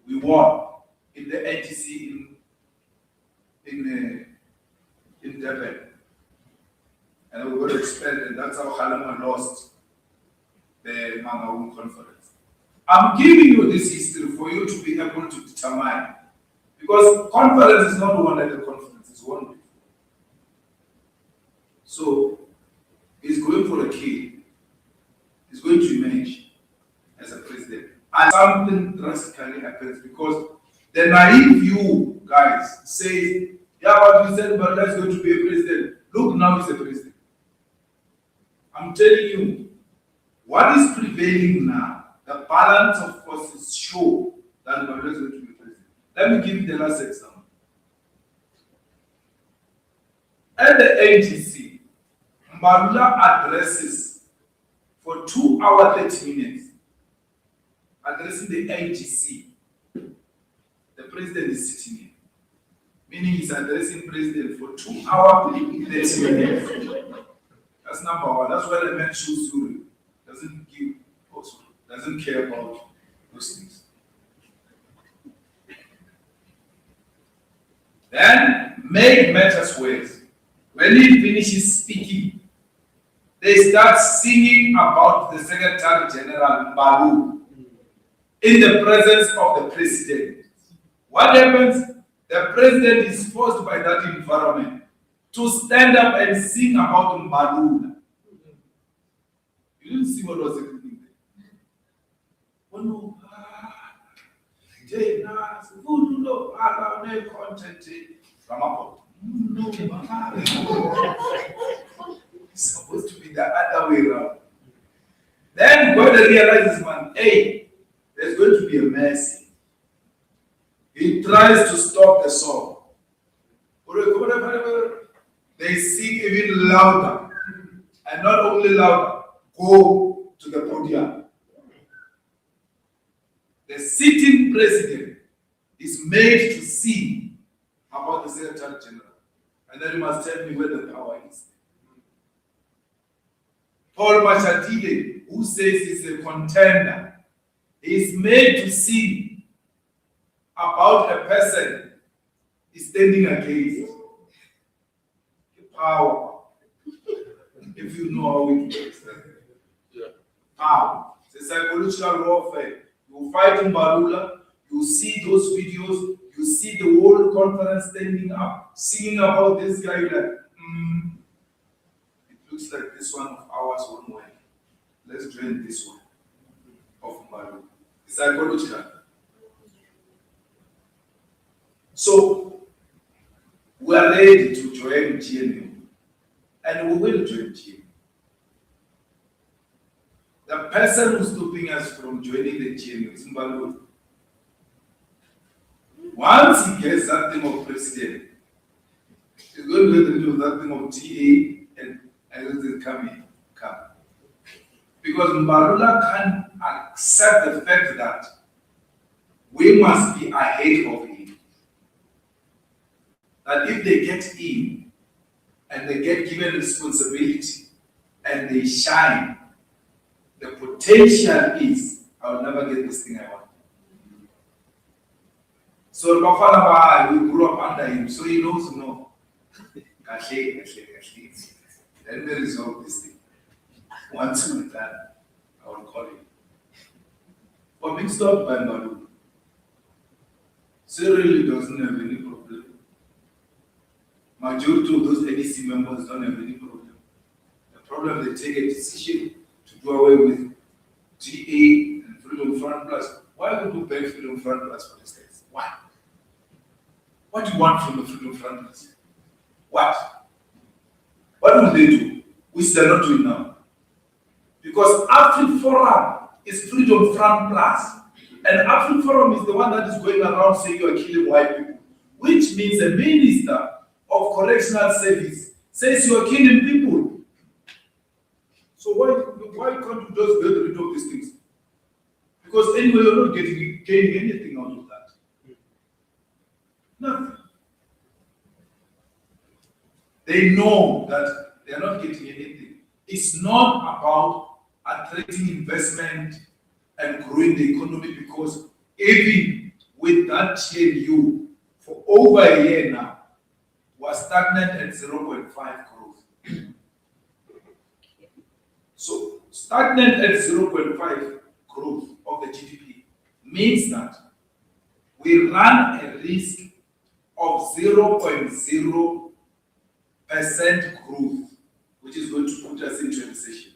We won in the NTC in Durban. And we got expelled, and that's how Malema lost the Mangaung conference. I'm giving you this history for you to be able to determine. Because conference is not one like a conference, it's one before. So, he's going for a key. He's going to emerge as a president. And something drastically happens because the naive you guys say, yeah, but we said Mbalula is going to be a president. Look, now he's a president. I'm telling you, what is prevailing now, the balance of forces show that Mbalula is going to be president. Let me give you the last example. At the AGC, Mbalula addresses for 2 hours 30 minutes, addressing the AGC. The president is sitting here, meaning he's addressing president for 2 hours 30 minutes. That's number one. That's why the man choose Zulu. Doesn't care about those things. Then make matters worse. When he finishes speaking, they start singing about the Secretary General Mbalula in the presence of the president. What happens? The president is forced by that environment to stand up and sing about Mbalula. You didn't see what was happening there. content. No, it's supposed to be the other way around. Then God realizes, man, hey, there's going to be a mercy. He tries to stop the song. They sing even louder. And not only louder, go to the podium. The sitting president is made to sing about the Secretary General. And then you must tell me where the power is. Paul Machatile, who says he's a contender, is made to sing about a person he's standing against. Power. If you know how it works. Power. It's a psychological warfare. You fight in Barula, you see those videos, you see the whole conference standing up, singing about this guy, like, it looks like this one of ours won't work. Let's join this one of Barula. It's psychological. So, we are ready to join GNU, and we will join GNU. The person who's stopping us from joining the GNU is Mbalu. Once he gets that thing of president, he's going to get rid of that thing of TA and everything come. Because Mbalula can't accept the fact that we must be ahead of him. That if they get in and they get given responsibility and they shine, the potential is I will never get this thing I want. So we grew up under him, so he knows no. Then we resolve this thing. Once we're done, I will call him. For being stopped by Malu, Cyril really doesn't have any problem. Majority of those NEC members don't have any problem. The problem, they take a decision to do away with GA and Freedom Front Plus. Why would you ban Freedom Front Plus for the states? Why? What do you want from the Freedom Front Plus? What? What will they do? Which they're not doing now. Because AfriForum is Freedom Front Plus. And AfriForum is the one that is going around saying you are killing white people. Which means the Minister of Correctional Service says you are killing people. So why can't you just get rid of these things? Because anyway, you're not gaining anything out of that. Nothing. They know that they are not getting anything. It's not about attracting investment and growing the economy, because even with that GNU for over a year now, was stagnant at 0.5 growth. So stagnant at 0.5 growth of the GDP means that we run a risk of 0.0% growth, which is going to put us into a recession.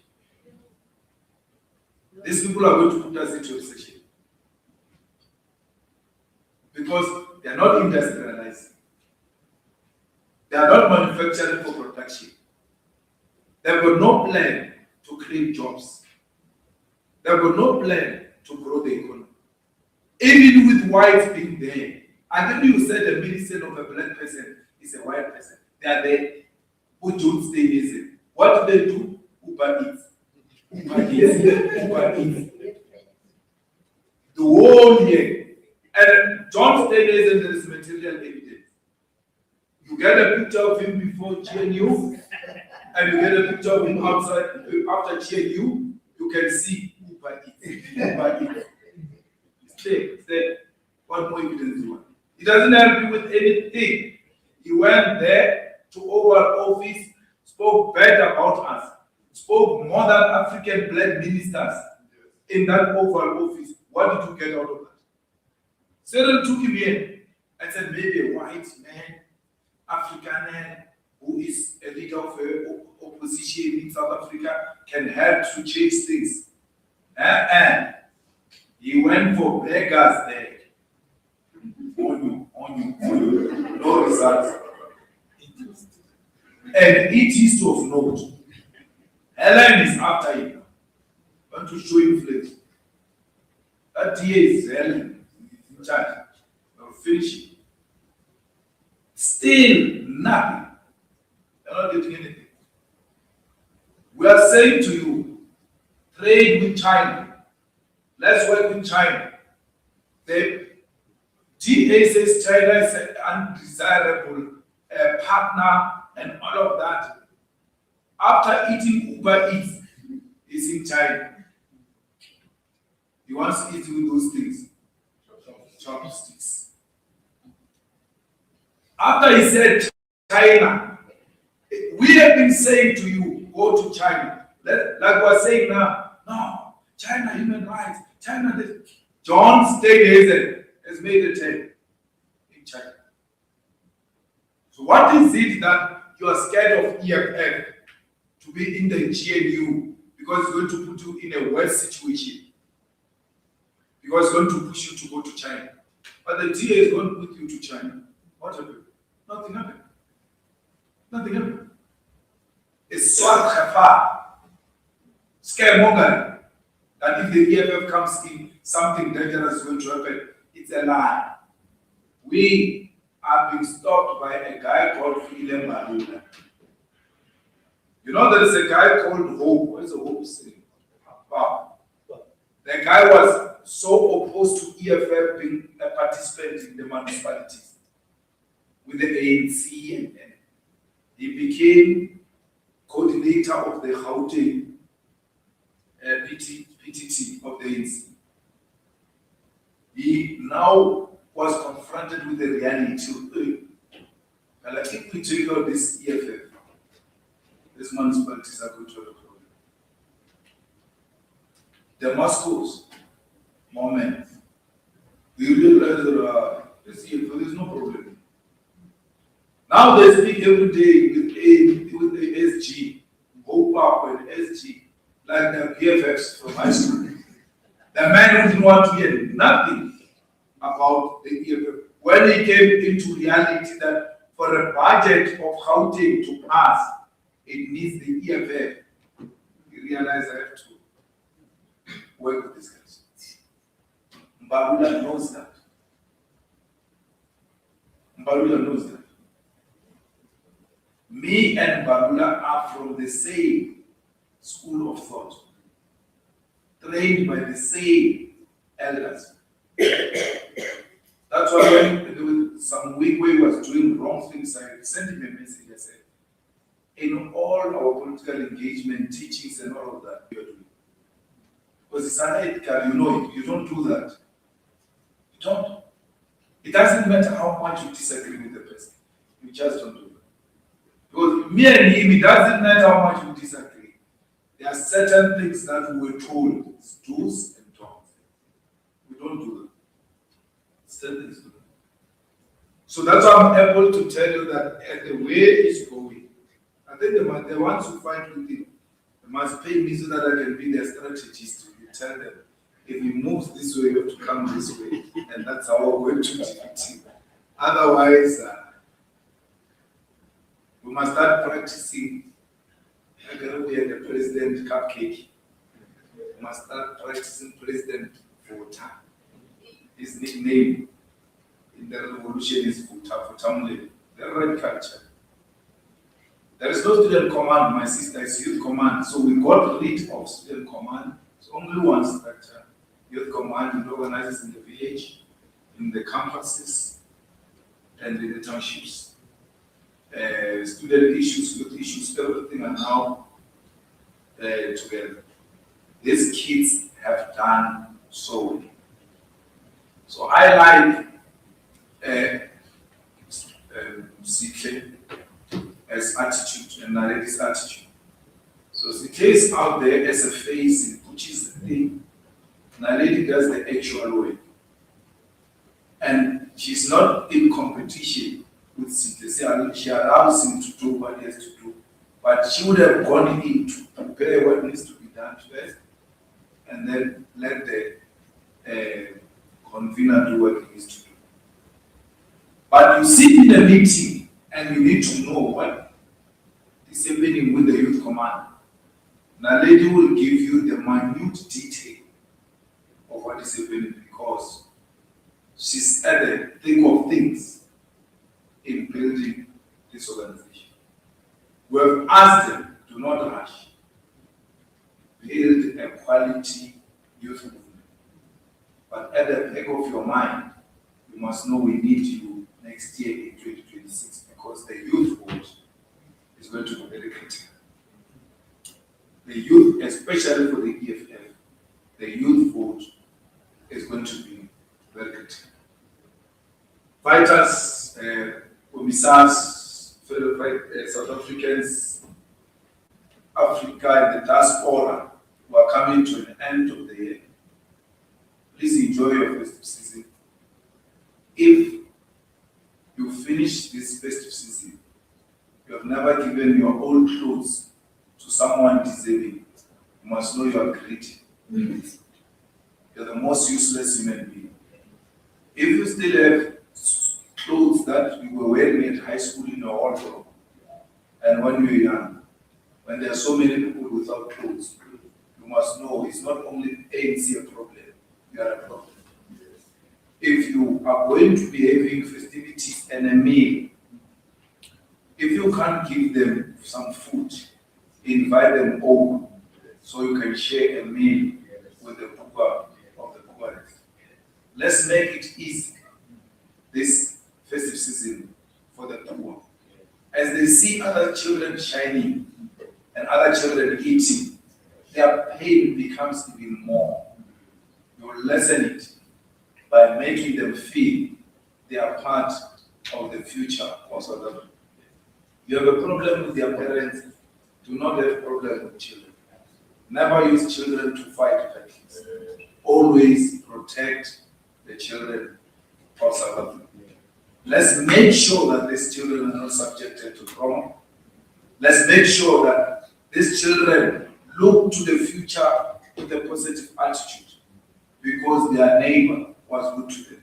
These people are going to put us into a recession because they are not industrializing. They are not manufacturing for production. They've got no plan to create jobs. They've got no plan to grow the economy. Even with whites being there, and then you said the medicine of a black person is a white person. They are there who don't stay busy. What do they do? Uber Eats. Uber Eats. The whole year. And John stays and there is material evidence. You get a picture of him before GNU, and you get a picture of him outside after GNU, you can see Uber Eats. Uber Eats. Stay. What more evidence do you want? He doesn't help you with anything. He went there to Oval Office, spoke bad about us, spoke more than African black ministers in that Oval Office. What did you get out of that? Cyril took him in and said, maybe a white man, African man, who is a leader of opposition in South Africa, can help to change things. And he went for beggars there. On No results. And it is of note. Helen is after him. I want to show you flex. That DA is Helen in charge. They'll finish it. Still nothing. They're not getting anything. We are saying to you, trade with China. Let's work with China. The DA says China is an undesirable partner and all of that. After eating Uber Eats, he's in China. He wants to eat with those things. Chopsticks. After he said China, we have been saying to you, go to China. Like we're saying now, no, China human rights, China this. John Steghazen has made a tale in China. So what is it that you are scared of EFF to be in the GNU because it's going to put you in a worse situation? Because it's going to push you to go to China. But the DA is going to put you to China. What happened? Nothing happened. Nothing happened. It's swat khafa, scaremongering, that if the EFF comes in, something dangerous is going to happen. It's a lie. We are being stopped by a guy called Philem Malema. You know, there is a guy called Hope. What is the Hope saying? Wow. The guy was so opposed to EFF being a participant in the municipalities with the ANC, and he became coordinator of the Gauteng PTT of the ANC. He now was confronted with the reality. Like if we take out this EFF, these municipalities are going to have a problem. The Moscows, moment, we realize that this EFF, there's no problem. Now they speak every day with the SG, Hope Up and SG, like the PFFs from high school. The man didn't want to hear nothing about the EFF. When he came into reality that for a budget of Gauteng to pass, it needs the EFF, he realized I have to work with these guys. Mbalula knows that. Mbalula knows that. Me and Mbalula are from the same school of thought, trained by the same elders. That's why when there was some week where he was doing wrong things, I sent him a message. I said, in all our political engagement, teachings, and all of that, we are doing. Because it's unethical, you know it. You don't do that. You don't. It doesn't matter how much you disagree with the person. You just don't do that. Because me and him, it doesn't matter how much we disagree. There are certain things that we were told, do's and don'ts. We don't do that. Certain things. So that's why I'm able to tell you that the way it's going, I think the ones who fight with him, they must pay me so that I can be their strategist. You tell them, if he moves this way, you have to come this way. And that's how we're going to defeat him. Otherwise, we must start practicing. I'm going to be the president cupcake. We must start practicing President Vota. His nickname in the revolution is Vota, Votamule, the red culture. There is no student command, my sister is youth command. So we got rid of student command. It's only one structure. Youth command, it organizes in the village, in the campuses, and in the townships. Student issues, youth issues, everything are now together. These kids have done so well. So I like CK as attitude and Naledi's attitude. So CK is out there as a face, it pushes the thing. Naledi does the actual work. And she's not in competition with CK. She allows him to do what he has to do. But she would have gone in to prepare what needs to be done first, and then let the convener do what he needs to do. But you sit in a meeting and you need to know what is happening with the youth command. Naledi will give you the minute detail of what is happening because she's at the thick of things in building this organization. We have asked them, do not rush. Build a quality youth movement. But at the back of your mind, you must know we need you next year in 2026 because the youth vote is going to be very critical. The youth, especially for the EFF, the youth vote is going to be very critical. Fighters, commissars, South Africans, Africa, and the diaspora who are coming to an end of the year, please enjoy your festive season. If you finish this festive season, you have never given your old clothes to someone deserving, you must know you are greedy. You're the most useless human being. If you still have clothes that you were wearing in high school in your wardrobe, and when you were young, when there are so many people without clothes, you must know it's not only ANC a problem, you are a problem. If you are going to be having festivities and a meal, if you can't give them some food, invite them over so you can share a meal with the poor of the poorest. Let's make it easy this festive season for the poor. As they see other children shining and other children eating, their pain becomes even more. You will lessen it by making them feel they are part of the future of South Africa. You have a problem with their parents, do not have a problem with children. Never use children to fight battles. Always protect the children of South Africa. Let's make sure that these children are not subjected to trauma. Let's make sure that these children look to the future with a positive attitude because their neighbor was good to them.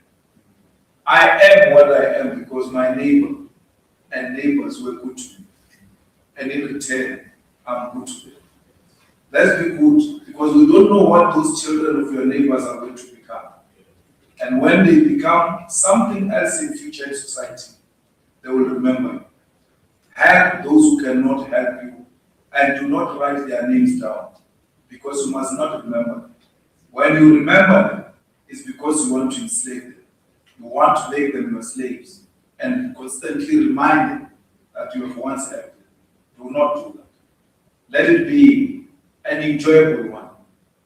I am what I am because my neighbor and neighbors were good to me. And in return, I'm good to them. Let's be good because we don't know what those children of your neighbors are going to become. And when they become something else in future in society, they will remember you. Help those who cannot help you and do not write their names down because you must not remember them. When you remember them, it's because you want to enslave them. You want to make them your slaves and constantly remind them that you have once helped them. Do not do that. Let it be an enjoyable one,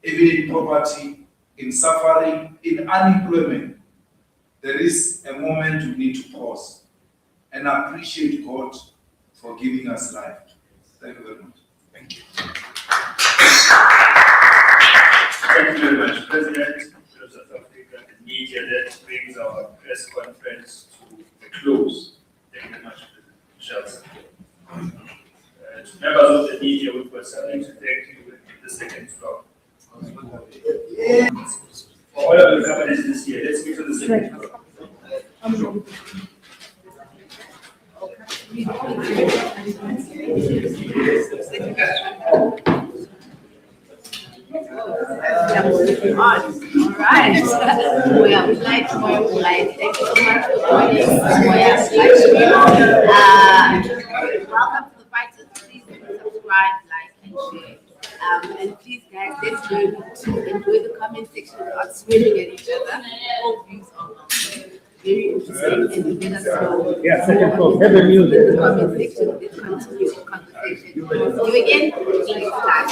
even in poverty, in suffering, in unemployment. There is a moment we need to pause and appreciate God for giving us life. Thank you very much. Thank you. Thank you very much, President of South Africa and media. That brings our press conference to a close. Thank you very much, President. To members of the media, we've got something to thank you with the second floor. For all of the companies this year, let's give to the second floor. All right. Moya, would like thank you so much for joining Moya's Livestream. Welcome to the fighters. Please subscribe, like, and share. And please, guys, let's learn to enjoy the comment section without screaming at each other. All views are very interesting and let us know. Yeah, second floor. Have a music. In the comment section, let's continue the conversation. See you again next time.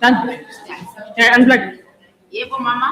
Done. Yeah, unplugged. Yebo, Mama.